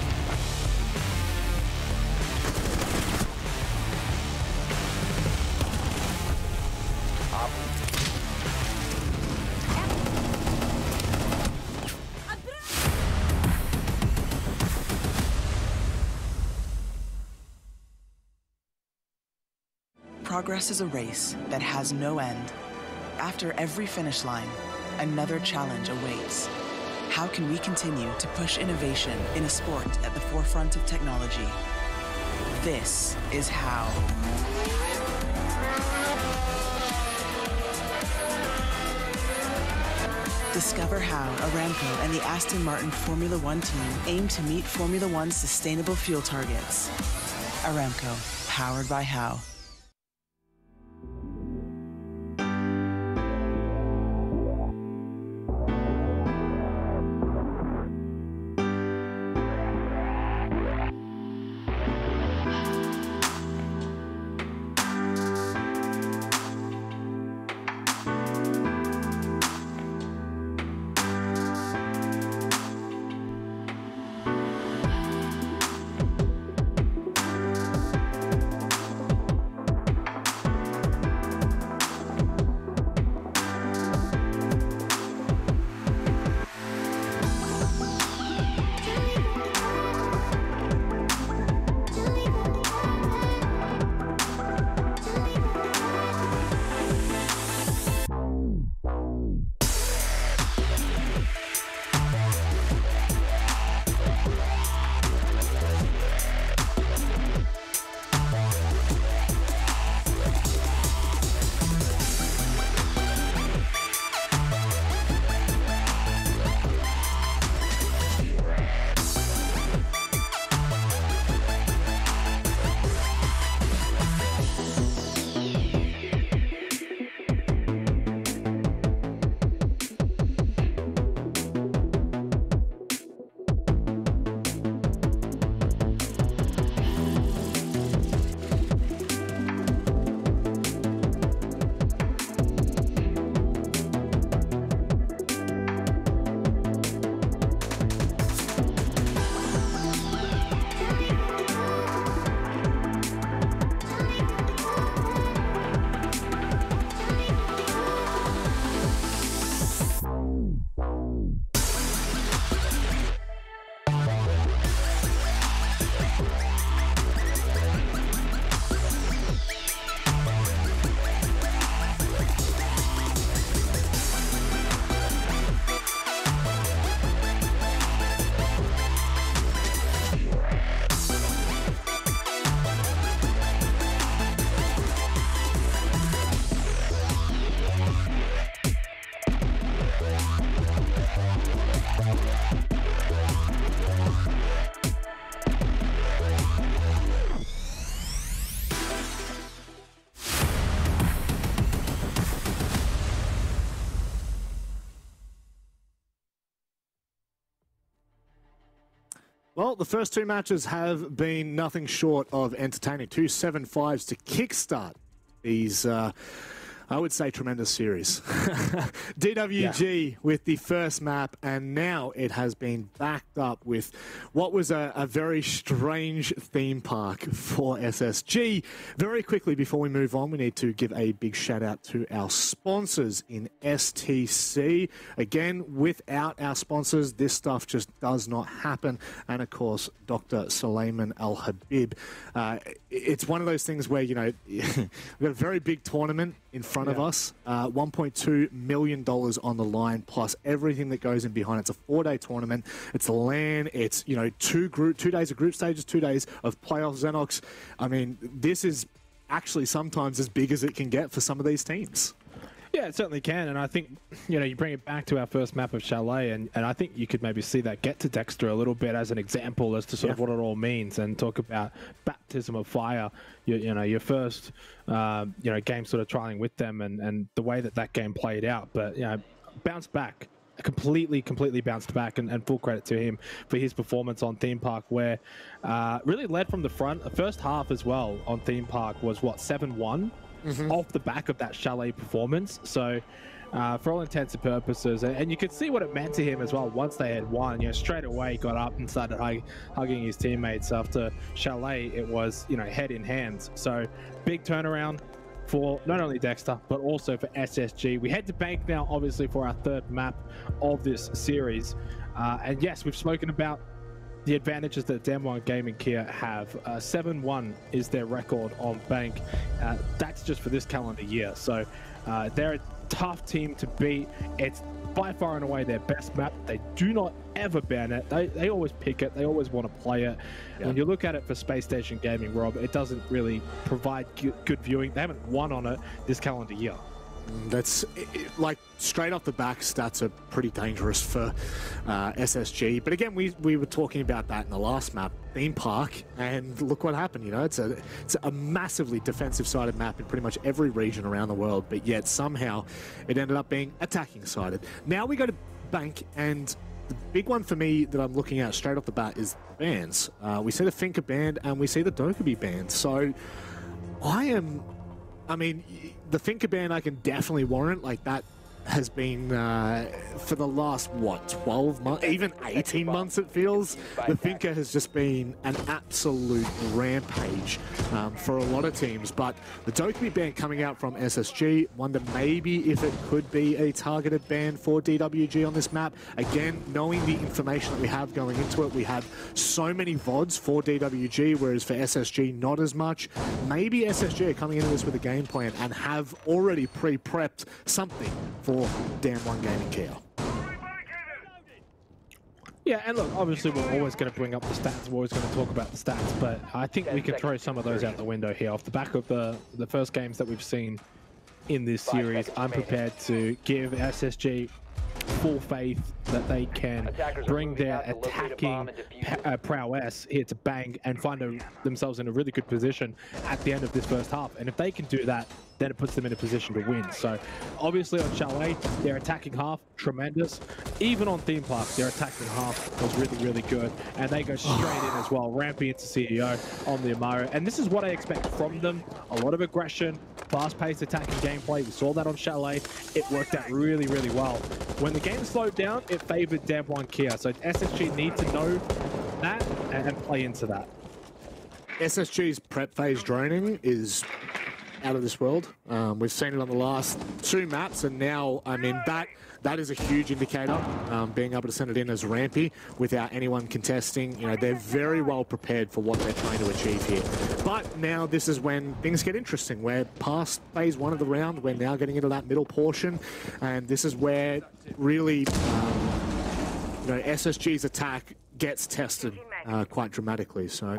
Progress is a race that has no end. After every finish line, another challenge awaits. How can we continue to push innovation in a sport at the forefront of technology? This is how. Discover how Aramco and the Aston Martin Formula One team aim to meet Formula One's sustainable fuel targets. Aramco, powered by How. Well, the first two matches have been nothing short of entertaining. 2 7-5s to kickstart these, I would say, tremendous series. DWG with the first map, and now it has been backed up with what was a very strange theme park for SSG. Very quickly, before we move on, we need to give a big shout out to our sponsors in STC. Again, without our sponsors, this stuff just does not happen. And of course, Dr. Suleiman Al Habib. It's one of those things where, you know, we've got a very big tournament in front of us, $1.2 million on the line, plus everything that goes in behind. It's a 4-day tournament. It's a LAN. It's, you know, 2 days of group stages, 2 days of playoff Xenox. I mean, this is actually sometimes as big as it can get for some of these teams. Yeah, it certainly can, and I think, you know, you bring it back to our first map of Chalet, and I think you could maybe see that get to Dexter a little bit as an example as to sort of what it all means, and talk about baptism of fire, you know, your first, you know, game sort of trialing with them, and the way that game played out, but, you know, bounced back. Completely bounced back, and full credit to him for his performance on Theme Park, where really led from the front. The first half as well on Theme Park was, what, 7-1? Off the back of that Chalet performance. So for all intents and purposes, and you could see what it meant to him as well once they had won. You know, straight away got up and started hugging his teammates. After Chalet, it was, you know, head in hands. So big turnaround for not only Dexter but also for SSG. We head to Bank now, obviously, for our third map of this series, and yes, we've spoken about the advantages that DWG Gaming KIA have. 7-1 is their record on Bank. That's just for this calendar year. So they're a tough team to beat. It's by far and away their best map. They do not ever ban it. They always pick it. They always want to play it. Yeah. When you look at it for Spacestation Gaming, Rob, it doesn't really provide good viewing. They haven't won on it this calendar year. That's like straight off the back, stats are pretty dangerous for SSG. But again, we were talking about that in the last map, Theme Park, and look what happened. You know, it's a massively defensive-sided map in pretty much every region around the world, but yet somehow it ended up being attacking-sided. Now we go to Bank, and the big one for me that I'm looking at straight off the bat is bans. We see the Finka banned, and we see the Dokkaebi banned. So I mean, the Finka ban I can definitely warrant. Like, that has been for the last, what, 12 months, even 18 months it feels. The Finka has just been an absolute rampage for a lot of teams. But the Dokkaebi ban coming out from SSG, wonder maybe if it could be a targeted ban for DWG on this map. Again, knowing the information that we have going into it, we have so many VODs for DWG, whereas for SSG, not as much. Maybe SSG are coming into this with a game plan and have already pre-prepped something for DWG Gaming KIA. Yeah, and look, obviously we're always going to bring up the stats. We're always going to talk about the stats, but I think we can throw some of those out the window here. Off the back of the first games that we've seen in this series, I'm prepared to give SSG full faith that they can bring their attacking prowess here to Bang and find themselves in a really good position at the end of this first half. And if they can do that, then it puts them in a position to win. So obviously on Chalet, their attacking half, tremendous. Even on Theme Park, their attacking half was really good. And they go straight in as well, ramping into CEO on the Amaro. And this is what I expect from them. A lot of aggression, fast-paced attacking gameplay. We saw that on Chalet. It worked out really well. When the game slowed down, it favored DWG KIA. So SSG need to know that and play into that. SSG's prep phase droning is out of this world. We've seen it on the last two maps, and now, I mean, that is a huge indicator, being able to send it in as rampy without anyone contesting. You know, they're very well prepared for what they're trying to achieve here. But now this is when things get interesting. We're past phase one of the round. We're now getting into that middle portion, and this is where really, you know, SSG's attack gets tested quite dramatically. So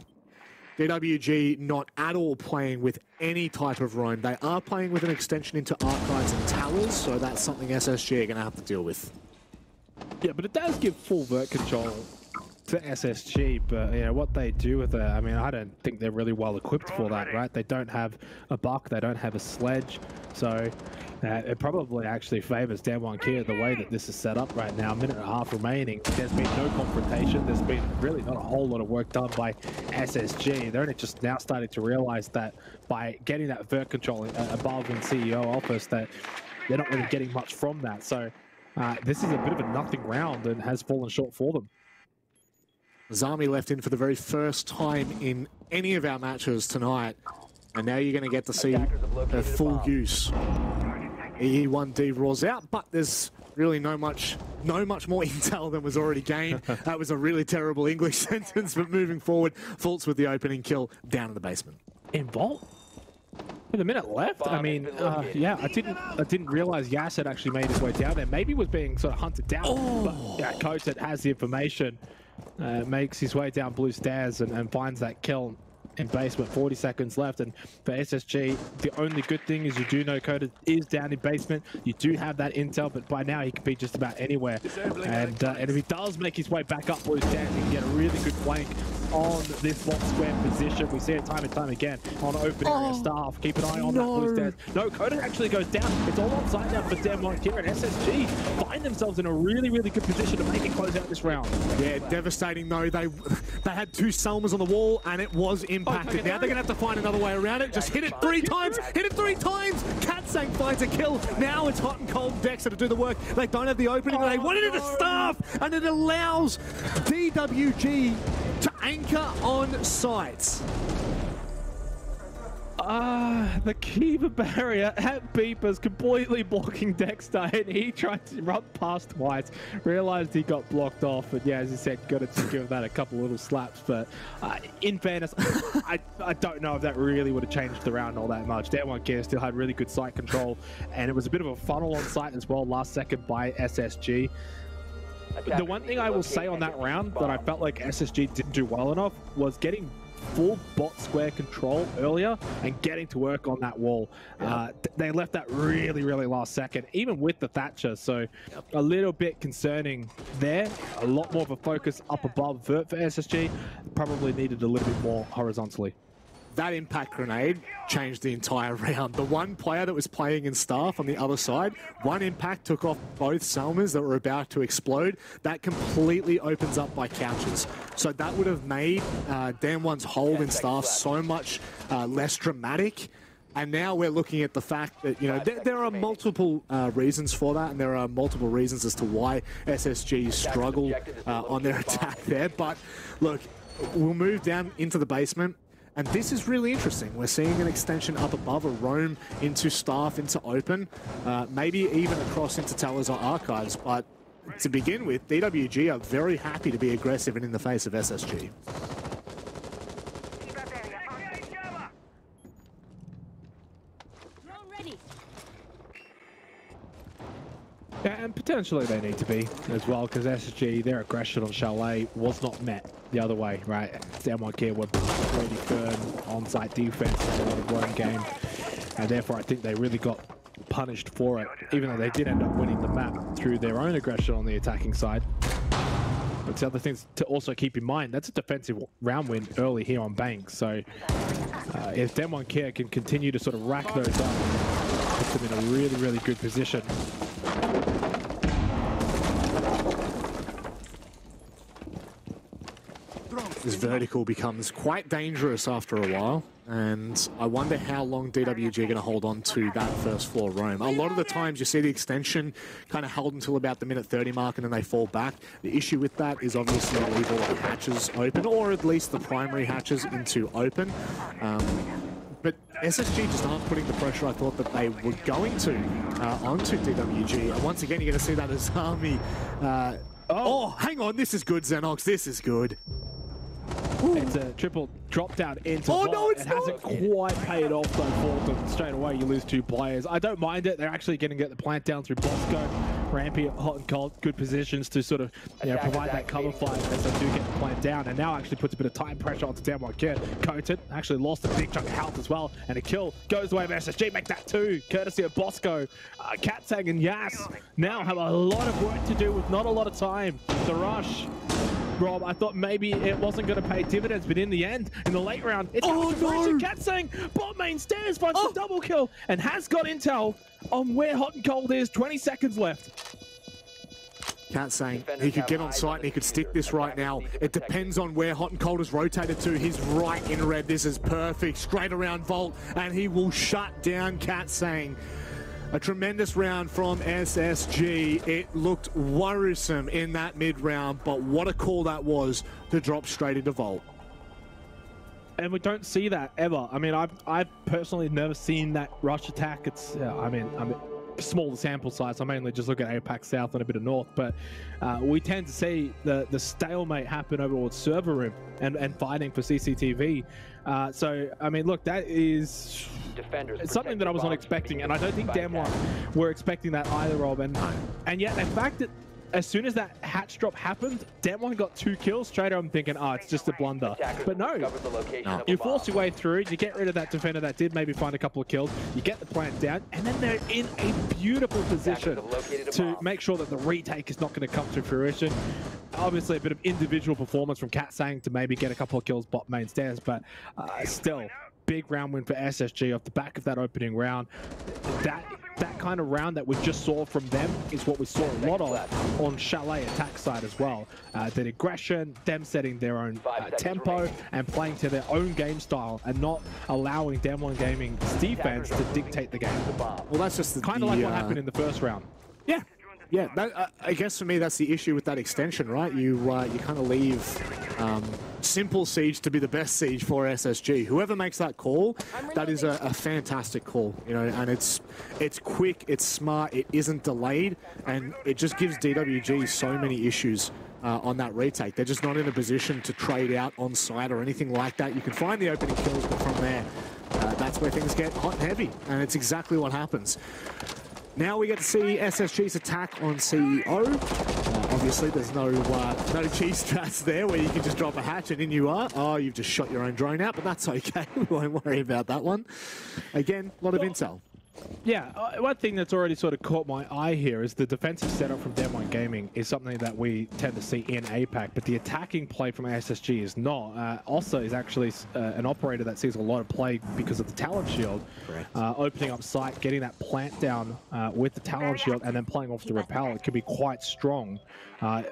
DWG not at all playing with any type of roam. They are playing with an extension into archives and towers, so that's something SSG are going to have to deal with. Yeah, but it does give full vert control to SSG, but you know what they do with it, I mean, I don't think they're really well equipped for that, right? They don't have a buck, they don't have a sledge, so it probably actually favors DWG KIA the way that this is set up right now. A minute and a half remaining. There's been no confrontation. There's been really not a whole lot of work done by SSG. They're only just now starting to realize that by getting that vert control above in CEO office, that they're not really getting much from that. So this is a bit of a nothing round and has fallen short for them. Zami left in for the very first time in any of our matches tonight, and now you're going to get to see a full use. E1D roars out, but there's really no much more intel than was already gained. That was a really terrible English sentence, but moving forward, Fultz with the opening kill down in the basement. In Vault? With a minute left? I mean, yeah, I didn't realize Yas had actually made his way down there. Maybe was being sort of hunted down. But yeah, Coach that has the information makes his way down blue stairs and finds that kill. in basement, 40 seconds left. And for SSG, the only good thing is you do know Coda is down in basement. You do have that intel, but by now he can be just about anywhere. And if he does make his way back up blue stand, he can get a really good flank on this box square position. We see it time and time again on opening area staff. Keep an eye on that blue stand. No, Coda actually goes down. It's all onside now for DWG KIA, and SSG find themselves in a really, really good position to make it close out this round. Yeah, devastating though. They had two Selmas on the wall and it was impacted. Now they're going to have to find another way around it. Just hit it 3 times. Hit it 3 times. Katsang finds a kill. Now it's hot and cold Dexter to do the work. They don't have the opening. They wanted it to staff, and it allows DWG to anchor on sites. The Kiva barrier at Beepers completely blocking Dexter, and he tried to run past twice, realized he got blocked off, but yeah, as you said, got to give that a couple little slaps. But in fairness, I don't know if that really would have changed the round all that much. DWG KIA still had really good site control, and it was a bit of a funnel on site as well last second by SSG. The one thing I will say on that round that I felt like SSG didn't do well enough was getting full bot square control earlier and getting to work on that wall. They left that really, really last second, even with the Thatcher. So a little bit concerning there. A lot more of a focus up above vert for SSG. Probably needed a little bit more horizontally. That impact grenade changed the entire round. The one player that was playing in staff on the other side, one impact took off both Selmas that were about to explode. That completely opens up by couches. So that would have made DAM1's hold in staff so much less dramatic. And now we're looking at the fact that, you know, there are multiple reasons for that, and there are multiple reasons as to why SSG struggle on their attack there. But look, we'll move down into the basement. And this is really interesting. We're seeing an extension up above, a roam into staff, into open, maybe even across into towers or archives. But to begin with, DWG are very happy to be aggressive and in the face of SSG. Yeah, and potentially they need to be as well, because SSG, their aggression on Chalet was not met the other way, right? DWG KIA were pretty firm on-site defense, a lot of run game, and therefore I think they really got punished for it, even though they did end up winning the map through their own aggression on the attacking side. But the other things to also keep in mind, that's a defensive round win early here on Bank, so if DWG KIA can continue to sort of rack those up, puts them in a really, really good position. This vertical becomes quite dangerous after a while, and I wonder how long DWG are going to hold on to that first floor roam. A lot of the times you see the extension kind of held until about the minute 30 mark and then they fall back. The issue with that is obviously leave all the hatches open, or at least the primary hatches into open. But SSG just aren't putting the pressure I thought that they were going to onto DWG. And once again, you're going to see that Azami. Oh, hang on, this is good, Xenox, this is good. It's a triple drop down into Oh, vault. no, it's it hasn't quite paid off though, Fulton. Straight away you lose 2 players. I don't mind it. They're actually going to get the plant down through Bosco. Rampy, hot and cold, good positions to sort of provide that cover fire as they do get the plant down, and now actually puts a bit of time pressure onto DWG KIA. Coated actually lost a big chunk of health as well, and a kill goes the way of SSG. Make that 2, courtesy of Bosco. Katsang and Yas now have a lot of work to do with not a lot of time. The rush. Rob, I thought maybe it wasn't going to pay dividends, but in the end, in the late round, it's Katsang, bot main stairs finds the double kill and has got intel on where hot and cold is. 20 seconds left. Katsang, he could get on site and he could stick this right now. It depends on where hot and cold is rotated to. He's right in red. This is perfect. Straight around Vault, and he will shut down Katsang. A tremendous round from SSG. It looked worrisome in that mid-round, but what a call that was to drop straight into Vault. And we don't see that ever. I mean, I've personally never seen that rush attack. It's, I mean, smaller sample size. I mainly just look at APAC South and a bit of North, but we tend to see the stalemate happen over towards server room and fighting for CCTV. So, I mean, look, that is something that I was not expecting, and I don't think DAM1 were expecting that either, Rob. And yet, the fact that as soon as that hatch drop happened, Demon got 2 kills. Straight away I'm thinking, oh, it's just a blunder. But no, you force your way through, you get rid of that defender that did maybe find a couple of kills, you get the plant down, and then they're in a beautiful position to make sure that the retake is not going to come to fruition. Obviously a bit of individual performance from Katsang to maybe get a couple of kills bot main stairs, but still, big round win for SSG off the back of that opening round. That kind of round that we just saw from them is what we saw a lot of on Chalet attack side as well. That aggression, them setting their own tempo and playing to their own game style and not allowing Demon Gaming's defense to dictate the game. Well, that's just kind of like what happened in the first round. Yeah. Yeah, that, I guess for me that's the issue with that extension, right? You kind of leave simple siege to be the best siege for SSG. Whoever makes that call, that is a fantastic call, you know, and it's quick, it's smart, it isn't delayed, and it just gives DWG so many issues on that retake. They're just not in a position to trade out on site or anything like that. You can find the opening kills, but from there, that's where things get hot and heavy, and it's exactly what happens. Now we get to see SSG's attack on CEO. Obviously, there's no cheese strats there where you can just drop a hatch and in you are. Oh, you've just shot your own drone out, but that's okay. We won't worry about that one. Again, a lot of intel. Yeah, one thing that's already sort of caught my eye here is the defensive setup from Demon Gaming is something that we tend to see in APAC, but the attacking play from SSG is not. Also is actually an operator that sees a lot of play because of the Talon Shield. Opening up site, getting that plant down with the Talon Shield, and then playing off the Repel. It can be quite strong.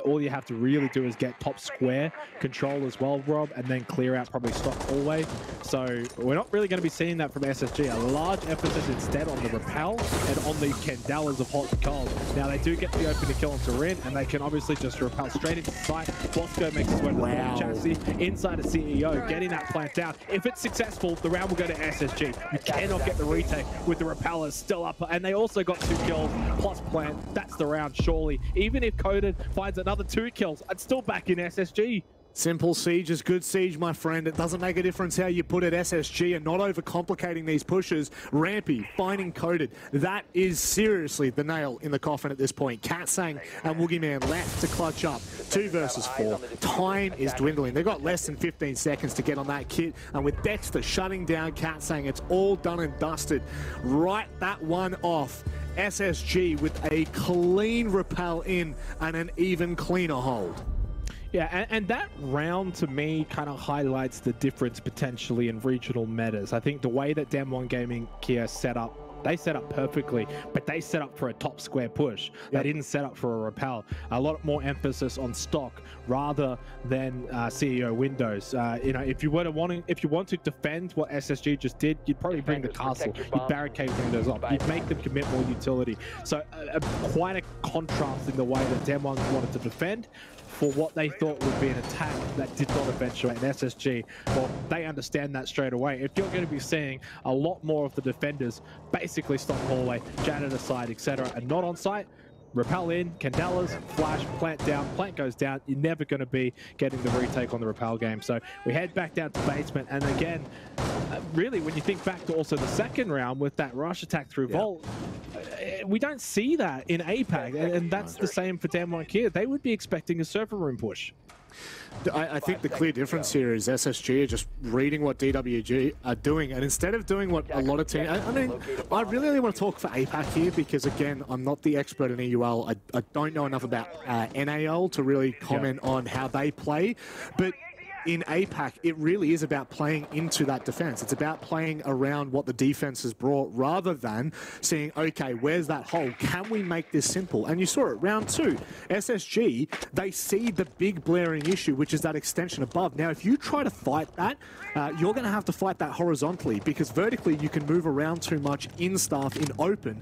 All you have to really do is get top square control as well, Rob, and then clear out probably stock hallway. So we're not really going to be seeing that from SSG. A large emphasis instead on the Repel and on the Candelas of hot and cold. Now they do get the opening kill on Turin, and they can obviously just repel straight into site. Bosco makes his way to the bottom chassis, inside of CEO, getting that plant down. If it's successful, the round will go to SSG. You cannot get the retake with the repellers still up, and they also got 2 kills plus plant. That's the round, surely. Even if Coded finds another 2 kills, it's still back in SSG. Simple siege is good siege, my friend. It doesn't make a difference how you put it. SSG and not overcomplicating these pushes. Rampy, finding Coded. That is seriously the nail in the coffin at this point. Katsang and Woogie Man left to clutch up. 2 versus 4. Time is dwindling. They've got less than 15 seconds to get on that kit. And with Dexter shutting down Katsang, it's all done and dusted. Right that one off. SSG with a clean repel in and an even cleaner hold. Yeah, and that round to me kind of highlights the difference potentially in regional metas. I think the way that Demon Gaming KIA set up, they set up perfectly, but they set up for a top square push. They didn't set up for a repel. A lot more emphasis on stock rather than CEO windows. You know, if you want to defend what SSG just did, you'd probably bring the castle. You'd barricade windows up. You'd make them commit more utility. So quite a contrast in the way that Demon wanted to defend for what they thought would be an attack that did not eventuate in SSG. Well, they understand that straight away. If you're going to be seeing a lot more of the defenders basically stop hallway, janitor side, etc., and not on site, repel in, Candelas, flash, plant down, plant goes down, you're never going to be getting the retake on the repel game. So we head back down to basement, and again, really, when you think back to also the second round with that rush attack through Vault, we don't see that in APAC, and that's the same for Demon KIA. They would be expecting a server room push. I think the clear difference here is SSG are just reading what DWG are doing, and instead of doing what a lot of teams... I mean, I really only want to talk for APAC here because, again, I'm not the expert in EUL. I don't know enough about NAL to really comment on how they play, but in APAC, it really is about playing into that defense. It's about playing around what the defense has brought rather than seeing, okay, where's that hole? Can we make this simple? And you saw it, round 2. SSG, they see the big blaring issue, which is that extension above. Now, if you try to fight that, you're going to have to fight that horizontally because vertically you can move around too much in staff, in open.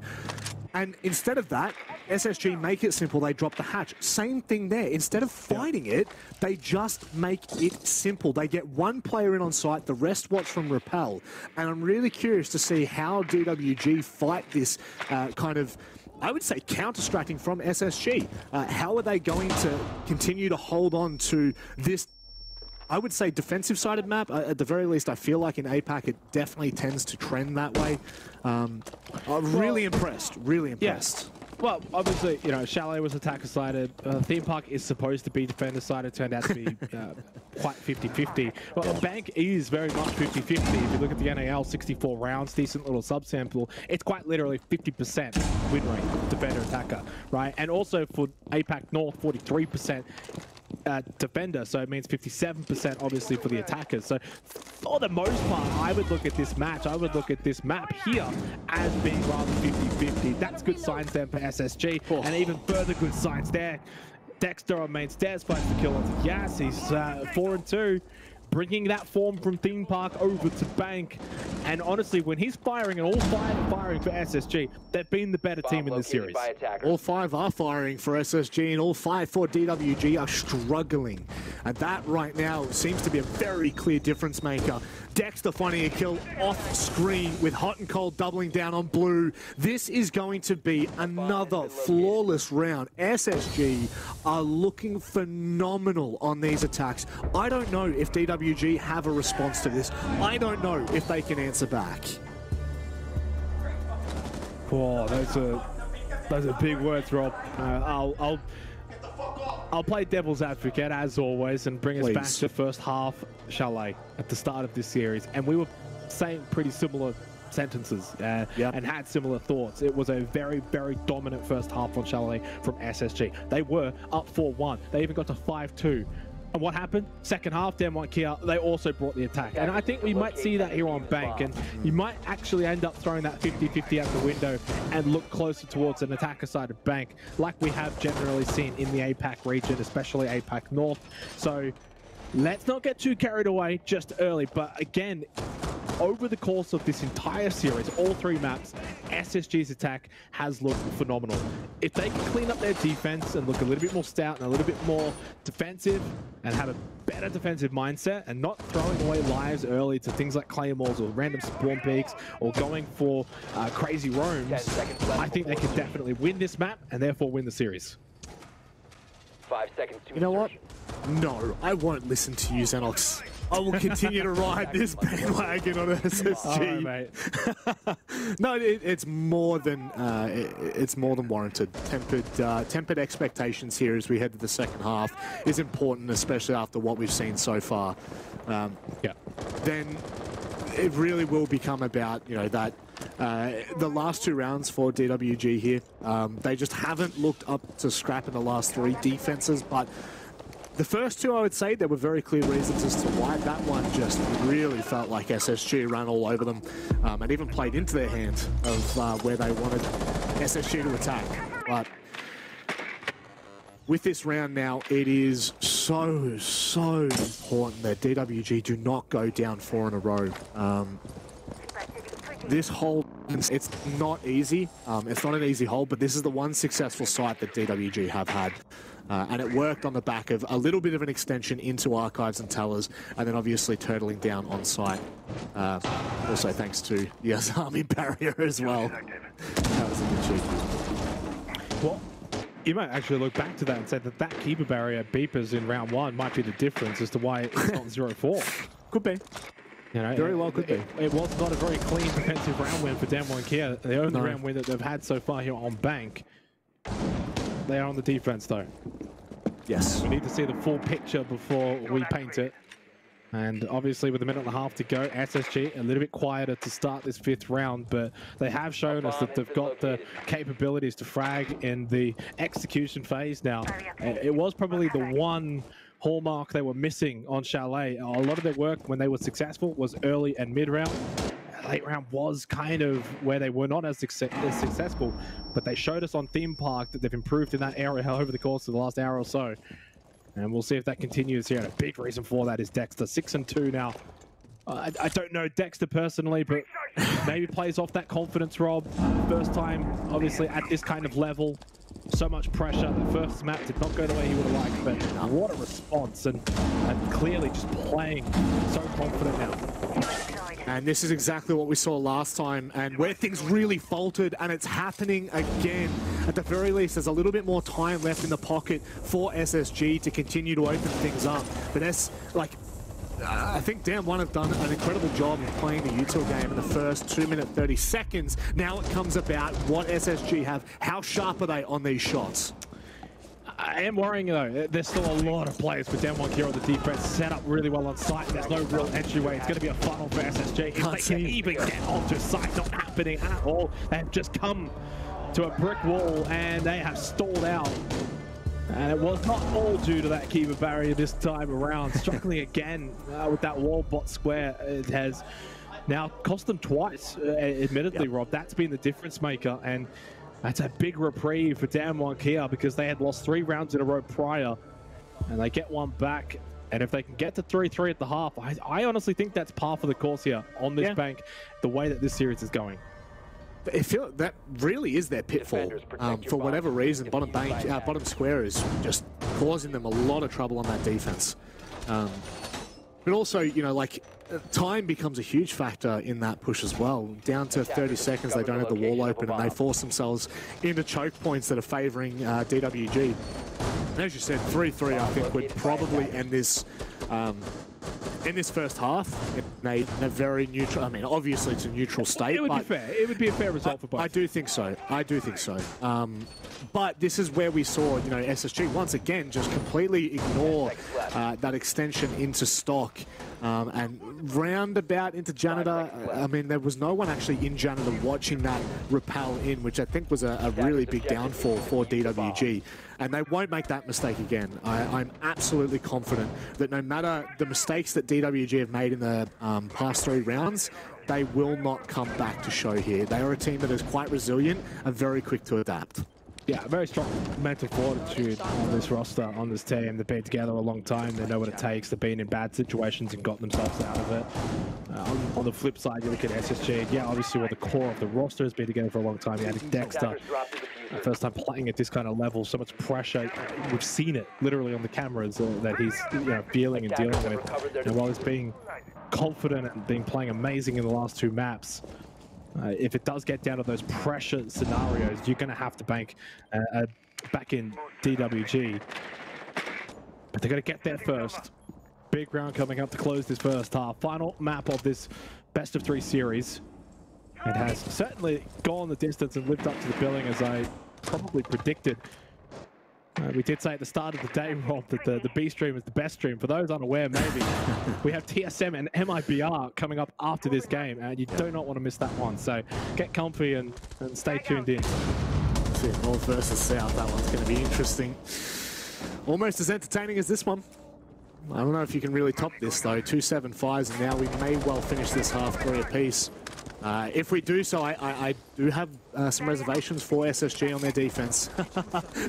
And instead of that, SSG make it simple, they drop the hatch. Same thing there. Instead of fighting it, they just make it simple. They get one player in on site, the rest watch from repel. And I'm really curious to see how DWG fight this kind of, I would say, counter-stracking from SSG. How are they going to continue to hold on to this, I would say, defensive-sided map? At the very least, I feel like in APAC, it definitely tends to trend that way. I'm really impressed, really impressed. Yeah. Well, obviously, you know, Chalet was attacker-sided. Theme Park is supposed to be defender-sided. Turned out to be quite 50-50. Well, Bank is very much 50-50. If you look at the NAL, 64 rounds, decent little subsample. It's quite literally 50% win rate, defender-attacker, right? And also for APAC North, 43%. Defender, so it means 57% obviously for the attackers. So for the most part, I would look at this match, I would look at this map here as being rather 50-50. That's good signs then for SSG, and even further good signs there. Dexter on main stairs fights the kill onto Yas. He's 4-2. Bringing that form from Theme Park over to Bank. And honestly, when he's firing and all five are firing for SSG, they've been the better team in this series. All five are firing for SSG and all five for DWG are struggling. And that right now seems to be a very clear difference maker. Dexter finding a kill off screen with Hot and Cold doubling down on Blue. This is going to be another flawless round. SSG are looking phenomenal on these attacks. I don't know if DWG have a response to this. I don't know if they can answer back. Oh, those are big words, Rob. I'll play devil's advocate as always and bring us back to first half Chalet at the start of this series, and we were saying pretty similar sentences and had similar thoughts. It was a very, very dominant first half on Chalet from SSG. They were up 4-1. They even got to 5-2. And what happened? Second half, DWG KIA, they also brought the attack. And I think we might see that here on Bank. And you might actually end up throwing that 50-50 out the window and look closer towards an attacker side of Bank, like we have generally seen in the APAC region, especially APAC North. So let's not get too carried away just early. But again, over the course of this entire series, all three maps, SSG's attack has looked phenomenal. If they can clean up their defense and look a little bit more stout and a little bit more defensive and have a better defensive mindset and not throwing away lives early to things like claymores or random spawn peaks or going for crazy roams, I think they can definitely win this map and therefore win the series. 5 seconds to You know what? No, I won't listen to you, Xenox. I will continue to ride this bandwagon on SSG. Right, mate. No, it's more than warranted. Tempered expectations here as we head to the second half is important, especially after what we've seen so far. Then it really will become about, you know, that the last two rounds for DWG here. They just haven't looked up to scrap in the last three defenses, but the first two, I would say, there were very clear reasons as to why. That one just really felt like SSG ran all over them and even played into their hand of where they wanted SSG to attack. But with this round now, it is so important that DWG do not go down 4 in a row. This hold, it's not easy. It's not an easy hold, but this is the one successful site that DWG have had. And it worked on the back of a little bit of an extension into archives and tellers, and then obviously turtling down on site. Also thanks to the US Army barrier as well. That was a good cheat. Well, you might actually look back to that and say that that keeper barrier beepers in round 1 might be the difference as to why it's not 0-4. Could be. You know, very well could be. It was not a very clean defensive round win for DWG KIA. The only round win that they've had so far here on Bank. They are on the defense though. Yes. We need to see the full picture before we paint it. And obviously with a minute and a half to go, SSG a little bit quieter to start this 5th round, but they have shown us that they've got the capabilities to frag in the execution phase now. It was probably the one hallmark they were missing on Chalet. A lot of their work when they were successful was early and mid-round. Late round was kind of where they were not as successful, but they showed us on Theme Park that they've improved in that area over the course of the last hour or so. And we'll see if that continues here. And a big reason for that is Dexter, 6-2 now. I don't know Dexter personally, but maybe plays off that confidence, Rob. First time, obviously, at this kind of level. So much pressure. The first map did not go the way he would have liked, but what a response. And clearly just playing so confident now. And this is exactly what we saw last time, and where things really faltered, and it's happening again. At the very least, there's a little bit more time left in the pocket for SSG to continue to open things up. But I think Damn1 have done an incredible job of playing the util game in the first 2 minute 30 seconds. Now it comes about what SSG have. How sharp are they on these shots? I am worrying though. There's still a lot of players with DWG KIA on the defense, set up really well on site. There's no real entryway. It's going to be a funnel for SSG. If they can even get onto site, not happening at all. They have just come to a brick wall and they have stalled out. And it was not all due to that keeper barrier this time around. Struggling again with that wall bot square. It has now cost them twice, admittedly, Rob. That's been the difference maker. And that's a big reprieve for DWG KIA because they had lost 3 rounds in a row prior. And they get one back. And if they can get to 3-3 at the half, I honestly think that's par for the course here on this bank, the way that this series is going. I feel that really is their pitfall. For whatever reason, bottom square is just causing them a lot of trouble on that defense. But also, you know, like, time becomes a huge factor in that push as well. Down to 30 seconds, they don't have the wall open, and they force themselves into choke points that are favoring DWG. And as you said, 3-3, I think, would probably end this in this first half in a very neutral. I mean, obviously it's a neutral state. It would be fair. It would be a fair result for both. I do think so. I do think so. But this is where we saw, you know, SSG once again just completely ignore that extension into stock and roundabout into janitor. I mean, there was no one actually in janitor watching that rappel in, which I think was a really big downfall for DWG. And they won't make that mistake again. I'm absolutely confident that no matter the mistakes that DWG have made in the past 3 rounds, they will not come back to show here. They are a team that is quite resilient and very quick to adapt. Yeah, very strong mental fortitude on this roster, on this team. They've been together a long time. They know what it takes. They've been in bad situations and got themselves out of it. On the flip side, you look at SSG. Yeah, obviously, well, the core of the roster has been together for a long time. You had Dexter, first time playing at this kind of level, so much pressure. We've seen it literally on the cameras that he's feeling and dealing with. And while he's being confident and being playing amazing in the last 2 maps, if it does get down to those pressure scenarios, you're going to have to bank back in DWG. But they're going to get there first. Big round coming up to close this first half. Final map of this best of 3 series. It has certainly gone the distance and lived up to the billing as I probably predicted. We did say at the start of the day, Rob, that the B stream is the best stream. For those unaware, maybe, we have TSM and MIBR coming up after this game, and you do not want to miss that one. So get comfy and stay tuned in. North versus South, that one's going to be interesting. Almost as entertaining as this one. I don't know if you can really top this, though. 2 7-5s, and now we may well finish this half 3 apiece. If we do so, I do have some reservations for SSG on their defense.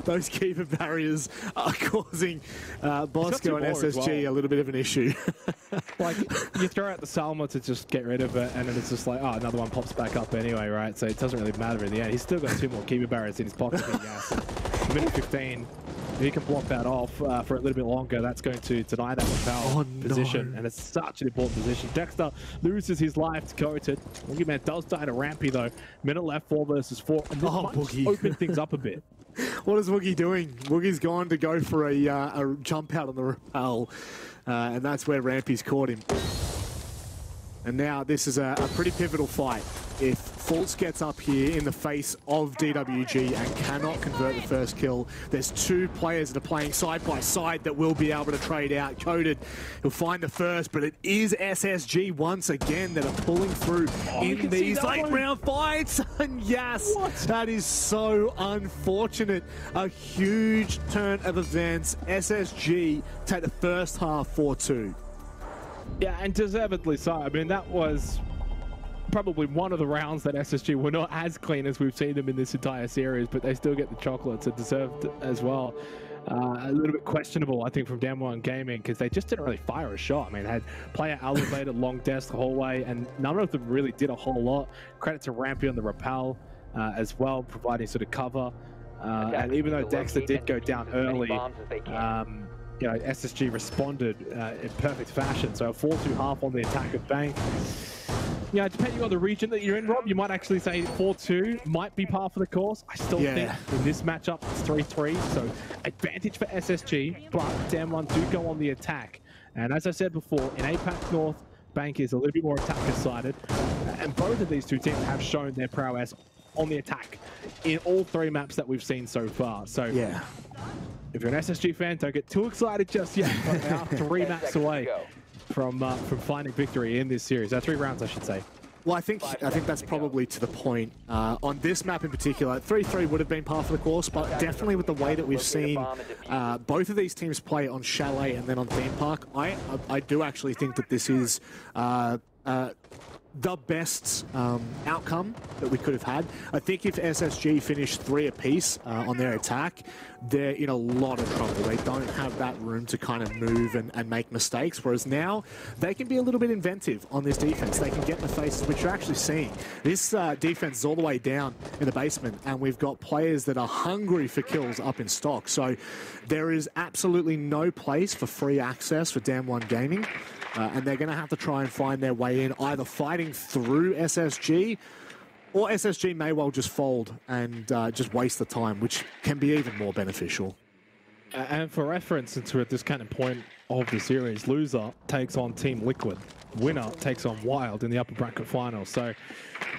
Those keeper barriers are causing Bosco and SSG a little bit of an issue. Like, you throw out the Salma to just get rid of it, and then it's just like, oh, another one pops back up anyway, right? So it doesn't really matter in the end. He's still got 2 more keeper barriers in his pocket. Yes. Minute 15. If he can block that off for a little bit longer, that's going to deny that rappel position. And it's such an important position. Dexter loses his life to Coated. Boogeyman does die to Rampy, though. Minute left, 4 versus 4. And this might open things up a bit. What is Woogie doing? Woogie's gone to go for a jump out on the rappel. And that's where Rampy's caught him. And now this is a pretty pivotal fight. If Fultz gets up here in the face of DWG and cannot convert the first kill, there's 2 players that are playing side by side that will be able to trade out. Coded, he'll find the first, but it is SSG once again that are pulling through in these late round fights. And yes, that is so unfortunate. A huge turn of events. SSG take the first half 4-2. Yeah, and deservedly so. I mean, that was probably one of the rounds that SSG were not as clean as we've seen them in this entire series, but they still get the chocolates. It deserved as well. A little bit questionable, I think, from DWG Gaming, because they just didn't really fire a shot. I mean, they had player elevated, long desk, hallway, and none of them really did a whole lot. Credit to Rampy on the rappel as well, providing sort of cover. And even though Dexter did go down early, you know, SSG responded in perfect fashion. So a 4-2 half on the attack of Bank. Yeah, depending on the region that you're in, Rob, you might actually say 4-2 might be par for the course. I still think in this matchup it's 3-3, so advantage for SSG, but DWG do go on the attack. And as I said before, in APAC North, Bank is a little bit more attacker-sided. And both of these two teams have shown their prowess on the attack in all 3 maps that we've seen so far. So yeah, if you're an SSG fan, don't get too excited just yet. But they are 3 maps away from finding victory in this series. 3 rounds, I should say. Well, I think that's probably to the point. On this map in particular, 3-3 would have been par for the course, but definitely with the way that we've seen both of these teams play on Chalet and then on Theme Park, I do actually think that this is the best outcome that we could have had. I think if SSG finished 3 apiece on their attack, they're in a lot of trouble. They don't have that room to kind of move and make mistakes, whereas now they can be a little bit inventive on this defense. They can get in the faces, which you're actually seeing. This defense is all the way down in the basement, and we've got players that are hungry for kills up in stock. So there is absolutely no place for free access for Damwon Gaming. And they're going to have to try and find their way in, either fighting through SSG, or SSG may well just fold and just waste the time, which can be even more beneficial. And for reference, since we're at this kind of point of the series, loser takes on Team Liquid. Winner takes on Wild in the upper bracket final. So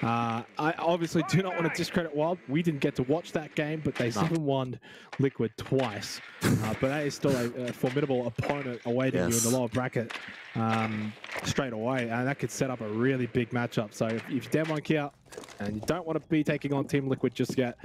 I obviously do not want to discredit Wild. We didn't get to watch that game, but they 7-1 Liquid twice. But that is still a formidable opponent awaiting you in the lower bracket straight away. And that could set up a really big matchup. So if you're Damwon KIA and you don't want to be taking on Team Liquid just yet,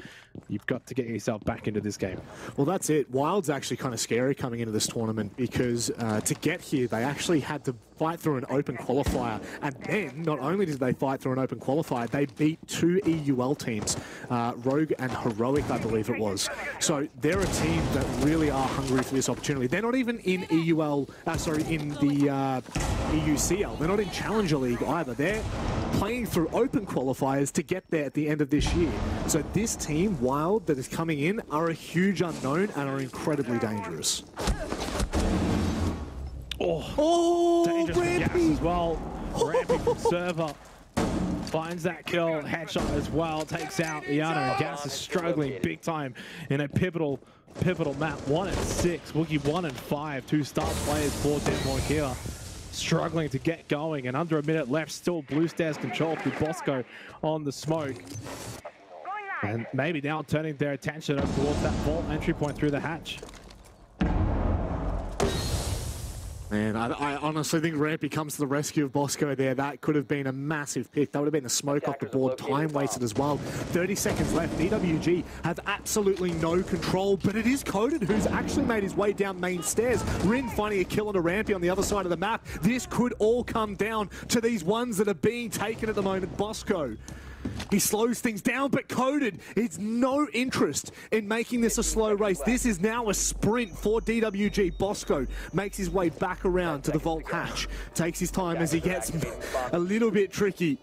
you've got to get yourself back into this game. Well, that's it. Wild's actually kind of scary coming into this tournament because to get here, they actually had to fight through an open qualifier. And then, not only did they fight through an open qualifier, they beat 2 EUL teams, Rogue and Heroic, I believe it was. So they're a team that really are hungry for this opportunity. They're not even in EUL, in the EUCL. They're not in Challenger League either. They're playing through open qualifiers to get there at the end of this year. So this team, Wild, that is coming in, are a huge unknown and are incredibly dangerous. Dangerous for Gas as well. Ramping from server. Finds that kill. Headshot as well. Takes out Iana, and Gas is struggling big time in a pivotal map. 1-6. Wookie 1-5. 2 star players for Damwon KIA. Struggling to get going, and under a minute left, still Blue Stairs controlled with Bosco on the smoke. And maybe now turning their attention up towards that vault entry point through the hatch. Man, I honestly think Rampy comes to the rescue of Bosco there. That could have been a massive pick. That would have been a smoke off the board. Time wasted as well. 30 seconds left. DWG have absolutely no control, but it is Coded who's actually made his way down main stairs. Rin finding a kill on a Rampy on the other side of the map. This could all come down to these ones that are being taken at the moment. Bosco, he slows things down, but Coded has no interest in making this a slow race. This is now a sprint for DWG. Bosco makes his way back around to the vault hatch. Takes his time as he gets a little bit tricky.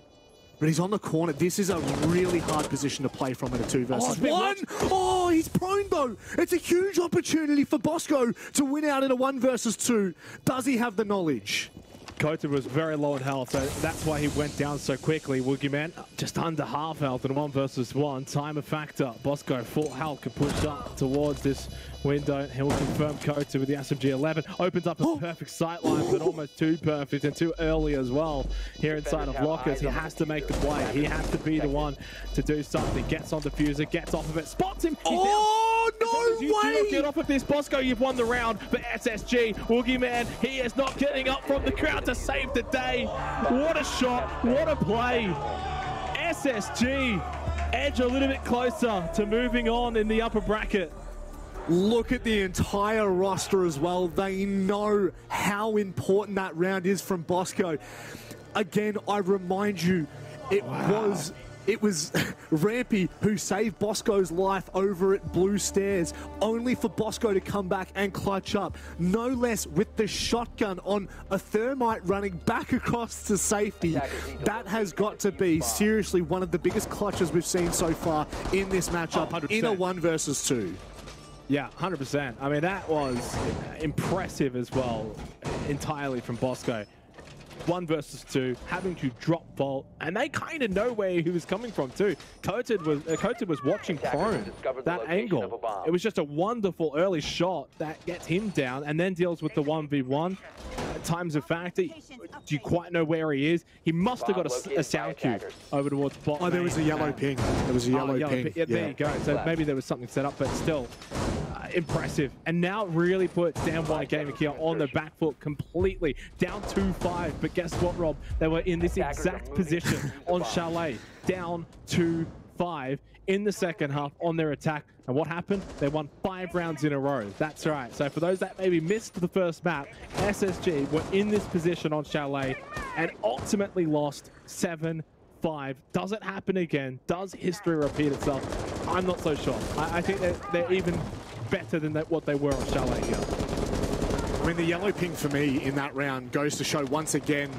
But he's on the corner. This is a really hard position to play from in a 2 versus 1. Oh, he's prone though. It's a huge opportunity for Bosco to win out in a 1 versus 2. Does he have the knowledge? Kota was very low in health, so that's why he went down so quickly. Woogieman just under half health in 1 versus 1. Time a factor. Bosco full health can push up towards this window. He'll confirm Kota with the SMG-11. Opens up a perfect sight line, but almost too perfect and too early as well. Here inside of Lockers, he has to make the play. He has to be the one to do something. Gets on diffuser, gets off of it, spots him. Oh, no way! You get off of this, Bosco, you've won the round. But SSG, Woogieman, he is not getting up from the crowd to save the day. What a shot, what a play. SSG, edge a little bit closer to moving on in the upper bracket. Look at the entire roster as well. They know how important that round is from Bosco. Again, I remind you, it was Rampy who saved Bosco's life over at Blue Stairs, only for Bosco to come back and clutch up. No less with the shotgun on a Thermite running back across to safety. That has got to be seriously one of the biggest clutches we've seen so far in this matchup in a 1 versus 2. Yeah, 100%. I mean, that was impressive as well, entirely from Bosco. 1 versus 2, having to drop vault, and they kind of know where he was coming from too. Coated was watching prone that angle. It was just a wonderful early shot that gets him down, and then deals with the 1v1. times of factor. Do you quite know where he is? He must have got a sound cue over towards bot. Oh, there was a yellow ping. There was a yellow ping. Yeah, there you go. So maybe there was something set up, but still impressive. And now it really puts DWG Gaming KIA on the back foot completely. Down 2-5. But guess what, Rob? They were in this exact position on Chalet. Down 2-5 in the second half on their attack. And what happened? They won 5 rounds in a row. That's right. So for those that maybe missed the first map, SSG were in this position on Chalet and ultimately lost 7-5. Does it happen again? Does history repeat itself? I'm not so sure. I think they're even better than what they were on Chalet here. I mean, the yellow ping for me in that round goes to show once again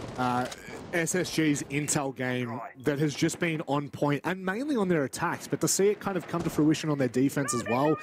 SSG's intel game that has just been on point, and mainly on their attacks, but to see it kind of come to fruition on their defense as well.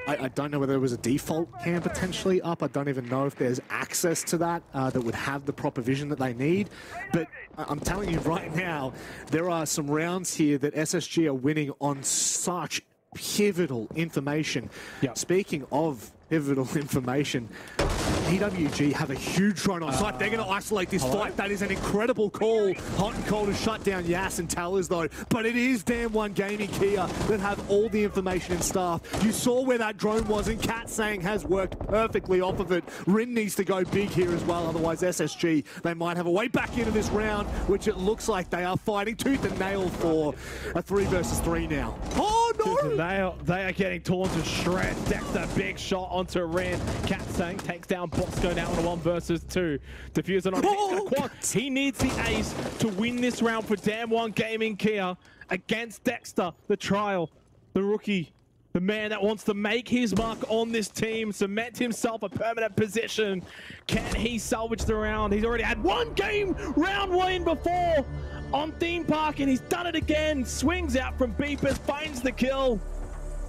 I don't know whether there was a default cam potentially up. I don't even know if there's access to that that would have the proper vision that they need. But I'm telling you right now, there are some rounds here that SSG are winning on such pivotal information. Yep. Speaking of pivotal information, DWG have a huge drone on site. They're going to isolate this fight. That is an incredible call. Hot and cold to shut down Yas and Tellers, though. But it is DWG Gaming KIA that have all the information and staff. You saw where that drone was, and Cat saying has worked perfectly off of it. Rin needs to go big here as well. Otherwise, SSG, they might have a way back into this round, which it looks like they are fighting tooth and nail for a 3 versus 3 now. Oh, no! Tooth and nail. They are getting torn to shreds. Dexter, big shot onto Rin. Cat saying takes down Bosco now on a 1 versus 2. Diffusing on quad. He needs the ace to win this round for DWG Gaming KIA against Dexter, the trial, the rookie, the man that wants to make his mark on this team, cement himself a permanent position. Can he salvage the round? He's already had 1 game round win before on Theme Park, and he's done it again. Swings out from Beepers, finds the kill.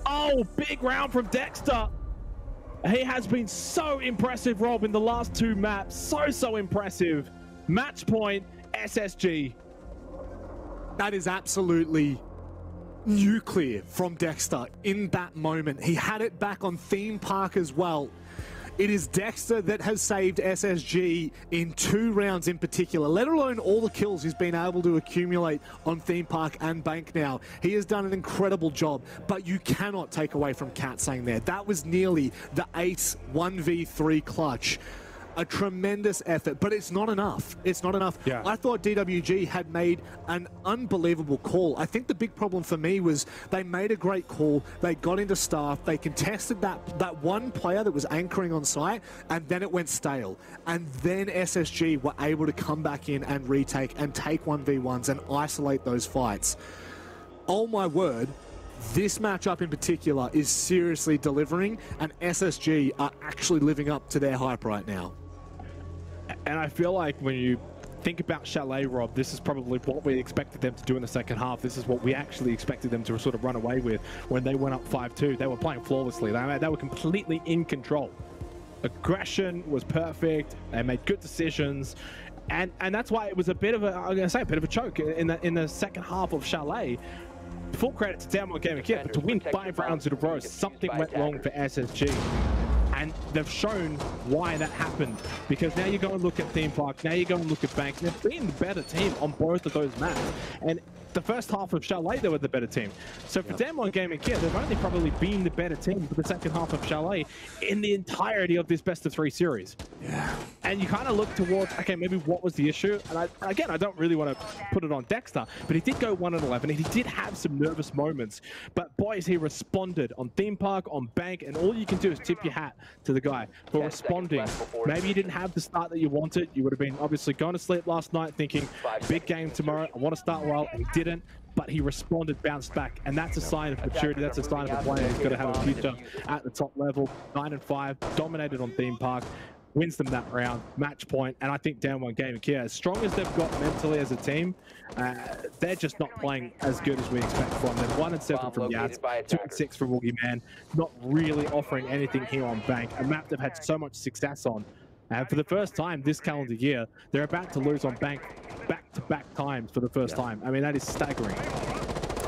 Oh, big round from Dexter. He has been so impressive, Rob, in the last 2 maps. So impressive. Match point, SSG. That is absolutely nuclear from Dexter in that moment. He had it back on Theme Park as well. It is Dexter that has saved SSG in 2 rounds in particular, let alone all the kills he's been able to accumulate on Theme Park and Bank now. He has done an incredible job, but you cannot take away from Cat saying there. That was nearly the ace 1v3 clutch. A tremendous effort, but it's not enough. It's not enough. Yeah. I thought DWG had made an unbelievable call. I think the big problem for me was they made a great call. They got into staff. They contested that one player that was anchoring on site, and then it went stale. And then SSG were able to come back in and retake and take 1v1s and isolate those fights. Oh my word. This matchup in particular is seriously delivering, and SSG are actually living up to their hype right now. And I feel like when you think about Chalet, Rob, this is probably what we expected them to do in the second half. This is what we actually expected them to sort of run away with when they went up 5-2. They were playing flawlessly. They were completely in control. Aggression was perfect. They made good decisions. And that's why it was a bit of a choke in the second half of Chalet. Full credit to DWG Gaming KIA, but to win 5 rounds in a row, something went wrong for SSG. And they've shown why that happened. Because now you go and look at Theme Park, now you go and look at Bank, they've been the better team on both of those maps. And the first half of Chalet, they were the better team. So for DWG Gaming KIA, they've only probably been the better team for the second half of Chalet in the entirety of this best-of-3 series. Yeah. And you kind of look towards, okay, maybe what was the issue? And I don't really want to put it on Dexter, but he did go 1-11, and he did have some nervous moments. But boys, he responded on Theme Park, on Bank, and all you can do is tip your hat to the guy for responding. Maybe you didn't have the start that you wanted. You would have been obviously going to sleep last night thinking, big game tomorrow, I want to start well, and he didn't, but he responded, bounced back, and that's a sign of maturity. That's a sign of a player who's going to have a future at the top level. 9-5, dominated on Theme Park, wins them that round, match point, and I think DWG Gaming KIA, as strong as they've got mentally as a team, they're just not playing as good as we expect from them. 1-7 from Yaz, 2-6 from Woogie Man, not really offering anything here on Bank, a map they've had so much success on. And for the first time this calendar year, they're about to lose on Bank back-to-back times for the first time. I mean, that is staggering.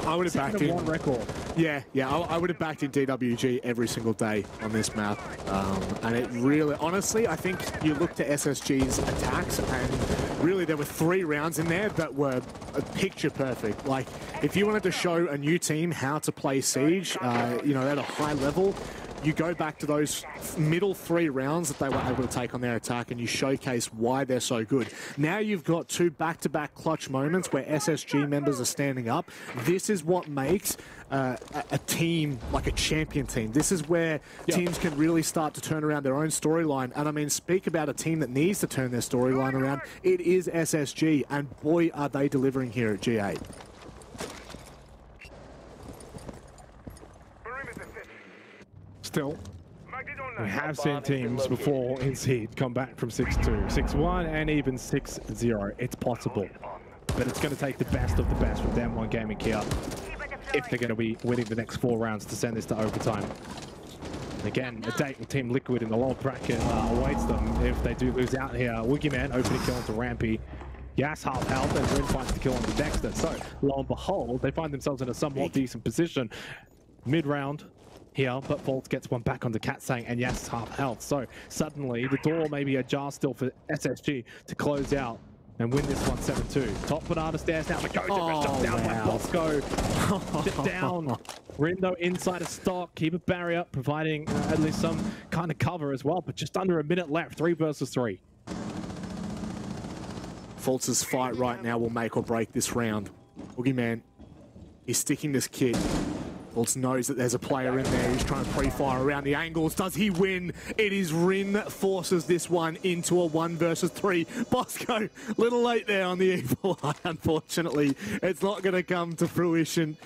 I would have backed in. One record. Yeah, I would have backed in DWG every single day on this map. And it really, honestly, I think you look to SSG's attacks, and really there were 3 rounds in there that were picture perfect. Like, if you wanted to show a new team how to play Siege, you know, at a high level, you go back to those middle 3 rounds that they were able to take on their attack, and you showcase why they're so good. Now you've got 2 back-to-back clutch moments where SSG members are standing up. This is what makes a team like a champion team. This is where teams can really start to turn around their own storyline. And I mean, speak about a team that needs to turn their storyline around. It is SSG, and boy, are they delivering here at G8. Still, we have seen teams before in Seed come back from 6-2, 6-1, and even 6-0. It's possible, but it's going to take the best of the best from DWG Gaming KIA if they're going to be winning the next 4 rounds to send this to overtime. Again, a date with Team Liquid in the lower bracket awaits them if they do lose out here. Woogieman opening kill onto Rampy. Yas half health, and Rin finds the kill onto Dexter. So, lo and behold, they find themselves in a somewhat decent position mid-round here, but Faults gets one back onto Katsang, and Yas half health. So suddenly the door may be ajar still for SSG to close out and win this one 7-2. Top banana stairs now, but goes down by Bosco. Sit down. Rindo inside of stock, keep a barrier, providing at least some kind of cover as well, but just under a minute left, 3 versus 3. Faults' fight right now will make or break this round. Boogeyman, he's sticking this kit. Faults knows that there's a player in there who's trying to pre-fire around the angles. Does he win? It is Rin that forces this one into a 1 versus 3. Bosco, little late there on the evil eye, unfortunately. It's not going to come to fruition.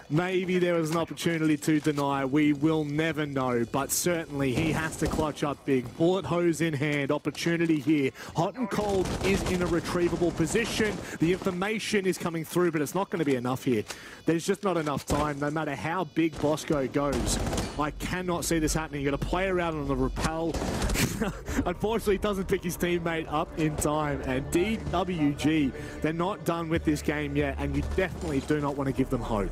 Maybe there was an opportunity to deny. We will never know, but certainly he has to clutch up big. Bullet hose in hand, opportunity here. Hot and cold is in a retrievable position. The information is coming through, but it's not going to be enough here. There's just not enough time, no matter how big Bosco goes. I cannot see this happening. You've got to play around on the rappel. Unfortunately, he doesn't pick his teammate up in time. And DWG, they're not done with this game yet, and you definitely do not want to give them hope.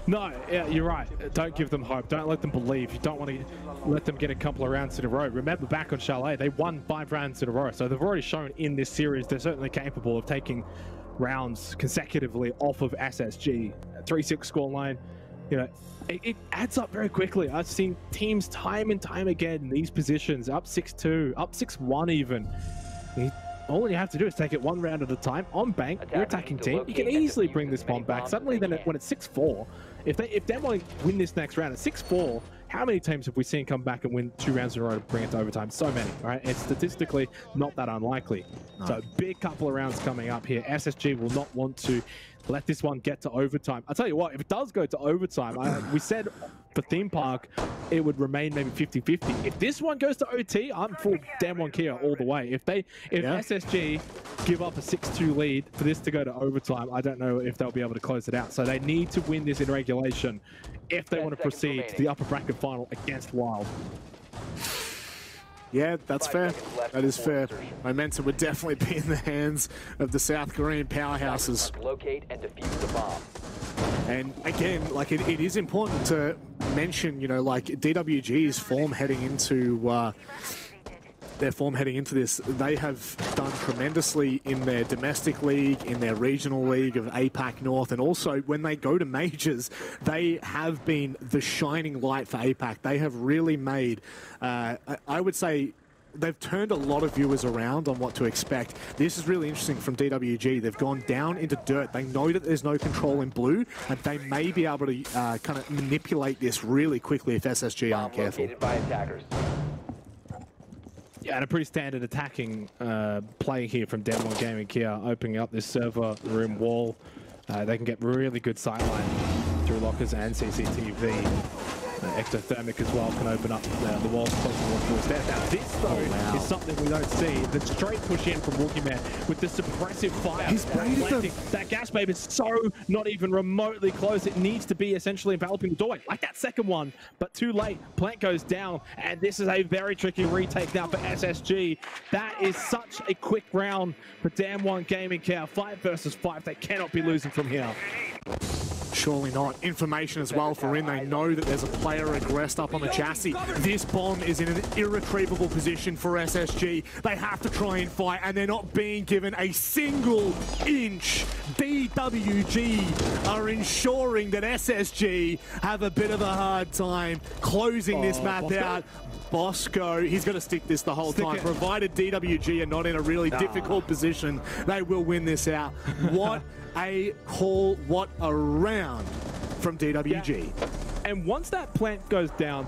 No, yeah, you're right. Don't give them hope. Don't let them believe. You don't want to let them get a couple of rounds in a row. Remember back on Chalet, they won 5 rounds in a row. So they've already shown in this series they're certainly capable of taking rounds consecutively off of SSG. 3-6 scoreline. You know, it adds up very quickly. I've seen teams time and time again in these positions, up 6-2, up 6-1 even. All you have to do is take it 1 round at a time. On bank, your attacking team, you can easily bring this bomb back. Suddenly, then when it's 6-4, if they want to win this next round at 6-4, how many teams have we seen come back and win 2 rounds in a row to bring it to overtime? So many, right? It's statistically not that unlikely. No. So big couple of rounds coming up here. SSG will not want to let this one get to overtime. I'll tell you what, if it does go to overtime, we said for Theme Park, it would remain maybe 50-50. If this one goes to OT, I'm full DWG KIA all the way. If SSG give up a 6-2 lead for this to go to overtime, I don't know if they'll be able to close it out. So they need to win this in regulation if they want to proceed to the upper bracket final against Wild. Yeah, that's fair. That is fair. Momentum would definitely be in the hands of the South Korean powerhouses. Locate and defuse the bomb. And again, like it is important to mention, you know, like DWG's form heading into this. They have done tremendously in their domestic league, in their regional league of APAC North, and also when they go to majors, they have been the shining light for APAC. They have really made, I would say, they've turned a lot of viewers around on what to expect. This is really interesting from DWG. They've gone down into dirt. They know that there's no control in blue, and they may be able to kind of manipulate this really quickly if SSG aren't careful. Located by attackers. Yeah, and a pretty standard attacking play here from DWG Gaming KIA, opening up this server room wall. They can get really good sightline through lockers and CCTV. Ectothermic as well can open up the walls close to the stairs. Now this though is something we don't see. The straight push in from Woogieman with the suppressive fire. He's baited that gas babe is so not even remotely close. It needs to be essentially enveloping the doorway, like that second one, but too late. Plant goes down, and this is a very tricky retake now for SSG. That is such a quick round for DWG Gaming KIA. 5 versus 5. They cannot be losing from here. Surely not. Information as well for in. They know that there's a player regressed up on the chassis. This bomb is in an irretrievable position for SSG. They have to try and fight, and they're not being given a single inch. DWG are ensuring that SSG have a bit of a hard time closing this map Bosco? out. Bosco, he's going to stick this the whole time. Provided DWG are not in a really difficult position, they will win this out. What a call, what a round from DWG. Yeah. And once that plant goes down,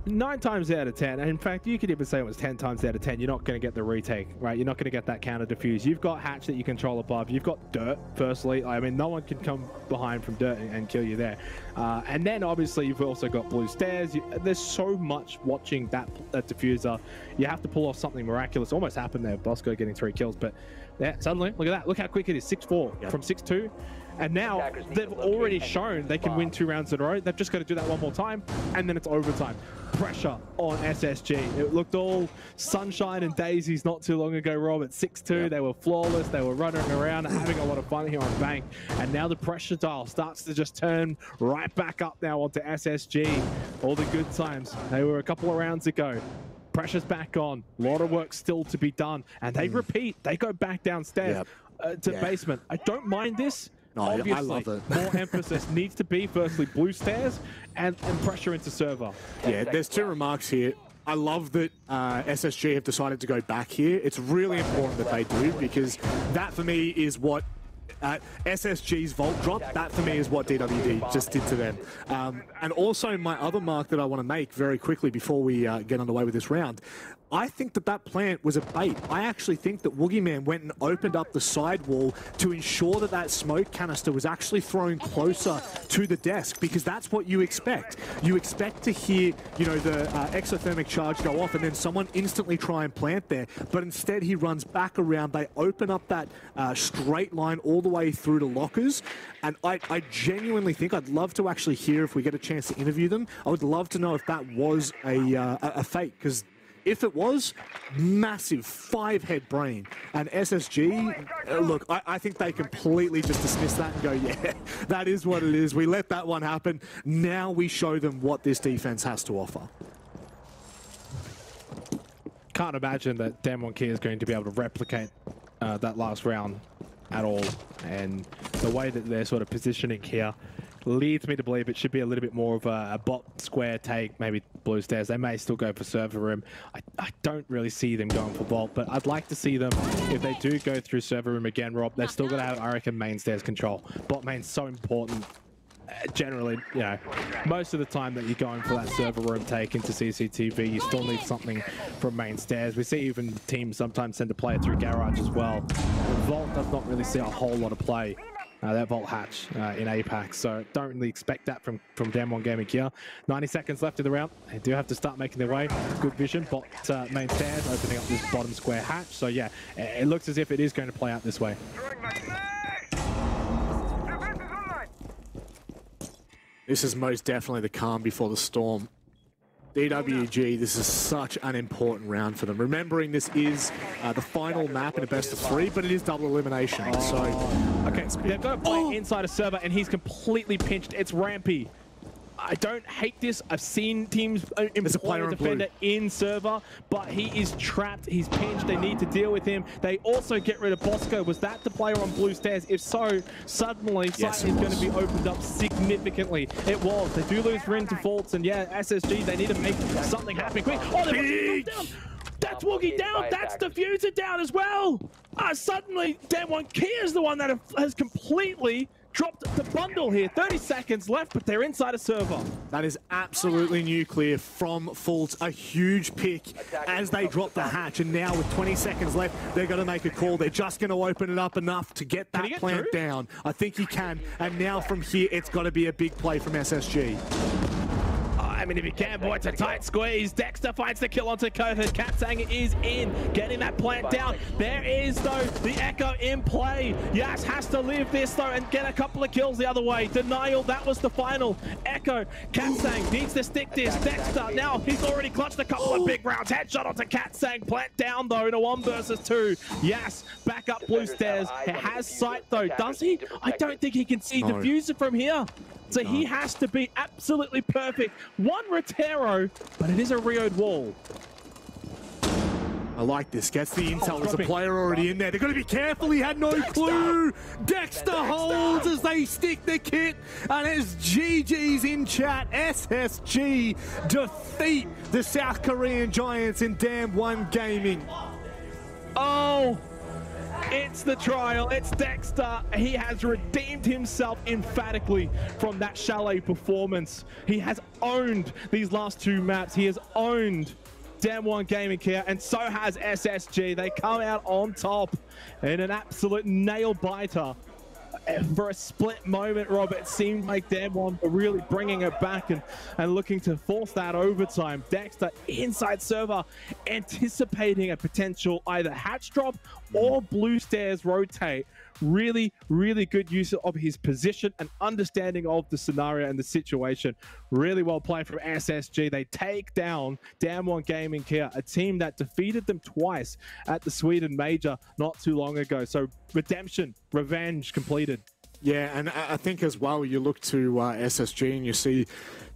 9 times out of 10, and in fact, you could even say it was 10 times out of 10, you're not going to get the retake, right? You're not going to get that counter defuse. You've got Hatch that you control above. You've got Dirt, firstly. I mean, no one can come behind from Dirt and kill you there. And then, obviously, you've also got Blue Stairs. There's so much watching that diffuser. You have to pull off something miraculous. Almost happened there, Bosco getting 3 kills, but yeah, suddenly, look at that. Look how quick it is, 6-4 from 6-2. And now they've already shown they can win 2 rounds in a row. They've just got to do that one more time, and then it's overtime. Pressure on SSG. It looked all sunshine and daisies not too long ago, Rob. At 6-2, they were flawless. They were running around and having a lot of fun here on Bank. And now the pressure dial starts to just turn right back up now onto SSG. All the good times. They were a couple of rounds ago. Pressure's back on. A lot of work still to be done. And they repeat. They go back downstairs to basement. I don't mind this. No, obviously, I love it. more emphasis needs to be, firstly, Blue Stairs and pressure into server. Yeah, there's 2 remarks here. I love that SSG have decided to go back here. It's really important that they do, because that, for me, is what SSG's vault drop, that for me is what DWD just did to them. And also my other mark that I want to make very quickly before we get underway with this round, I think that that plant was a bait. I actually think that Woogieman went and opened up the sidewall to ensure that that smoke canister was actually thrown closer to the desk, because that's what you expect. You expect to hear, you know, the exothermic charge go off and then someone instantly try and plant there, but instead he runs back around. They open up that straight line all the way through to lockers, and I genuinely think, I'd love to actually hear, if we get a chance to interview them, I would love to know if that was a fake, because if it was, massive 5-head brain. And SSG, look, I think they completely just dismiss that and go, yeah, that is what it is. We let that one happen. Now we show them what this defense has to offer. Can't imagine that DWG KIA is going to be able to replicate that last round at all. And the way that they're sort of positioning here leads me to believe it should be a little bit more of a bot square take, maybe Blue Stairs. They may still go for server room. I don't really see them going for vault, but I'd like to see them, if they do go through server room again, Rob, they're still going to have, I reckon, main stairs control. Bot main's so important. Generally, you know, most of the time that you're going for that server room take into CCTV, you still need something from main stairs. We see even teams sometimes send a player through garage as well. Vault does not really see a whole lot of play. That Vault Hatch in APAC, so don't really expect that from DWG KIA. 90 seconds left in the round. They do have to start making their way. Good vision, bot main stairs opening up this bottom square hatch. So yeah, it looks as if it is going to play out this way. This is most definitely the calm before the storm. DWG, this is such an important round for them. Remembering this is the final map in a best of 3, but it is double elimination. So, okay, they've got to play inside a server, and he's completely pinched. It's Rampy. I don't hate this. I've seen teams employ a defender in server, but he is trapped. He's pinched. They need to deal with him. They also get rid of Bosco. Was that the player on Blue Stairs? If so, suddenly yes, site is going to be opened up significantly. It was. They do lose Rin to Faults, and yeah, SSG, they need to make something happen quick. Oh, they're down. That's Woogie down. That's Diffuser down as well. Suddenly, DWG KIA is the one that has completely dropped the bundle here. 30 seconds left, but they're inside a server. That is absolutely nuclear from Faults. A huge pick as they drop the hatch. And now with 20 seconds left, they're going to make a call. They're just going to open it up enough to get that plant down. I think he can. And now from here, it's got to be a big play from SSG. I mean, if you can, boy, it's a tight squeeze. Dexter finds the kill onto Cohort. Katsang is in, getting that plant down. There is, though, the Echo in play. Yas has to live this, though, and get a couple of kills the other way. Denial, that was the final. Echo, Katsang needs to stick this. Dexter, now he's already clutched a couple of big rounds. Headshot onto Katsang. Plant down, though, in a 1 versus 2. Yas, back up blue stairs. He has sight, though. Does he? I don't think he can see diffuser from here. So he has to be absolutely perfect. One Rotero, but it is a Riyadh wall. I like this. Gets the intel. There's a player already in there. They've got to be careful. He had no clue. Dexter holds as they stick the kit. And as GG's in chat, SSG defeat the South Korean Giants in Damn One Gaming. Oh, it's the trial. It's Dexter. He has redeemed himself emphatically from that Chalet performance. He has owned these last 2 maps. He has owned Damn One Gaming KIA, and so has SSG. They come out on top in an absolute nail-biter. For a split moment, Rob, it seemed like Damn One were really bringing it back and looking to force that overtime. Dexter, inside server, anticipating a potential either hatch drop or blue stairs rotate. Really, really good use of his position and understanding of the scenario and the situation. Really well played from SSG. They take down Damn One Gaming KIA, a team that defeated them twice at the Sweden Major not too long ago. So redemption, revenge completed. Yeah, and I think as well, you look to SSG and you see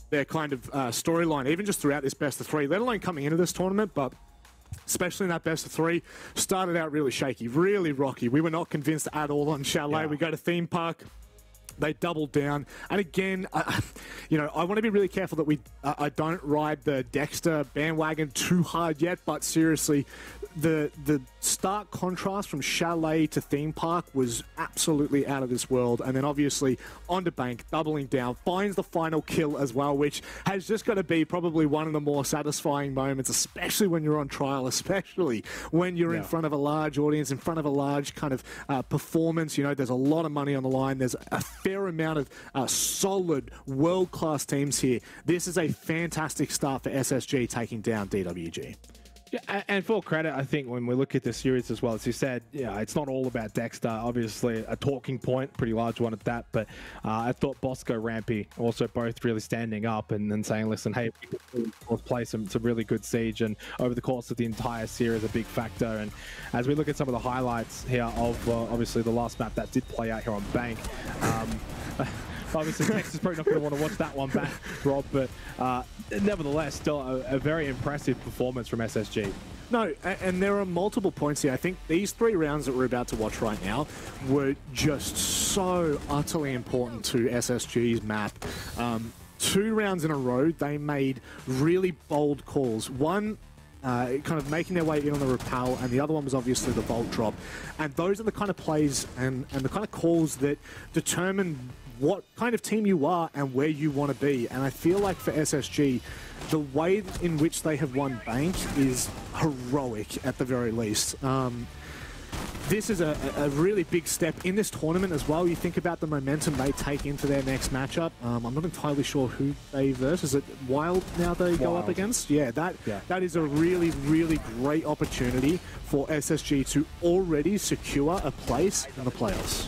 their kind of storyline, even just throughout this best of 3, let alone coming into this tournament, but especially in that best of 3, started out really shaky, really rocky. We were not convinced at all on Chalet. Yeah. We go to theme park. They doubled down. And again, you know, I want to be really careful that I don't ride the Dexter bandwagon too hard yet, but seriously, the stark contrast from Chalet to theme park was absolutely out of this world. And then obviously onto Bank, doubling down, finds the final kill as well, which has just got to be probably one of the more satisfying moments, especially when you're on trial, especially when you're in front of a large audience, in front of a large kind of performance. You know, there's a lot of money on the line. There's a fair amount of solid world-class teams here. This is a fantastic start for SSG taking down DWG. Yeah, and full credit, I think, when we look at the series as well, as you said, yeah, it's not all about Dexter. Obviously, a talking point, pretty large one at that. But I thought Bosco, Rampy, also both really standing up and saying, listen, hey, let's play some really good Siege. And over the course of the entire series, a big factor. And as we look at some of the highlights here of obviously the last map that did play out here on Bank, obviously, Texas probably not going to want to watch that one back, Rob, but nevertheless, still a very impressive performance from SSG. No, and there are multiple points here. I think these 3 rounds that we're about to watch right now were just so utterly important to SSG's map. 2 rounds in a row, they made really bold calls. One, kind of making their way in on the rappel, and the other one was obviously the vault drop. And those are the kind of plays and the kind of calls that determine what kind of team you are and where you want to be. And I feel like for SSG, the way in which they have won Bank is heroic at the very least. This is a really big step in this tournament as well. You think about the momentum they take into their next matchup. I'm not entirely sure who they verse. Is it Wild now they go up against? Yeah, that is a really, really great opportunity for SSG to already secure a place in the playoffs.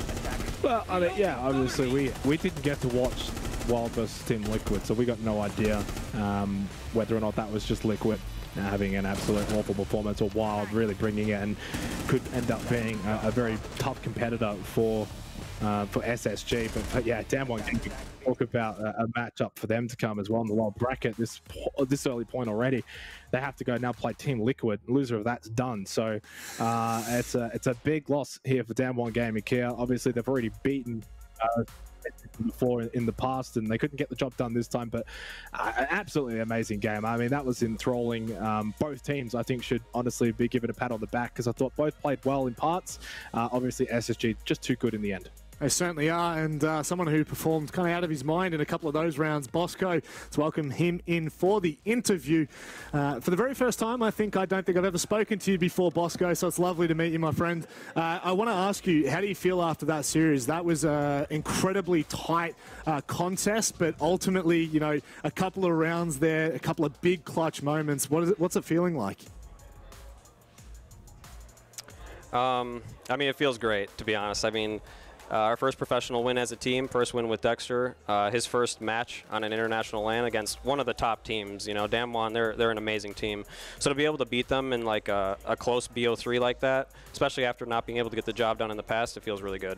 Well, I mean, yeah, obviously we didn't get to watch Wild versus Team Liquid, so we got no idea whether or not that was just Liquid having an absolute awful performance or Wild really bringing it, and could end up being a very tough competitor for SSG. But yeah, Damn One can talk about a matchup for them to come as well in the lower bracket. This early point already, they have to go now play Team Liquid. Loser of that's done. So it's a big loss here for Damn One Gaming KIA. Obviously, they've already beaten before in the past, and they couldn't get the job done this time. But an absolutely amazing game. I mean, that was enthralling. Both teams, I think, should honestly be given a pat on the back, because I thought both played well in parts. Obviously, SSG just too good in the end. They certainly are, and someone who performed kind of out of his mind in a couple of those rounds, Bosco. Let's welcome him in for the interview. For the very first time, I don't think I've ever spoken to you before, Bosco, so it's lovely to meet you, my friend. I want to ask you, how do you feel after that series? That was an incredibly tight contest, but ultimately, you know, a couple of rounds there, a couple of big clutch moments. What's it feeling like? I mean, it feels great, to be honest. I mean, our first professional win as a team, first win with Dexter, his first match on an international LAN against one of the top teams. You know, Damwon, they're an amazing team. So to be able to beat them in like a close BO3 like that, especially after not being able to get the job done in the past, it feels really good.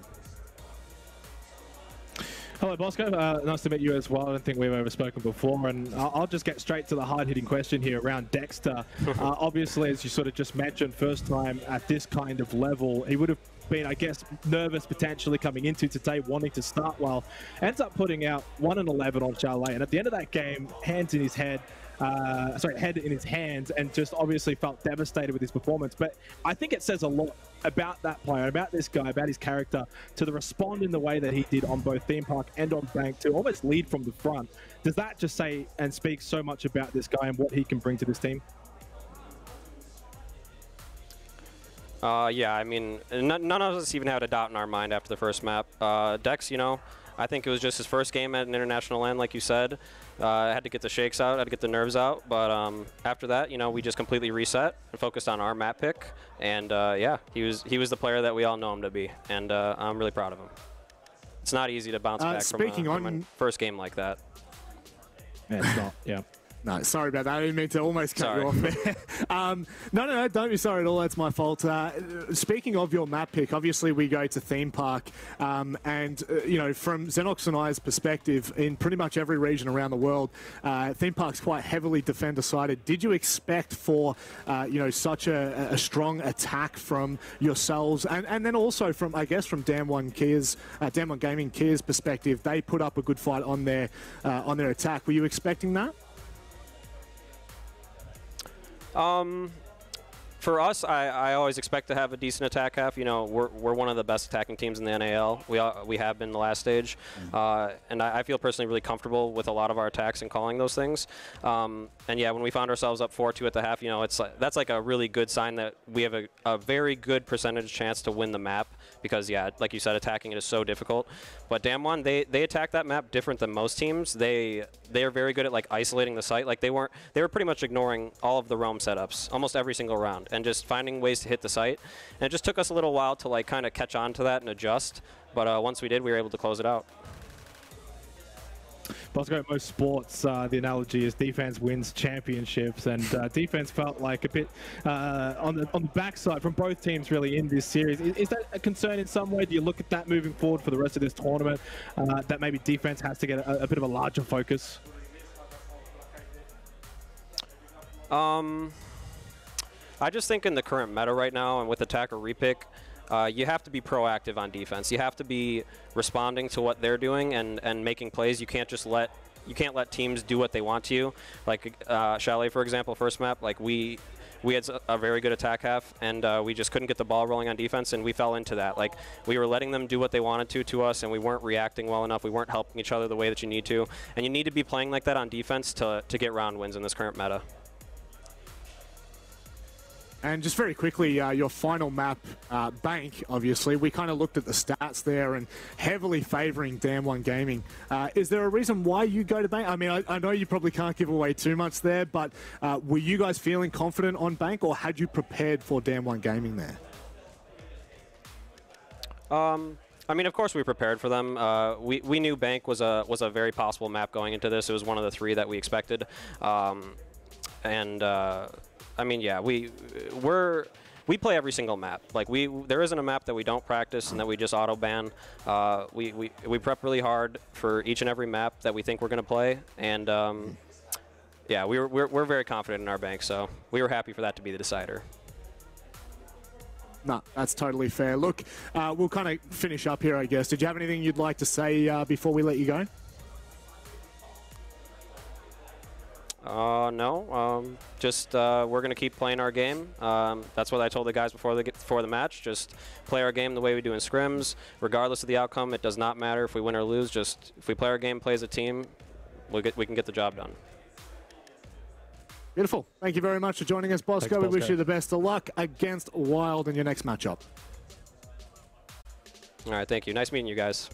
Hello, Bosco. Nice to meet you as well. I don't think we've ever spoken before, and I'll just get straight to the hard-hitting question here around Dexter. Obviously, as you sort of just mentioned, first time at this kind of level, he would have been, I guess, nervous potentially coming into today, wanting to start well. Ends up putting out 1-11 on Chalet, and at the end of that game, head in his hands, and just obviously felt devastated with his performance. But I think it says a lot about that player, about this guy, about his character, to respond in the way that he did on both Theme Park and on Bank, to almost lead from the front. Does that just say and speak so much about this guy and what he can bring to this team? Yeah, I mean, none of us even had a doubt in our mind after the first map. Dex, you know, I think it was just his first game at an international LAN, like you said. I had to get the shakes out, had to get the nerves out, but after that, you know, we just completely reset and focused on our map pick, and yeah, he was the player that we all know him to be, and I'm really proud of him. It's not easy to bounce back from a first game like that. Yeah, it's not. Yeah. No, sorry about that. I didn't mean to almost cut you off there. No, don't be sorry at all. That's my fault. Speaking of your map pick, obviously we go to Theme Park, and you know, from Xenox and I's perspective, in pretty much every region around the world, Theme Park's quite heavily defender-sided. Did you expect for you know, such a strong attack from yourselves, and then also from, I guess, from Damwon Gaming Kia's perspective? They put up a good fight on their attack. Were you expecting that? For us, I always expect to have a decent attack half. You know, we're one of the best attacking teams in the NAL. We have been the last stage, and I feel personally really comfortable with a lot of our attacks and calling those things. And yeah, when we found ourselves up 4-2 at the half, you know, that's like a really good sign that we have a very good percentage chance to win the map, because yeah, like you said, attacking it is so difficult. But Damwon, they attack that map different than most teams. They are very good at like isolating the site. Like they were pretty much ignoring all of the roam setups almost every single round, and just finding ways to hit the site. And it just took us a little while to like kind of catch on to that and adjust. But once we did, we were able to close it out. Bosco, most sports, the analogy is defense wins championships, and defense felt like a bit on the backside from both teams really in this series. Is that a concern in some way? Do you look at that moving forward for the rest of this tournament, that maybe defense has to get a bit of a larger focus? I just think in the current meta right now, and with attack or repick, you have to be proactive on defense. You have to be responding to what they're doing and making plays. You can't let teams do what they want to you. Like Chalet, for example, first map, like we had a very good attack half, and we just couldn't get the ball rolling on defense, and we fell into that. Like we were letting them do what they wanted to us, and we weren't reacting well enough. We weren't helping each other the way that you need to, and you need to be playing like that on defense to get round wins in this current meta. And just very quickly, your final map, Bank, obviously, we kind of looked at the stats there and heavily favouring Damwon Gaming. Is there a reason why you go to Bank? I mean, I know you probably can't give away too much there, but were you guys feeling confident on Bank, or had you prepared for Damwon Gaming there? I mean, of course we prepared for them. We knew Bank was a very possible map going into this. It was one of the 3 that we expected. I mean, yeah, we play every single map. Like there isn't a map that we don't practice and that we just auto ban. We prep really hard for each and every map that we think we're going to play, and yeah, we're very confident in our Bank, so we were happy for that to be the decider. No, that's totally fair. Look, we'll kind of finish up here, I guess. Did you have anything you'd like to say before we let you go? No. Just we're going to keep playing our game. That's what I told the guys before the match. Just play our game the way we do in scrims. Regardless of the outcome, it does not matter if we win or lose. Just if we play our game, play as a team, we can get the job done. Beautiful. Thank you very much for joining us, Bosco. Thanks, We wish Bosco. you the best of luck against Wild in your next matchup. All right, thank you. Nice meeting you guys.